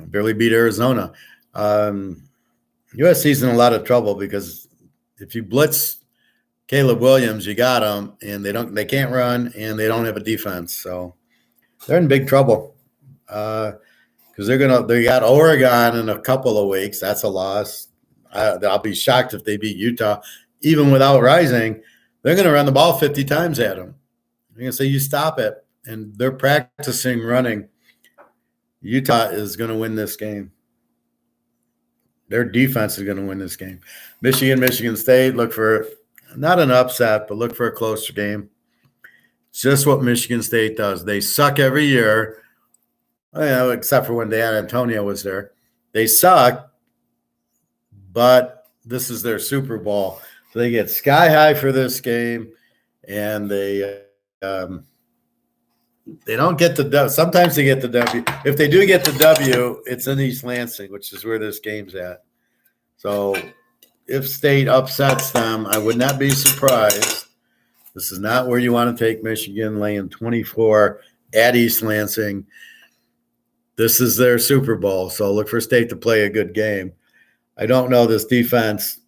barely beat Arizona. USC's in a lot of trouble because if you blitz Caleb Williams, you got them, and they can't run, and they don't have a defense. So they're in big trouble because they got Oregon in a couple of weeks. That's a loss. I'll be shocked if they beat Utah, even without Rising. They're going to run the ball 50 times at them. They're going to say, you stop it. And they're practicing running. Utah is going to win this game. Their defense is going to win this game. Michigan, Michigan State, look for not an upset, but look for a closer game. It's just what Michigan State does. They suck every year, except for when Dan Antonio was there. They suck, but this is their Super Bowl. So they get sky high for this game, and they don't get the W. Sometimes they get the W. If they do get the W, it's in East Lansing, which is where this game's at. So if State upsets them, I would not be surprised. This is not where you want to take Michigan, laying 24 at East Lansing. This is their Super Bowl, so look for State to play a good game. I don't know this defense.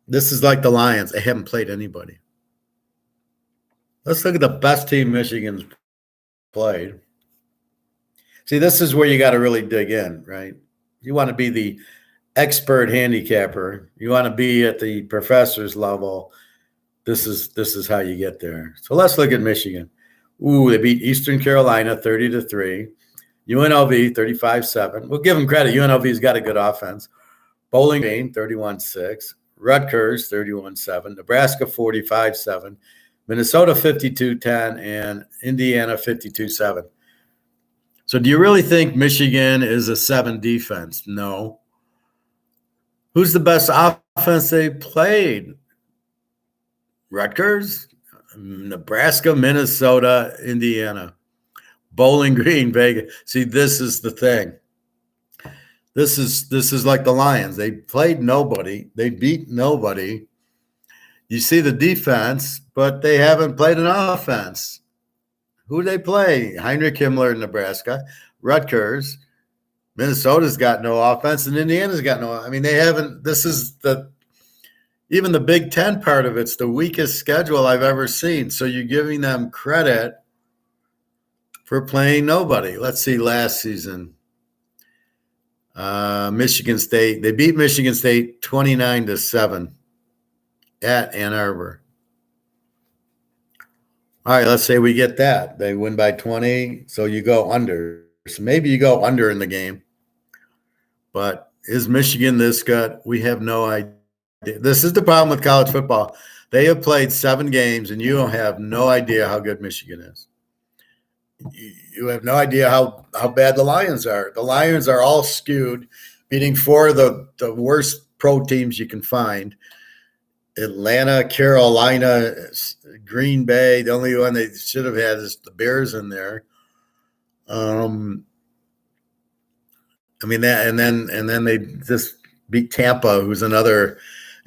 This is like the Lions. They haven't played anybody. Let's look at the best team Michigan's played. See, this is where you got to really dig in, right? You want to be the expert handicapper. You want to be at the professor's level. This is how you get there. So let's look at Michigan. Ooh, they beat Eastern Carolina 30-3. UNLV 35-7. We'll give them credit. UNLV's got a good offense. Bowling Green 31-6. Rutgers 31-7. Nebraska 45-7. Minnesota 52-10, and Indiana 52-7. So do you really think Michigan is a 7 defense? No. Who's the best offense they played? Rutgers, Nebraska, Minnesota, Indiana. Bowling Green, Vegas. See, this is the thing. This is like the Lions. They played nobody. They beat nobody. You see the defense, but they haven't played an offense. Who do they play? Heinrich Himmler in Nebraska, Rutgers, Minnesota's got no offense, and Indiana's got no. I mean, they haven't. This is even the Big Ten part of it's the weakest schedule I've ever seen. So you're giving them credit for playing nobody. Let's see, last season, Michigan State. They beat Michigan State 29-7 at Ann Arbor. All right, let's say we get that. They win by 20, so you go under. So maybe you go under in the game. But is Michigan this good? We have no idea. This is the problem with college football. They have played 7 games, and you have no idea how good Michigan is. You have no idea how bad the Lions are. The Lions are all skewed, beating 4 of the worst pro teams you can find. Atlanta, Carolina, Green Bay. The only one they should have had is the Bears in there. I mean that, and then they just beat Tampa, who's another.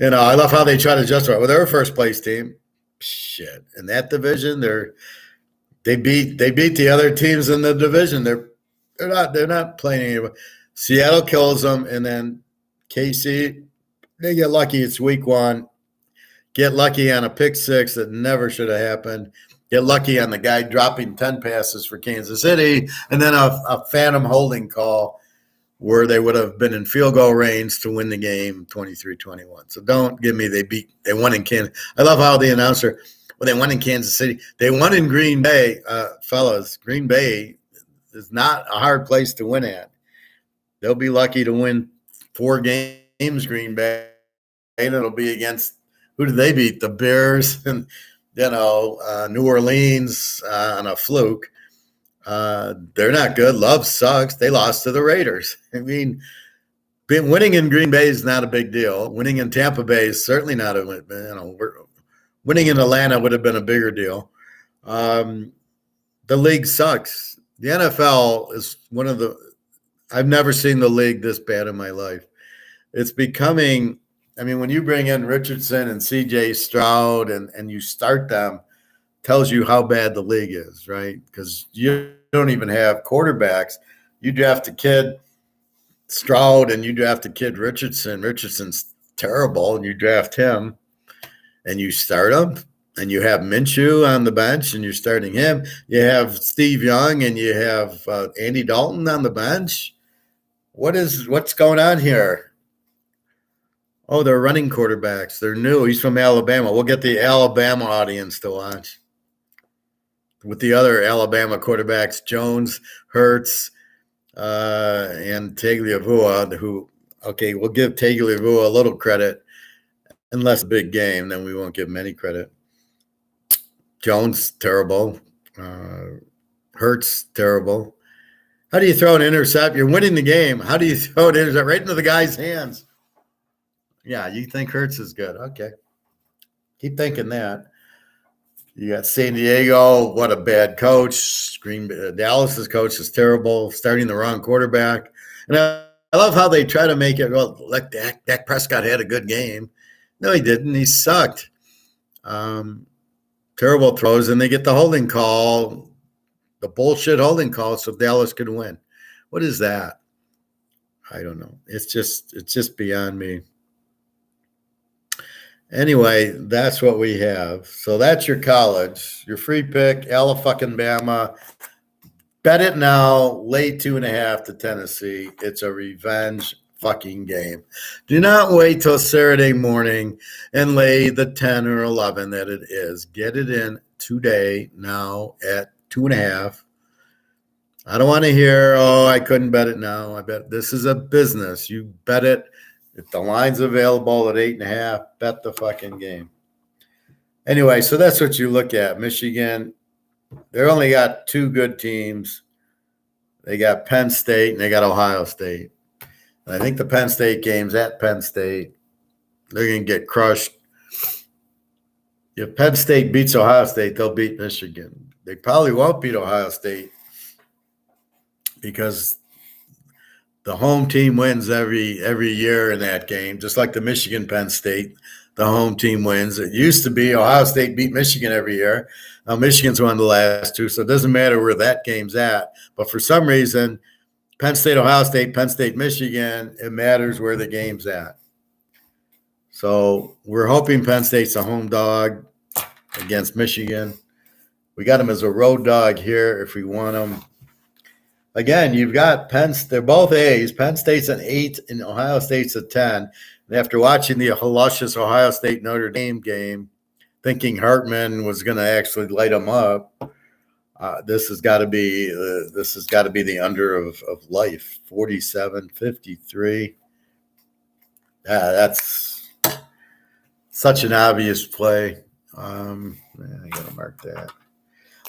I love how they try to justify. Well, they're a first place team. Shit, in that division, they beat the other teams in the division. They're not playing anybody. Seattle kills them, and then KC, they get lucky. It's week one. Get lucky on a pick six that never should have happened. Get lucky on the guy dropping 10 passes for Kansas City, and then a phantom holding call where they would have been in field goal range to win the game 23-21. So don't give me they won in Kansas. I love how the announcer, well, they won in Kansas City. They won in Green Bay. Fellas, Green Bay is not a hard place to win at. They'll be lucky to win 4 games, Green Bay, and it'll be against, who did they beat? The Bears and, New Orleans on a fluke. They're not good. Love sucks. They lost to the Raiders. I mean, winning in Green Bay is not a big deal. Winning in Tampa Bay is certainly not winning in Atlanta would have been a bigger deal. The league sucks. The NFL is I've never seen the league this bad in my life. It's becoming, when you bring in Richardson and CJ Stroud and you start them, tells you how bad the league is, right? Because you don't even have quarterbacks. You draft a kid, Stroud, and you draft a kid, Richardson. Richardson's terrible, and you draft him, and you start him, and you have Minshew on the bench, and you're starting him. You have Steve Young, and you have Andy Dalton on the bench. What's going on here? Oh, they're running quarterbacks. They're new. He's from Alabama. We'll get the Alabama audience to watch. With the other Alabama quarterbacks, Jones, Hurts, and Tagliavua, we'll give Tagliavua a little credit. Unless a big game, then we won't give him any credit. Jones, terrible. Hurts, terrible. How do you throw an intercept? You're winning the game. How do you throw an intercept right into the guy's hands? Yeah, you think Hurts is good. Okay. Keep thinking that. You got San Diego. What a bad coach. Dallas's coach is terrible, starting the wrong quarterback. And I love how they try to make it, like Dak Prescott had a good game. No, he didn't. He sucked. Terrible throws, and they get the holding call, the bullshit holding call, so Dallas could win. What is that? I don't know. It's just beyond me. Anyway, that's what we have. So that's your college, your free pick, Alabama. Bet it now, lay 2.5 to Tennessee. It's a revenge fucking game. Do not wait till Saturday morning and lay the 10 or 11 that it is. Get it in today, now at 2.5. I don't want to hear, I couldn't bet it now. I bet this is a business. You bet it. If the line's available at 8.5, bet the fucking game. Anyway, so that's what you look at. Michigan, they only got 2 good teams. They got Penn State and they got Ohio State. And I think the Penn State game's at Penn State. They're going to get crushed. If Penn State beats Ohio State, they'll beat Michigan. They probably won't beat Ohio State because the home team wins every year in that game, just like the Michigan-Penn State. The home team wins. It used to be Ohio State beat Michigan every year. Now Michigan's won the last 2, so it doesn't matter where that game's at. But for some reason, Penn State, Ohio State, Penn State, Michigan, it matters where the game's at. So we're hoping Penn State's a home dog against Michigan. We got them as a road dog here if we want them. Again, you've got they're both A's. Penn State's an 8 and Ohio State's a 10. And after watching the luscious Ohio State Notre Dame game, thinking Hartman was going to actually light them up, this has got to be the under of life. 47-53. That's such an obvious play. I got to mark that.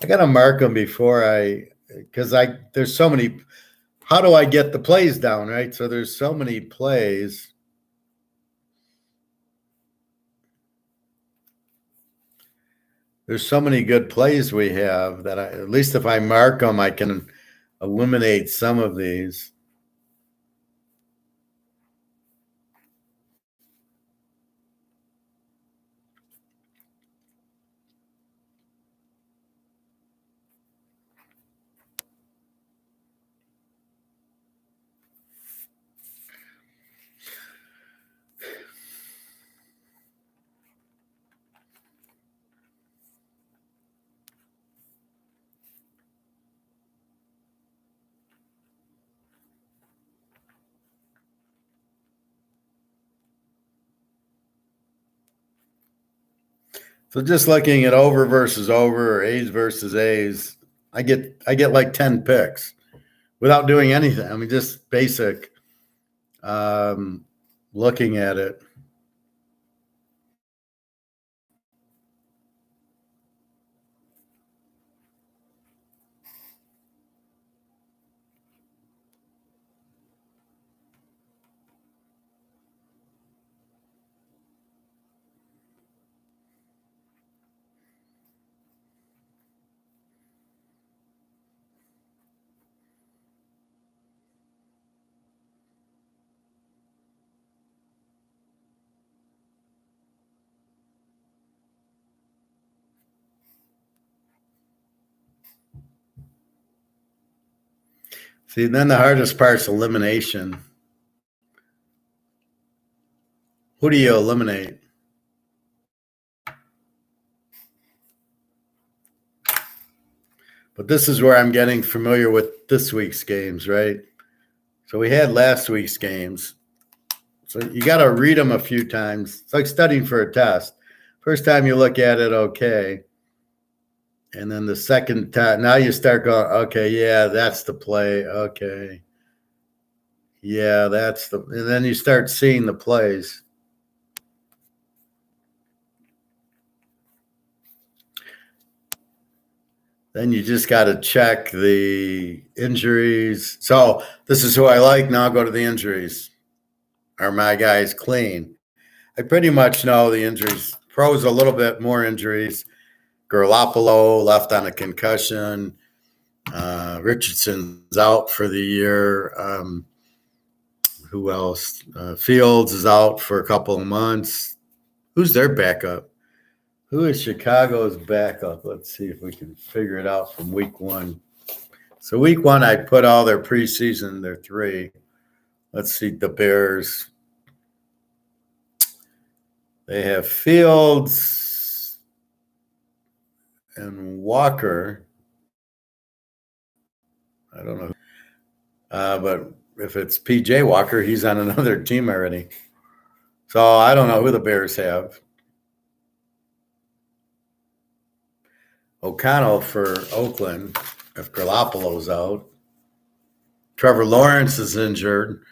I got to mark them because there's so many. How do I get the plays down, right? So there's so many plays. There's so many good plays we have that at least if I mark them, I can eliminate some of these. So just looking at over versus over, or A's versus A's, I get like 10 picks without doing anything. I mean, just basic looking at it. See, then the hardest part's elimination. Who do you eliminate? But this is where I'm getting familiar with this week's games, right? So we had last week's games. So you got to read them a few times. It's like studying for a test. First time you look at it, okay. And then the second time, now you start going, okay, yeah, that's the play. Okay. Yeah, and then you start seeing the plays. Then you just got to check the injuries. So this is who I like. Now I'll go to the injuries. Are my guys clean? I pretty much know the injuries. Pros a little bit more injuries. Garoppolo left on a concussion. Richardson's out for the year. Who else? Fields is out for a couple of months. Who's their backup? Who is Chicago's backup? Let's see if we can figure it out from week one. So week one, I put all their preseason, their three. Let's see, the Bears. They have Fields and Walker. I don't know. But if it's P.J. Walker, he's on another team already. So I don't know who the Bears have. O'Connell for Oakland, if Garoppolo's out. Trevor Lawrence is injured.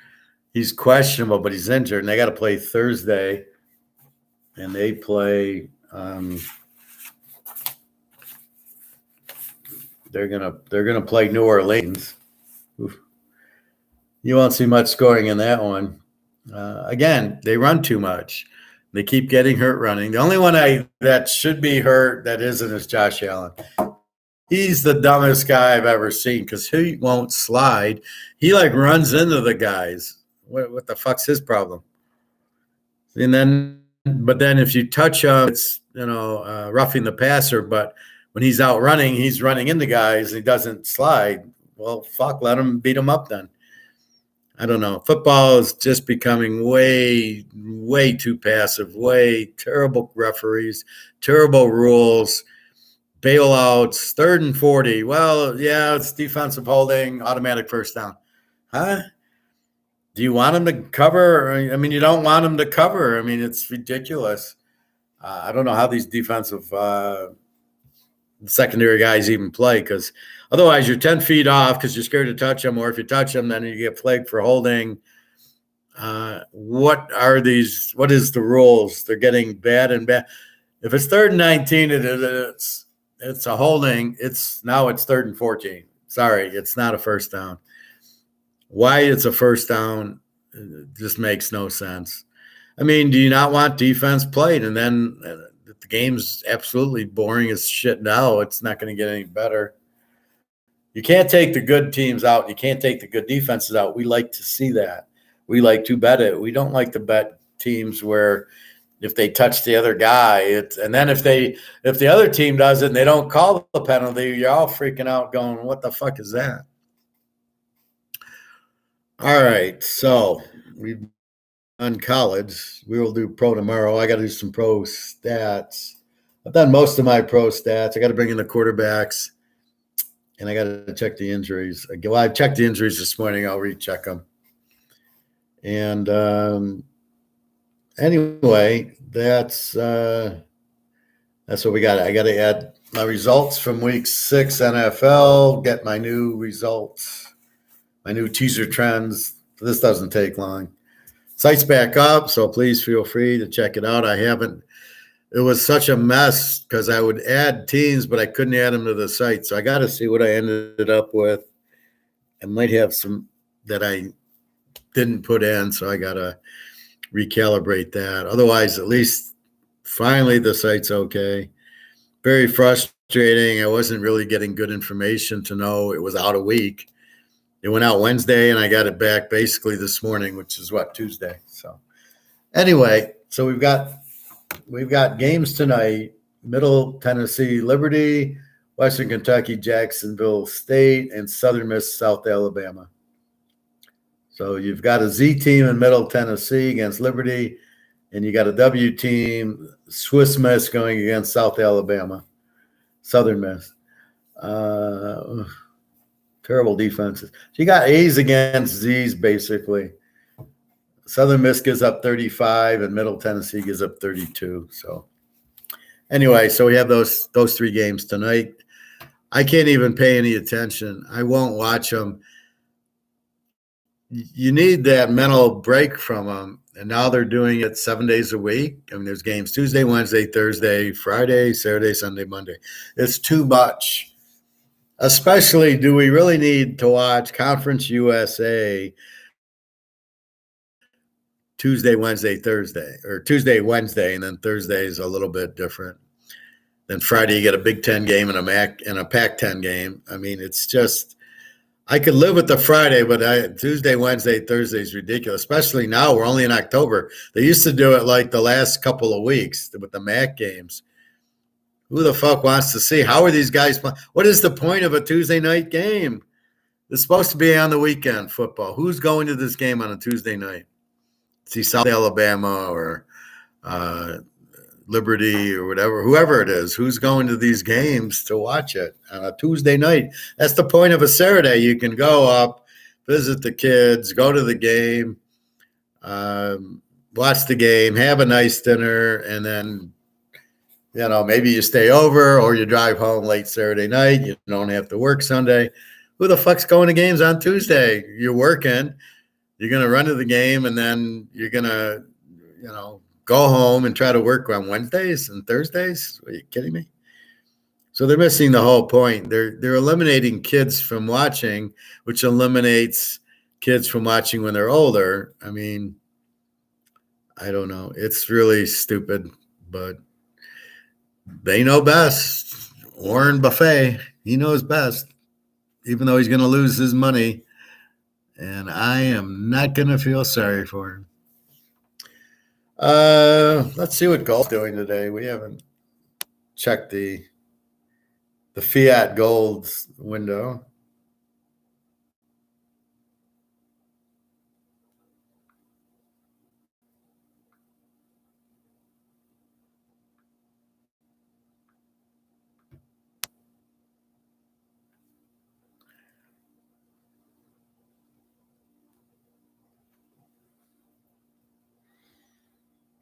He's questionable, but he's injured, and they got to play Thursday. And they play. They're gonna play New Orleans. Oof. You won't see much scoring in that one. Again, they run too much. They keep getting hurt running. The only one that should be hurt that isn't is Josh Allen. He's the dumbest guy I've ever seen because he won't slide. He like runs into the guys. What the fuck's his problem? But then if you touch him, it's roughing the passer. But when he's out running, he's running into guys. He doesn't slide. Well, fuck, let him beat him up then. I don't know. Football is just becoming way, way too passive, way terrible referees, terrible rules, bailouts, 3rd and 40. Well, yeah, it's defensive holding, automatic first down. Huh? Do you want him to cover? I mean, you don't want him to cover. I mean, it's ridiculous. I don't know how these defensive secondary guys even play because otherwise you're 10 feet off because you're scared to touch them, or if you touch them, then you get flagged for holding. What is the rules? They're getting bad and bad. If it's 3rd and 19, it's a holding. It's 3rd and 14. Sorry, it's not a first down. Why it's a first down just makes no sense. I mean, do you not want defense played? And then the game's absolutely boring as shit now. It's not going to get any better. You can't take the good teams out. You can't take the good defenses out. We like to see that. We like to bet it. We don't like to bet teams where if they touch the other guy, and then if the other team does it and they don't call the penalty, you're all freaking out going, what the fuck is that? All right, so we've done college. We will do pro tomorrow. I got to do some pro stats. I've done most of my pro stats. I got to bring in the quarterbacks, and I got to check the injuries. Well, I checked the injuries this morning. I'll recheck them. And anyway, that's That's what we got. I got to add my results from week 6 NFL, get my new results, my new teaser trends. This doesn't take long. Site's back up, so please feel free to check it out. It was such a mess because I would add teams, but I couldn't add them to the site. So I got to see what I ended up with. I might have some that I didn't put in, so I got to recalibrate that. Otherwise, at least finally the site's okay. Very frustrating. I wasn't really getting good information to know it was out a week. It went out Wednesday, and I got it back basically this morning, which is Tuesday. So anyway, so we've got games tonight: Middle Tennessee Liberty, Western Kentucky Jacksonville State, and Southern Miss South Alabama. So you've got a Z team in Middle Tennessee against Liberty, and you got a W team, Swiss Miss, going against South Alabama, Southern Miss. Terrible defenses. So you got A's against Z's, basically. Southern Miss gives up 35, and Middle Tennessee gives up 32. So anyway, so we have those 3 games tonight. I can't even pay any attention. I won't watch them. You need that mental break from them, and now they're doing it 7 days a week. I mean, there's games Tuesday, Wednesday, Thursday, Friday, Saturday, Sunday, Monday. It's too much. Especially, do we really need to watch Conference USA Tuesday, Wednesday, Thursday, or Tuesday, Wednesday, and then Thursday is a little bit different. Then Friday, you get a Big Ten game and a Pac-10 game. I mean, it's just, I could live with the Friday, but Tuesday, Wednesday, Thursday is ridiculous, especially now. We're only in October. They used to do it like the last couple of weeks with the MAC games. Who the fuck wants to see? How are these guys playing? What is the point of a Tuesday night game? It's supposed to be on the weekend, football. Who's going to this game on a Tuesday night? See South Alabama or Liberty or whatever, whoever it is, who's going to these games to watch it on a Tuesday night? That's the point of a Saturday. You can go up, visit the kids, go to the game, watch the game, have a nice dinner, and then, maybe you stay over or you drive home late Saturday night. You don't have to work Sunday. Who the fuck's going to games on Tuesday? You're working. You're going to run to the game, and then you're going to, go home and try to work on Wednesdays and Thursdays. Are you kidding me? So they're missing the whole point. They're eliminating kids from watching, which eliminates kids from watching when they're older. I mean, I don't know. It's really stupid, but they know best. Warren Buffett, he knows best, even though he's going to lose his money. And I am not going to feel sorry for him. Let's see what gold's doing today. We haven't checked the fiat gold's window.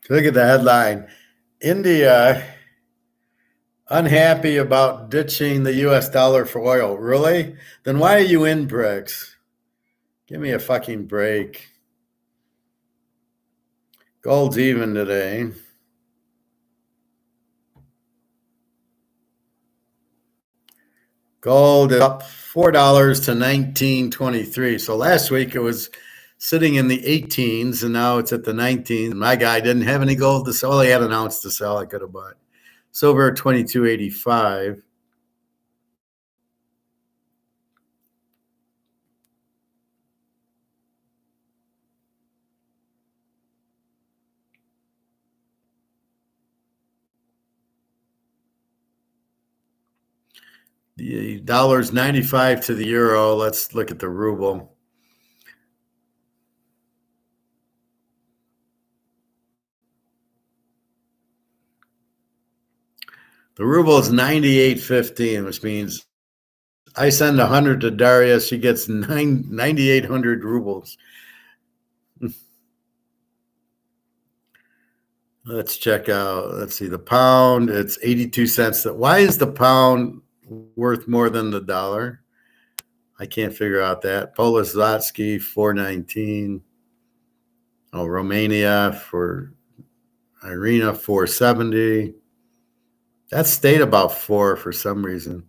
Look at the headline. India unhappy about ditching the U.S. dollar for oil. Really? Then why are you in BRICS? Give me a fucking break. Gold's even today. Gold is up $4 to $19.23. So last week it was sitting in the 18s, and now it's at the 19s. My guy didn't have any gold to sell. Well, he had an ounce to sell. I could have bought silver at $22.85. The dollar's 95 to the euro. Let's look at the ruble. The ruble is 98.15, which means I send 100 to Daria. She gets 9,800 rubles. Let's check out. Let's see. The pound, it's 82 cents. Why is the pound worth more than the dollar? I can't figure out that. Polish Zloty, 419. Oh, Romania for Irina, 470. That stayed about 4 for some reason.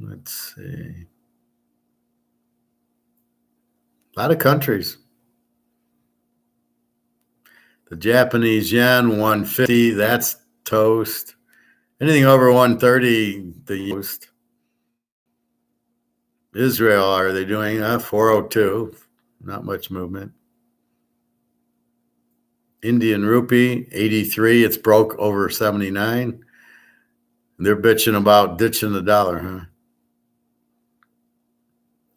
Let's see. A lot of countries. The Japanese yen, 150. That's toast. Anything over 130, the toast. Israel, are they doing 402? Not much movement. Indian rupee, 83. It's broke over 79. They're bitching about ditching the dollar, huh?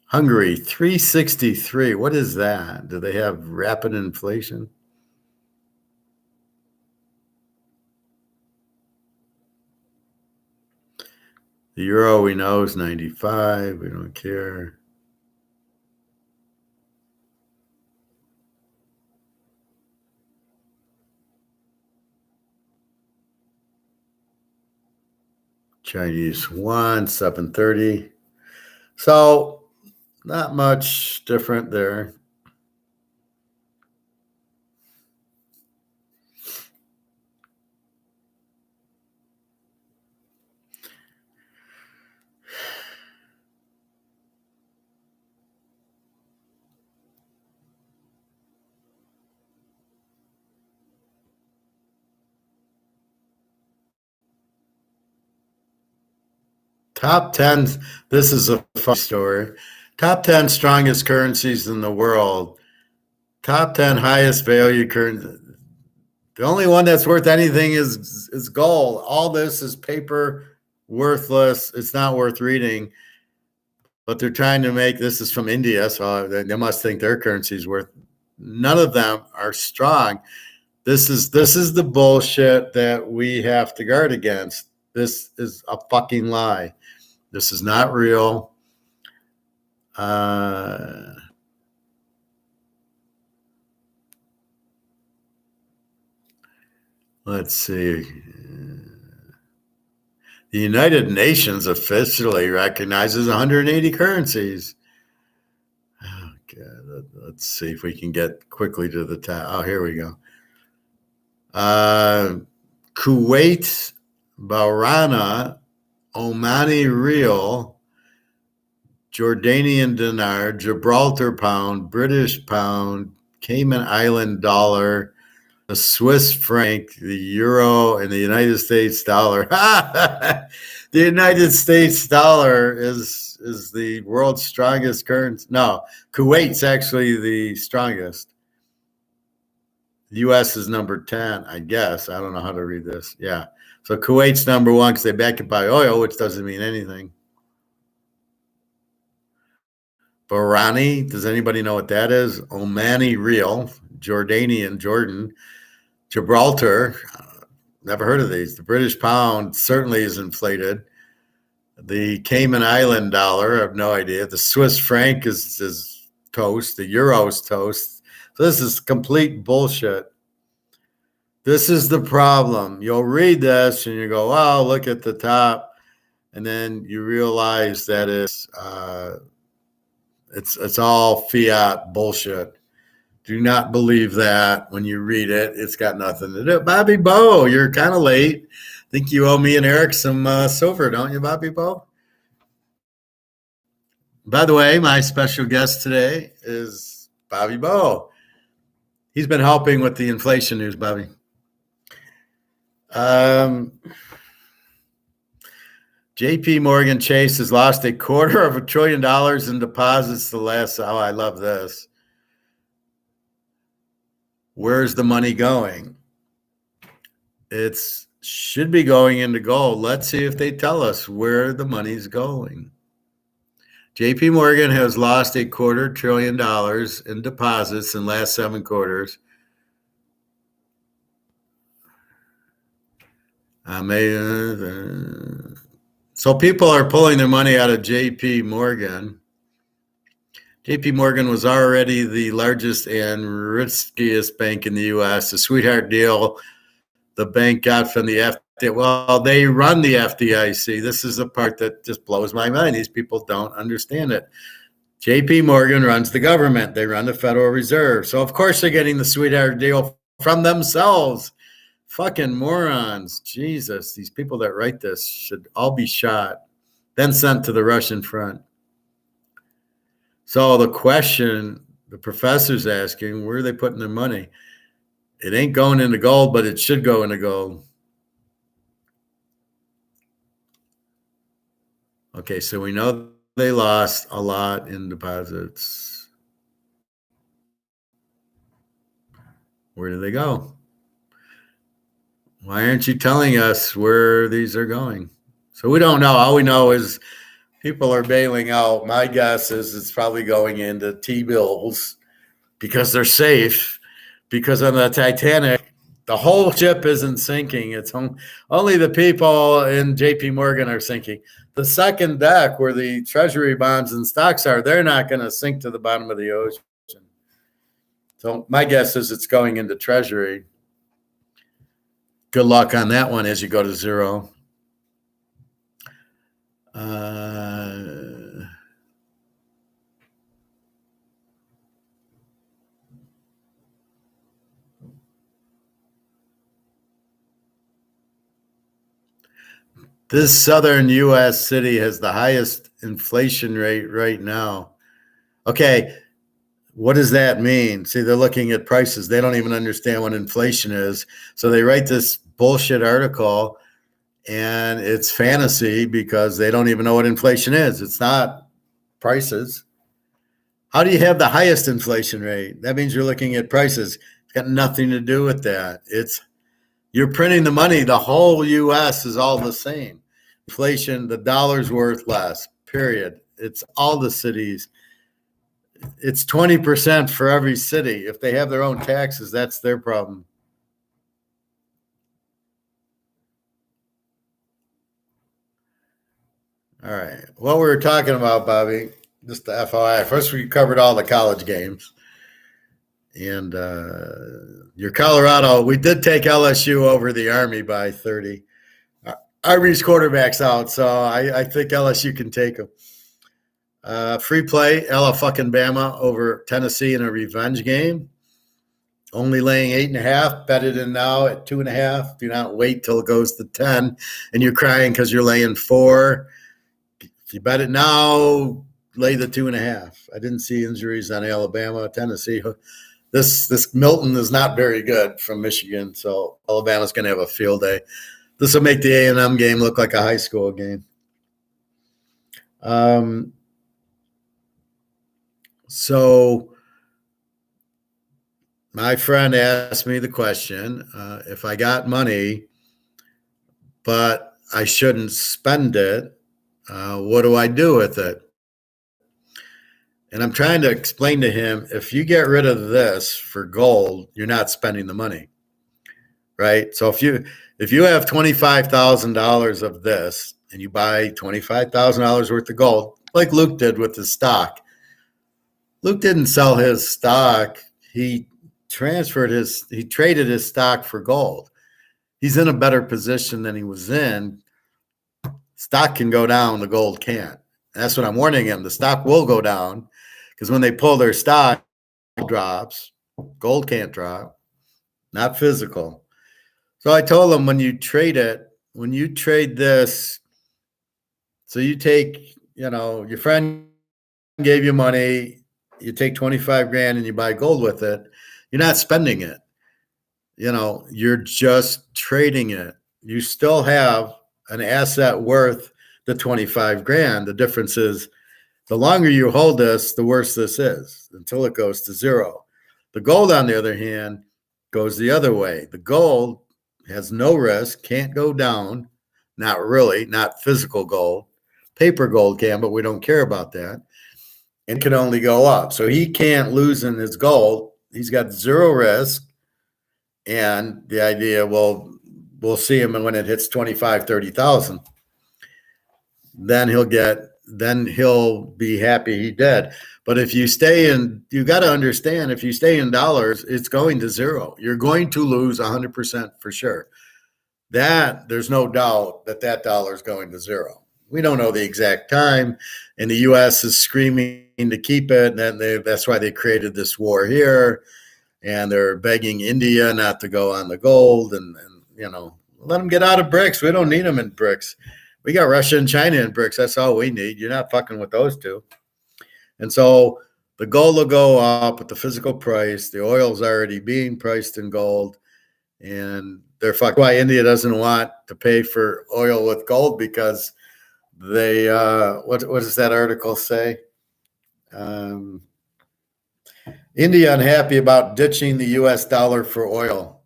Hungary, 363. What is that? Do they have rapid inflation? The euro we know is 95. We don't care. Chinese yuan, 730. So not much different there. Top 10, this is a fun story. Top 10 strongest currencies in the world. Top 10 highest value currency. The only one that's worth anything is gold. All this is paper, worthless. It's not worth reading. But they're trying to make, this is from India, so they must think their currency is worth. None of them are strong. This is the bullshit that we have to guard against. This is a fucking lie. This is not real. Let's see. The United Nations officially recognizes 180 currencies. Oh, God. Let's see if we can get quickly to the top. Oh, here we go. Kuwait, Bahrain, Omani Rial, Jordanian dinar, Gibraltar pound, British pound, Cayman Island dollar, the Swiss franc, the euro, and the United States dollar. The United States dollar is the world's strongest currency. No, Kuwait's actually the strongest. The U.S. is number 10, I guess. I don't know how to read this. Yeah. So Kuwait's number 1 because they back it by oil, which doesn't mean anything. Bahraini, does anybody know what that is? Omani Rial, Jordanian, Jordan, Gibraltar, never heard of these. The British pound certainly is inflated. The Cayman Island dollar, I have no idea. The Swiss franc is toast. The euro is toast. So this is complete bullshit. This is the problem. You'll read this and you go, wow, look at the top. And then you realize that it's all fiat bullshit. Do not believe that when you read it. It's got nothing to do. Bobby Bo, you're kind of late. Think you owe me and Eric some silver, don't you, Bobby Bo? By the way, my special guest today is Bobby Bo. He's been helping with the inflation news, Bobby. JP Morgan Chase has lost $250 billion in deposits the last. Oh, I love this. Where's the money going? It should be going into gold. Let's see if they tell us where the money's going. JP Morgan has lost $250 billion in deposits in the last 7 quarters. So people are pulling their money out of JP Morgan. JP Morgan was already the largest and riskiest bank in the U.S. The sweetheart deal the bank got from the FDIC. Well, they run the FDIC. This is the part that just blows my mind. These people don't understand it. JP Morgan runs the government. They run the Federal Reserve. So, of course, they're getting the sweetheart deal from themselves. Fucking morons. Jesus, these people that write this should all be shot, then sent to the Russian front. So the question the professor's asking, where are they putting their money? It ain't going into gold, but it should go into gold. Okay, so we know they lost a lot in deposits. Where do they go? Why aren't you telling us where these are going? So we don't know. All we know is people are bailing out. My guess is it's probably going into T-bills because they're safe. Because on the Titanic, the whole ship isn't sinking. It's only the people in JP Morgan are sinking. The second deck where the treasury bonds and stocks are, they're not going to sink to the bottom of the ocean. So my guess is it's going into treasury. Good luck on that one as you go to zero. This southern U.S. city has the highest inflation rate right now. Okay, what does that mean? See, they're looking at prices. They don't even understand what inflation is. So they write this bullshit article, and it's fantasy because they don't even know what inflation is. It's not prices. How do you have the highest inflation rate? That means you're looking at prices. It's got nothing to do with that. You're printing the money. The whole U.S. is all the same. Inflation, the dollar's worth less, period. It's all the cities. It's 20% for every city. If they have their own taxes, that's their problem. All right. What we were talking about, Bobby, just the FYI. First, we covered all the college games. And your Colorado, we did take LSU over the Army by 30. Army's quarterback's out, so I think LSU can take them. Free play, Alabama over Tennessee in a revenge game. Only laying 8.5. Bet it in now at 2.5. Do not wait till it goes to 10 and you're crying because you're laying 4. If you bet it now, lay the 2.5. I didn't see injuries on Alabama, Tennessee. This Milton is not very good from Michigan, so Alabama's going to have a field day. This will make the A&M game look like a high school game. So my friend asked me the question, if I got money, but I shouldn't spend it, what do I do with it? And I'm trying to explain to him, if you get rid of this for gold, you're not spending the money, right? So if you have $25,000 of this and you buy $25,000 worth of gold, like Luke did with his stock, Luke didn't sell his stock. He traded his stock for gold. He's in a better position than he was in. Stock can go down, the gold can't. And that's what I'm warning him. The stock will go down because when they pull their stock, it drops. Gold can't drop, not physical. So I told him, when you trade this, so you take, your friend gave you money, you take 25 grand and you buy gold with it, you're not spending it. You're just trading it. You still have an asset worth the 25 grand. The difference is the longer you hold this, the worse this is until it goes to zero. The gold, on the other hand, goes the other way. The gold has no risk, can't go down. Not really, not physical gold. Paper gold can, but we don't care about that. And can only go up. So he can't lose in his gold. He's got zero risk. And the idea, well, we'll see him when it hits 25, 30,000. Then he'll be happy he did. But if you stay in, you got to understand, if you stay in dollars, it's going to zero. You're going to lose 100% for sure. That there's no doubt that dollar is going to zero. We don't know the exact time, and the U.S. is screaming to keep it, and that's why they created this war here, and they're begging India not to go on the gold, and let them get out of BRICS. We don't need them in BRICS. We got Russia and China in BRICS. That's all we need. You're not fucking with those two. And so the gold will go up with the physical price. The oil's already being priced in gold, and they're fucked. Why India doesn't want to pay for oil with gold, because they what does that article say? India unhappy about ditching the U.S. dollar for oil.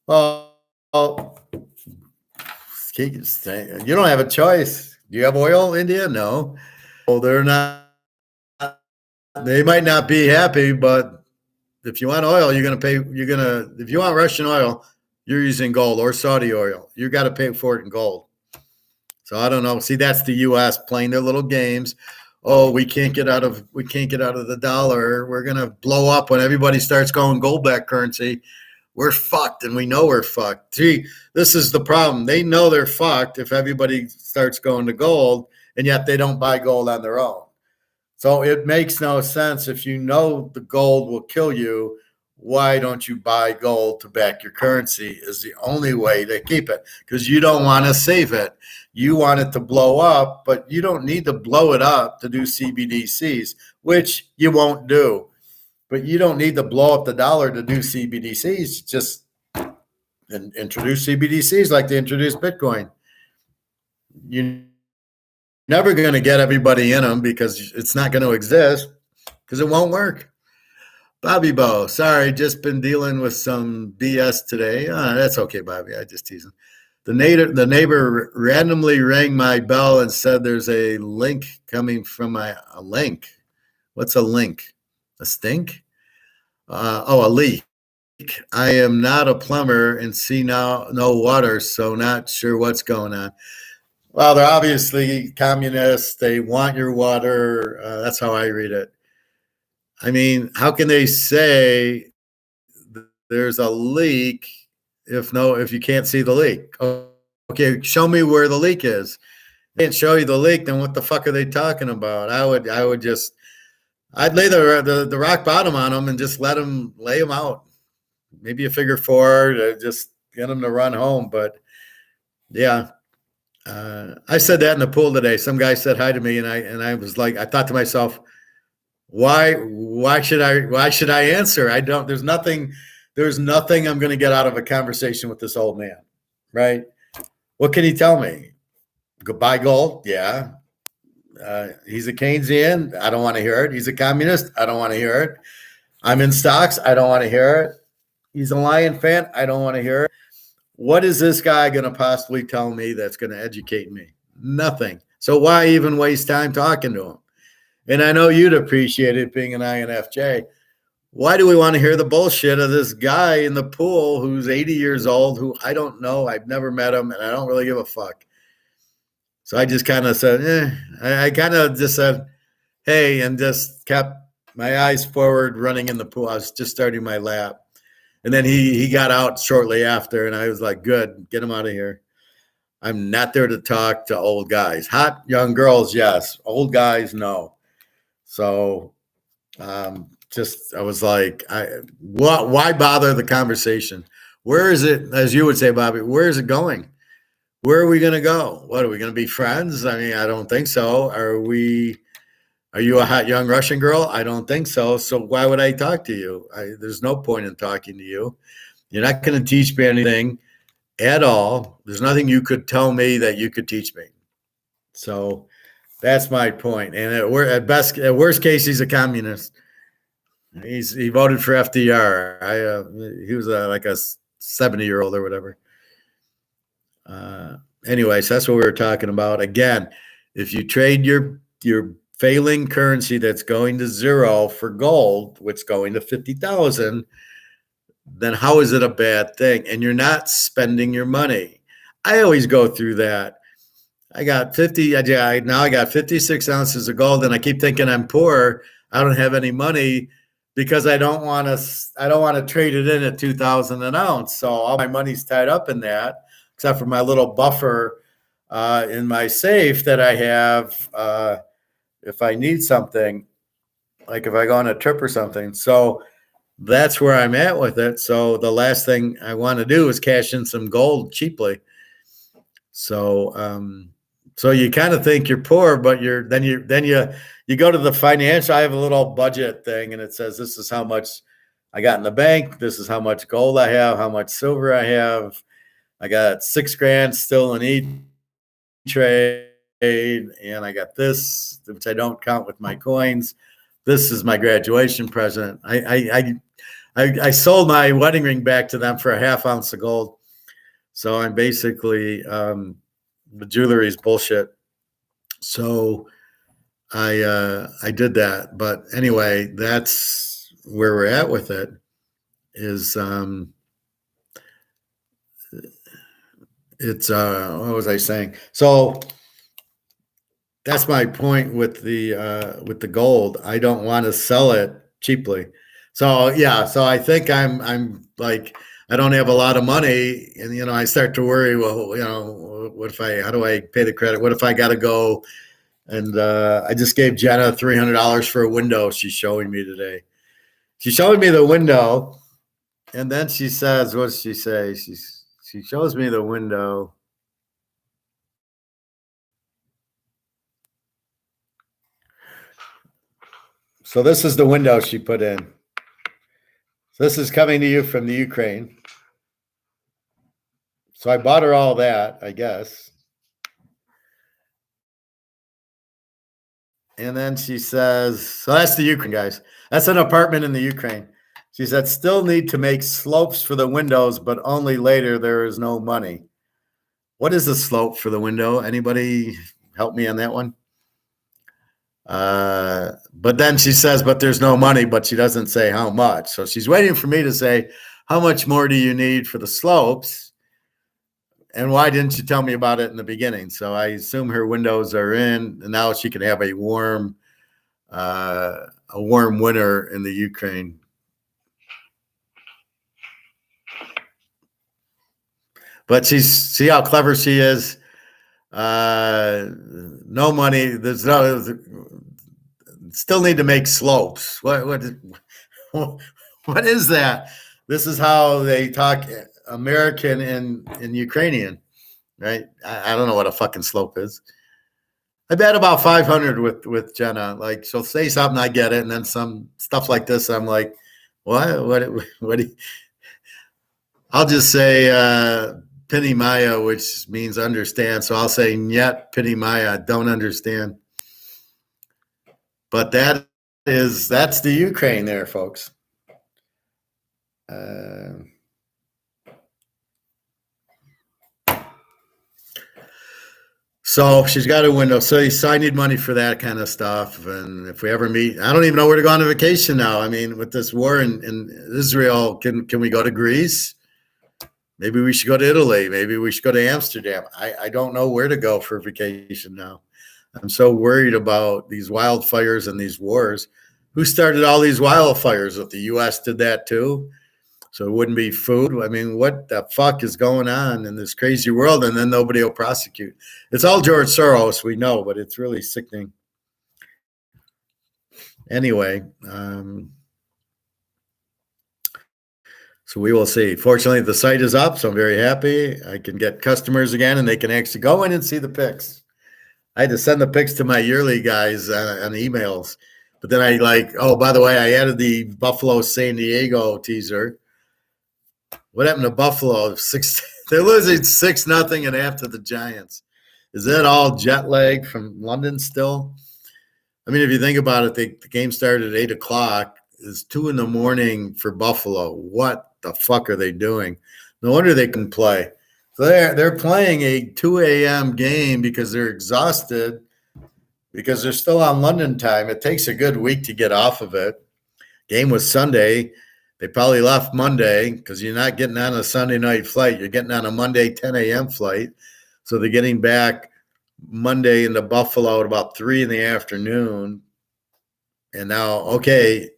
Well, you don't have a choice. Do you have oil, India? No. Well, they're not. They might not be happy, but if you want oil, you're going to pay. If you want Russian oil, you're using gold, or Saudi oil. You got to pay for it in gold. So I don't know. See, that's the U.S. playing their little games. Oh, we can't get out of the dollar. We're going to blow up when everybody starts going gold-backed currency. We're fucked, and we know we're fucked. See, this is the problem. They know they're fucked if everybody starts going to gold, and yet they don't buy gold on their own. So it makes no sense. If you know the gold will kill you, why don't you buy gold to back your currency is the only way to keep it, because you don't want to save it. You want it to blow up, but you don't need to blow it up to do CBDCs, which you won't do. But you don't need to blow up the dollar to do CBDCs. Just introduce CBDCs like they introduced Bitcoin. You're never going to get everybody in them because it's not going to exist, because it won't work. Bobby Bo, sorry, just been dealing with some BS today. That's okay, Bobby. I just teasing. The neighbor randomly rang my bell and said there's a link coming from a link. What's a link? A stink? A leak. I am not a plumber and see no water, so not sure what's going on. Well, they're obviously communists. They want your water. That's how I read it. I mean, how can they say there's a leak if you can't see the leak? Okay, show me where the leak is. They can't show you the leak, then what the fuck are they talking about? I'd lay the rock bottom on them and just lay them out. Maybe a figure four to just get them to run home. But yeah, I said that in the pool today. Some guy said hi to me, and I was like, I thought to myself, why should I answer? I don't. There's nothing I'm going to get out of a conversation with this old man, right? What can he tell me? Go buy gold? Yeah. He's a Keynesian. I don't want to hear it. He's a communist. I don't want to hear it. I'm in stocks. I don't want to hear it. He's a Lion fan. I don't want to hear it. What is this guy going to possibly tell me that's going to educate me? Nothing. So why even waste time talking to him? And I know you'd appreciate it being an INFJ. Why do we want to hear the bullshit of this guy in the pool who's 80 years old, who I don't know, I've never met him, and I don't really give a fuck? So I just kind of said, I kind of just said, hey, and just kept my eyes forward running in the pool. I was just starting my lap. And then he got out shortly after, and I was like, good, get him out of here. I'm not there to talk to old guys. Hot young girls, yes. Old guys, no. So I was like, why bother the conversation? Where is it, as you would say, Bobby, where is it going? Where are we going to go? What, are we going to be friends? I mean, I don't think so. Are you a hot young Russian girl? I don't think so. So why would I talk to you? There's no point in talking to you. You're not going to teach me anything at all. There's nothing you could tell me that you could teach me. So that's my point. And at worst case, he's a communist. He voted for FDR. He was like a 70-year-old or whatever. Anyways, that's what we were talking about. Again, if you trade your failing currency that's going to zero for gold, which is going to 50,000, then how is it a bad thing? And you're not spending your money. I always go through that. I got 50, now I got 56 ounces of gold, and I keep thinking I'm poor. I don't have any money because I don't want to trade it in at 2,000 an ounce. So all my money's tied up in that, except for my little buffer in my safe that I have if I need something, like if I go on a trip or something. So that's where I'm at with it. So the last thing I want to do is cash in some gold cheaply. So so you kind of think you're poor, but you go to the financial. I have a little budget thing, and it says this is how much I got in the bank. This is how much gold I have, how much silver I have. I got $6,000 still in E-Trade, and I got this, which I don't count with my coins. This is my graduation present. I sold my wedding ring back to them for a half ounce of gold. So I'm basically the jewelry is bullshit. So I did that. But anyway, that's where we're at with it. Is it's what was I saying? So that's my point with the gold. I don't want to sell it cheaply. So yeah, so I think I'm like, I don't have a lot of money, and I start to worry. Well, what if how do I pay the credit? What if I got to go? And I just gave Jenna $300 for a window. She's showing me today. She's showing me the window, and then she says, "What does she say?" She shows me the window. So this is the window she put in. So this is coming to you from the Ukraine. So I bought her all that, I guess. And then she says, so that's the Ukraine, guys. That's an apartment in the Ukraine. She said, still need to make slopes for the windows, but only later. There is no money. What is the slope for the window? Anybody help me on that one? But then she says, but there's no money, but she doesn't say how much. So she's waiting for me to say, how much more do you need for the slopes? And why didn't you tell me about it in the beginning? So I assume her windows are in, and now she can have a warm winter in the Ukraine. But see how clever she is. No money. There's still need to make slopes. What is that? This is how they talk American and Ukrainian, right? I don't know what a fucking slope is. I bet about 500 with Jenna. Like, she'll say something, I get it, and then some stuff like this, I'm like, what? I'll just say Pini Maya, which means understand. So I'll say Nyet Pini Maya, don't understand. But that's the Ukraine there, folks. So she's got a window. So I need money for that kind of stuff. And if we ever meet, I don't even know where to go on a vacation now. I mean, with this war in Israel, can we go to Greece? Maybe we should go to Italy. Maybe we should go to Amsterdam. I don't know where to go for vacation now. I'm so worried about these wildfires and these wars. Who started all these wildfires? If the U.S. did that too, so it wouldn't be food. I mean, what the fuck is going on in this crazy world? And then nobody will prosecute. It's all George Soros, we know, but it's really sickening. Anyway, so we will see. Fortunately, the site is up, so I'm very happy. I can get customers again, and they can actually go in and see the pics. I had to send the pics to my yearly guys on emails. But then oh, by the way, I added the Buffalo San Diego teaser. What happened to Buffalo? They're losing 6-0 and after the Giants. Is that all jet lag from London still? I mean, if you think about it, the game started at 8:00. It's 2 a.m. for Buffalo. What the fuck are they doing? No wonder they can play. So they're playing a 2 a.m. game because they're exhausted, because they're still on London time. It takes a good week to get off of it. Game was Sunday. They probably left Monday because you're not getting on a Sunday night flight. You're getting on a Monday 10 a.m. flight. So they're getting back Monday into Buffalo at about 3 in the afternoon. And now, okay,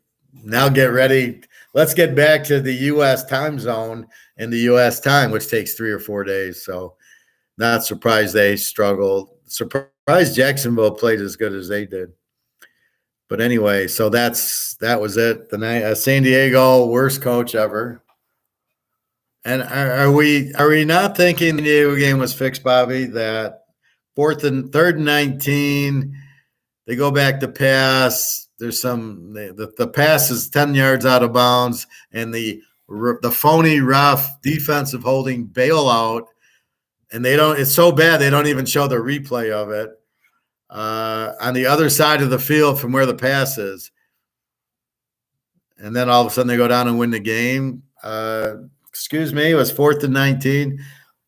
now get ready. Let's get back to the U.S. time zone and the U.S. time, which takes 3 or 4 days. So not surprised they struggled. Surprised Jacksonville played as good as they did. But anyway, so that was it. The night San Diego, worst coach ever. And are we not thinking the Diego game was fixed, Bobby? That third and 19, they go back to pass. There's the pass is 10 yards out of bounds, and the phony ref defensive holding bailout, and they don't. It's so bad they don't even show the replay of it on the other side of the field from where the pass is. And then all of a sudden they go down and win the game. Excuse me, it was 4th and 19.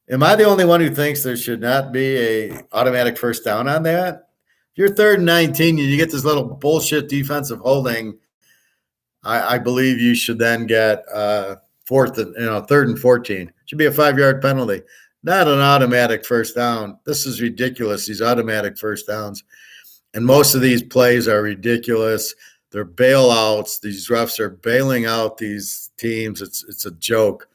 Am I the only one who thinks there should not be a automatic first down on that? If you're 3rd and 19 and you get this little bullshit defensive holding, I believe you should then get 3rd and 14. Should be a 5-yard penalty, not an automatic first down. This is ridiculous, these automatic first downs. And most of these plays are ridiculous. They're bailouts. These refs are bailing out these teams. It's a joke.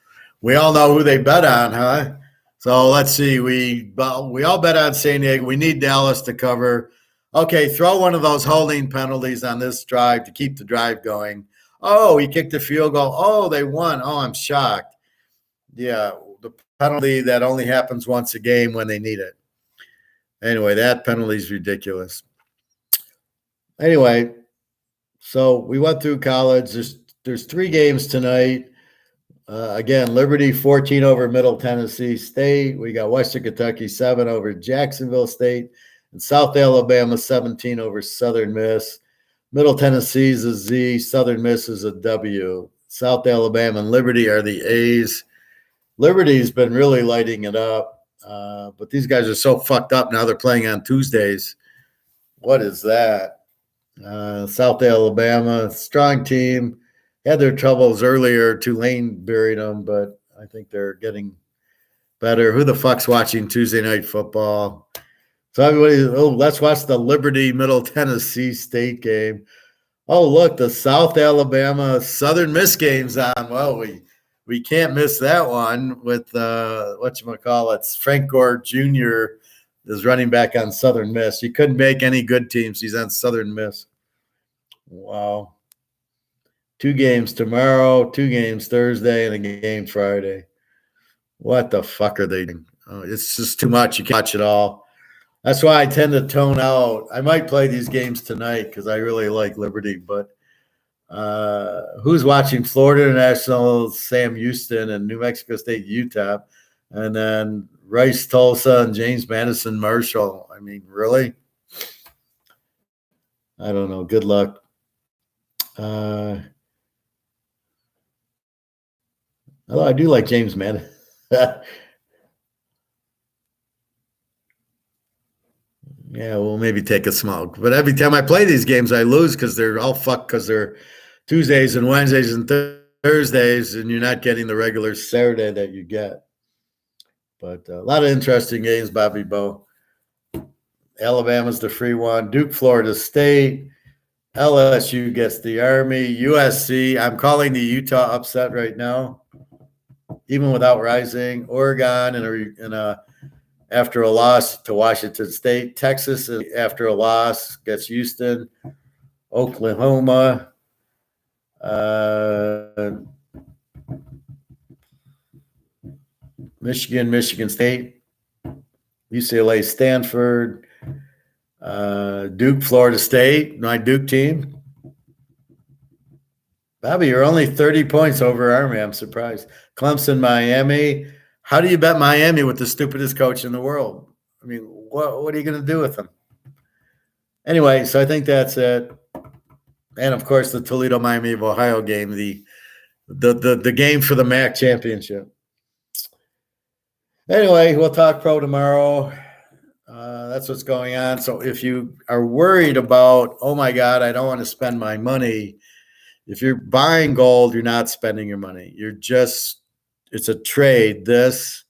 We all know who they bet on, huh? So let's see. We all bet on San Diego. We need Dallas to cover. Okay, throw one of those holding penalties on this drive to keep the drive going. Oh, he kicked a field goal. Oh, they won. Oh, I'm shocked. Yeah, the penalty that only happens once a game when they need it. Anyway, that penalty is ridiculous. Anyway, so we went through college. There's 3 games tonight. Again, Liberty 14 over Middle Tennessee State. We got Western Kentucky 7 over Jacksonville State. And South Alabama 17 over Southern Miss. Middle Tennessee is a Z. Southern Miss is a W. South Alabama and Liberty are the A's. Liberty's been really lighting it up. But these guys are so fucked up now. They're playing on Tuesdays. What is that? South Alabama, strong team. Had their troubles earlier. Tulane buried them, but I think they're getting better. Who the fuck's watching Tuesday night football? So everybody, let's watch the Liberty Middle Tennessee State game. Oh, look, the South Alabama Southern Miss game's on. Well, we can't miss that one with whatchamacallit. Frank Gore Jr. is running back on Southern Miss. He couldn't make any good teams. He's on Southern Miss. Wow. 2 games tomorrow, 2 games Thursday, and a game Friday. What the fuck are they doing? Oh, it's just too much. You can't watch it all. That's why I tend to tone out. I might play these games tonight because I really like Liberty, but who's watching Florida International, Sam Houston, and New Mexico State, Utah, and then Rice, Tulsa, and James Madison, Marshall? I mean, really? I don't know. Good luck. Although I do like James Madison. Yeah, we'll maybe take a smoke. But every time I play these games, I lose because they're all fucked because they're Tuesdays and Wednesdays and Thursdays, and you're not getting the regular Saturday that you get. But a lot of interesting games, Bobby Bo. Alabama's the free one. Duke, Florida State. LSU gets the Army. USC. I'm calling the Utah upset right now, even without rising. Oregon in a after a loss to Washington State. Texas, after a loss, gets Houston. Oklahoma. Michigan State. UCLA, Stanford. Duke, Florida State. My Duke team. Bobby, you're only 30 points over Army. I'm surprised. Clemson, Miami. How do you bet Miami with the stupidest coach in the world? I mean, what are you going to do with them? Anyway, so I think that's it. And, of course, the Toledo Miami of Ohio game, the game for the MAC championship. Anyway, we'll talk pro tomorrow. That's what's going on. So if you are worried about, oh, my God, I don't want to spend my money If you're buying gold, you're not spending your money. It's a trade this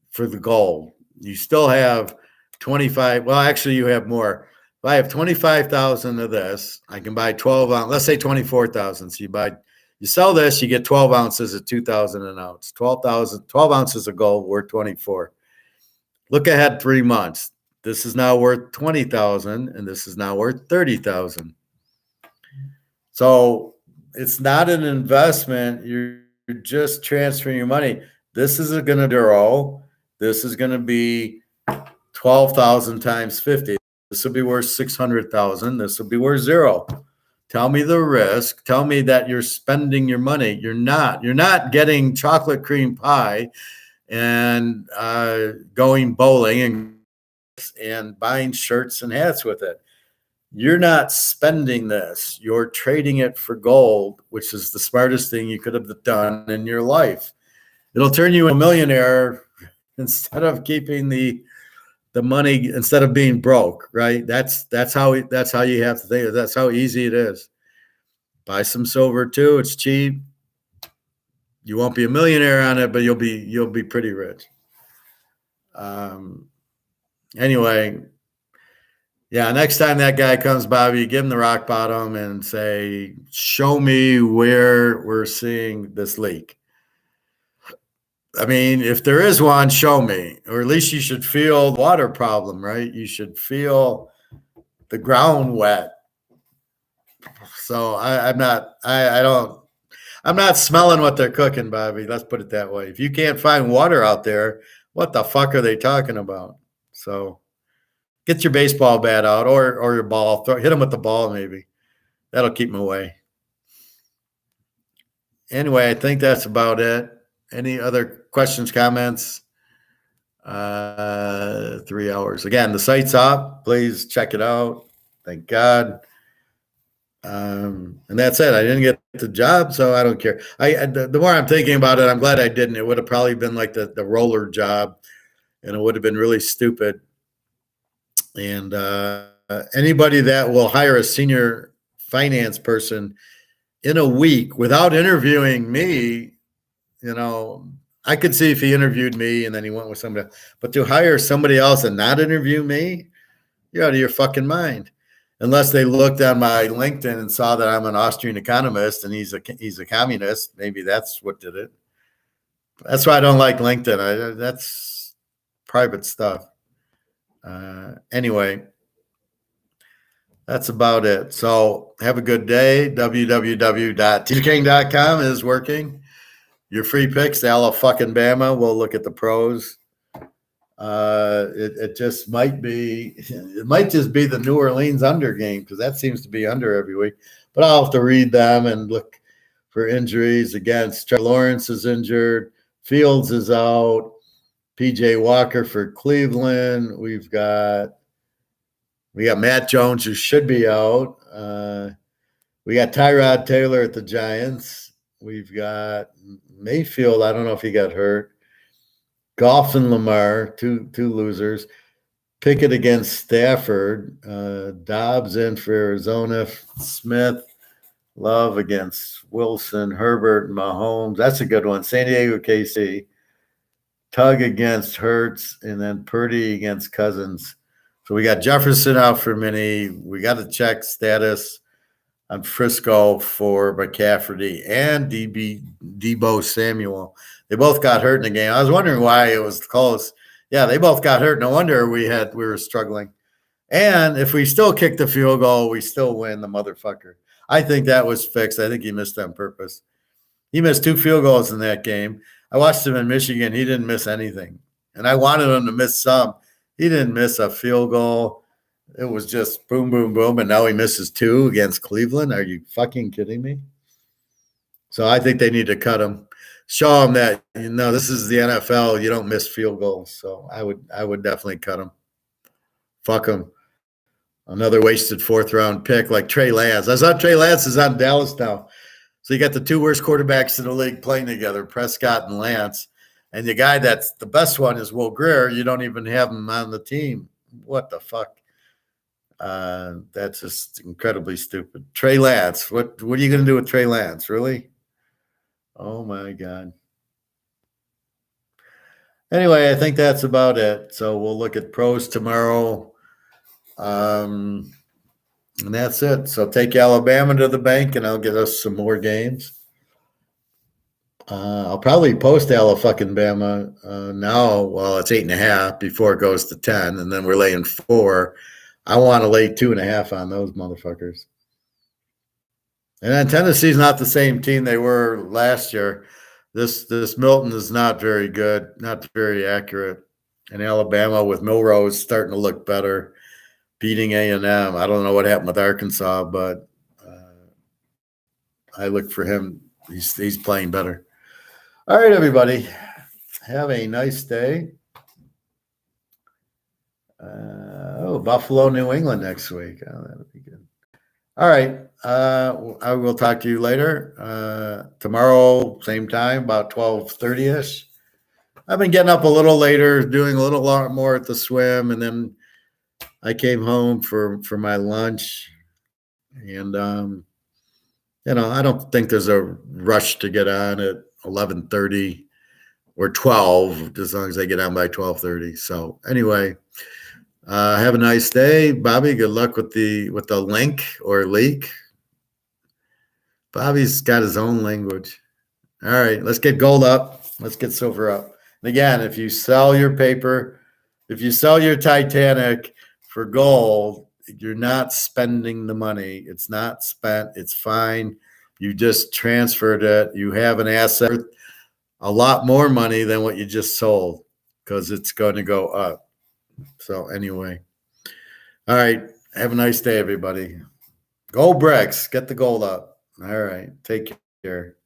for the gold. You still have 25. Well, actually, you have more. If I have 25,000 of this, I can buy 12 ounces. Let's say 24,000. So you sell this, you get 12 ounces at 2,000 an ounce. 12 ounces of gold worth 24. Look ahead 3 months. This is now worth 20,000, and this is now worth 30,000. So it's not an investment. You're just transferring your money. This is going to grow. This is going to be 12,000 times 50. This will be worth 600,000. This will be worth zero. Tell me the risk. Tell me that you're spending your money. You're not. You're not getting chocolate cream pie and going bowling and buying shirts and hats with it. You're not spending this. You're trading it for gold, which is the smartest thing you could have done in your life. It'll turn you into a millionaire instead of keeping the money, instead of being broke, right? That's how you have to think. That's how easy it is. Buy some silver too. It's cheap. You won't be a millionaire on it, but you'll be pretty rich. Anyway, yeah, next time that guy comes by, you give him the rock bottom and say, show me where we're seeing this leak. I mean, if there is one, show me. Or at least you should feel the water problem, right? You should feel the ground wet. So I'm not smelling what they're cooking, Bobby. Let's put it that way. If you can't find water out there, what the fuck are they talking about? So get your baseball bat out or your ball. Hit them with the ball, maybe. That'll keep them away. Anyway, I think that's about it. Any other questions, comments? 3 hours. Again, the site's up. Please check it out. Thank God. And that's it. I didn't get the job, so I don't care. The more I'm thinking about it, I'm glad I didn't. It would have probably been like the roller job, and it would have been really stupid. And anybody that will hire a senior finance person in a week without interviewing me, I could see if he interviewed me and then he went with somebody else. But to hire somebody else and not interview me, you're out of your fucking mind. Unless they looked on my LinkedIn and saw that I'm an Austrian economist and he's a communist, maybe that's what did it. That's why I don't like LinkedIn. That's private stuff. Anyway, that's about it. So have a good day. www.teaserking.com is working. Your free picks, Alabama. We'll look at the pros. It just might be. It might just be the New Orleans under game because that seems to be under every week. But I'll have to read them and look for injuries. Against Trevor Lawrence is injured. Fields is out. P.J. Walker for Cleveland. We got Matt Jones, who should be out. We got Tyrod Taylor at the Giants. We've got Mayfield. I don't know if he got hurt. Goff and Lamar, two losers. Pickett against Stafford. Dobbs in for Arizona. Smith. Love against Wilson. Herbert and Mahomes. That's a good one. San Diego, KC. Tug against Hurts. And then Purdy against Cousins. So we got Jefferson out for mini. We got to check status on Frisco for McCaffrey and Debo Samuel. They both got hurt in the game. I was wondering why it was close. Yeah, they both got hurt. No wonder we were struggling. And if we still kick the field goal, we still win, the motherfucker. I think that was fixed. I think he missed on purpose. He missed 2 field goals in that game. I watched him in Michigan. He didn't miss anything. And I wanted him to miss some. He didn't miss a field goal. It was just boom, boom, boom. And now he misses 2 against Cleveland. Are you fucking kidding me? So I think they need to cut him. Show him that, this is the NFL. You don't miss field goals. So I would definitely cut him. Fuck him. Another wasted 4th-round pick like Trey Lance. I saw Trey Lance is on Dallas now. So you got the 2 worst quarterbacks in the league playing together, Prescott and Lance. And the guy that's the best one is Will Grier. You don't even have him on the team. What the fuck? That's just incredibly stupid. Trey Lance. What are you going to do with Trey Lance? Really? Oh my God. Anyway, I think that's about it. So we'll look at pros tomorrow. And that's it. So take Alabama to the bank, and I'll get us some more games. I'll probably post Alabama now. Well, it's 8.5 before it goes to 10, and then we're laying 4. I want to lay 2.5 on those motherfuckers. And then Tennessee's not the same team they were last year. This Milton is not very good, not very accurate. And Alabama with Milrose starting to look better, beating A&M. I don't know what happened with Arkansas, but I look for him. He's playing better. All right, everybody. Have a nice day. Buffalo, New England next week. Oh, that'll be good. All right. I will talk to you later. Tomorrow, same time, about 12:30-ish. I've been getting up a little later, doing a little lot more at the swim, and then I came home for my lunch. And I don't think there's a rush to get on at 11:30 or 12, as long as I get on by 12:30. So anyway, have a nice day, Bobby. Good luck with the link or leak. Bobby's got his own language. All right, let's get gold up. Let's get silver up. And again, if you sell your paper, if you sell your Titanic for gold, you're not spending the money. It's not spent. It's fine. You just transferred it. You have an asset worth a lot more money than what you just sold because it's going to go up. So anyway, all right. Have a nice day, everybody. Go brics. Get the gold up. All right. Take care.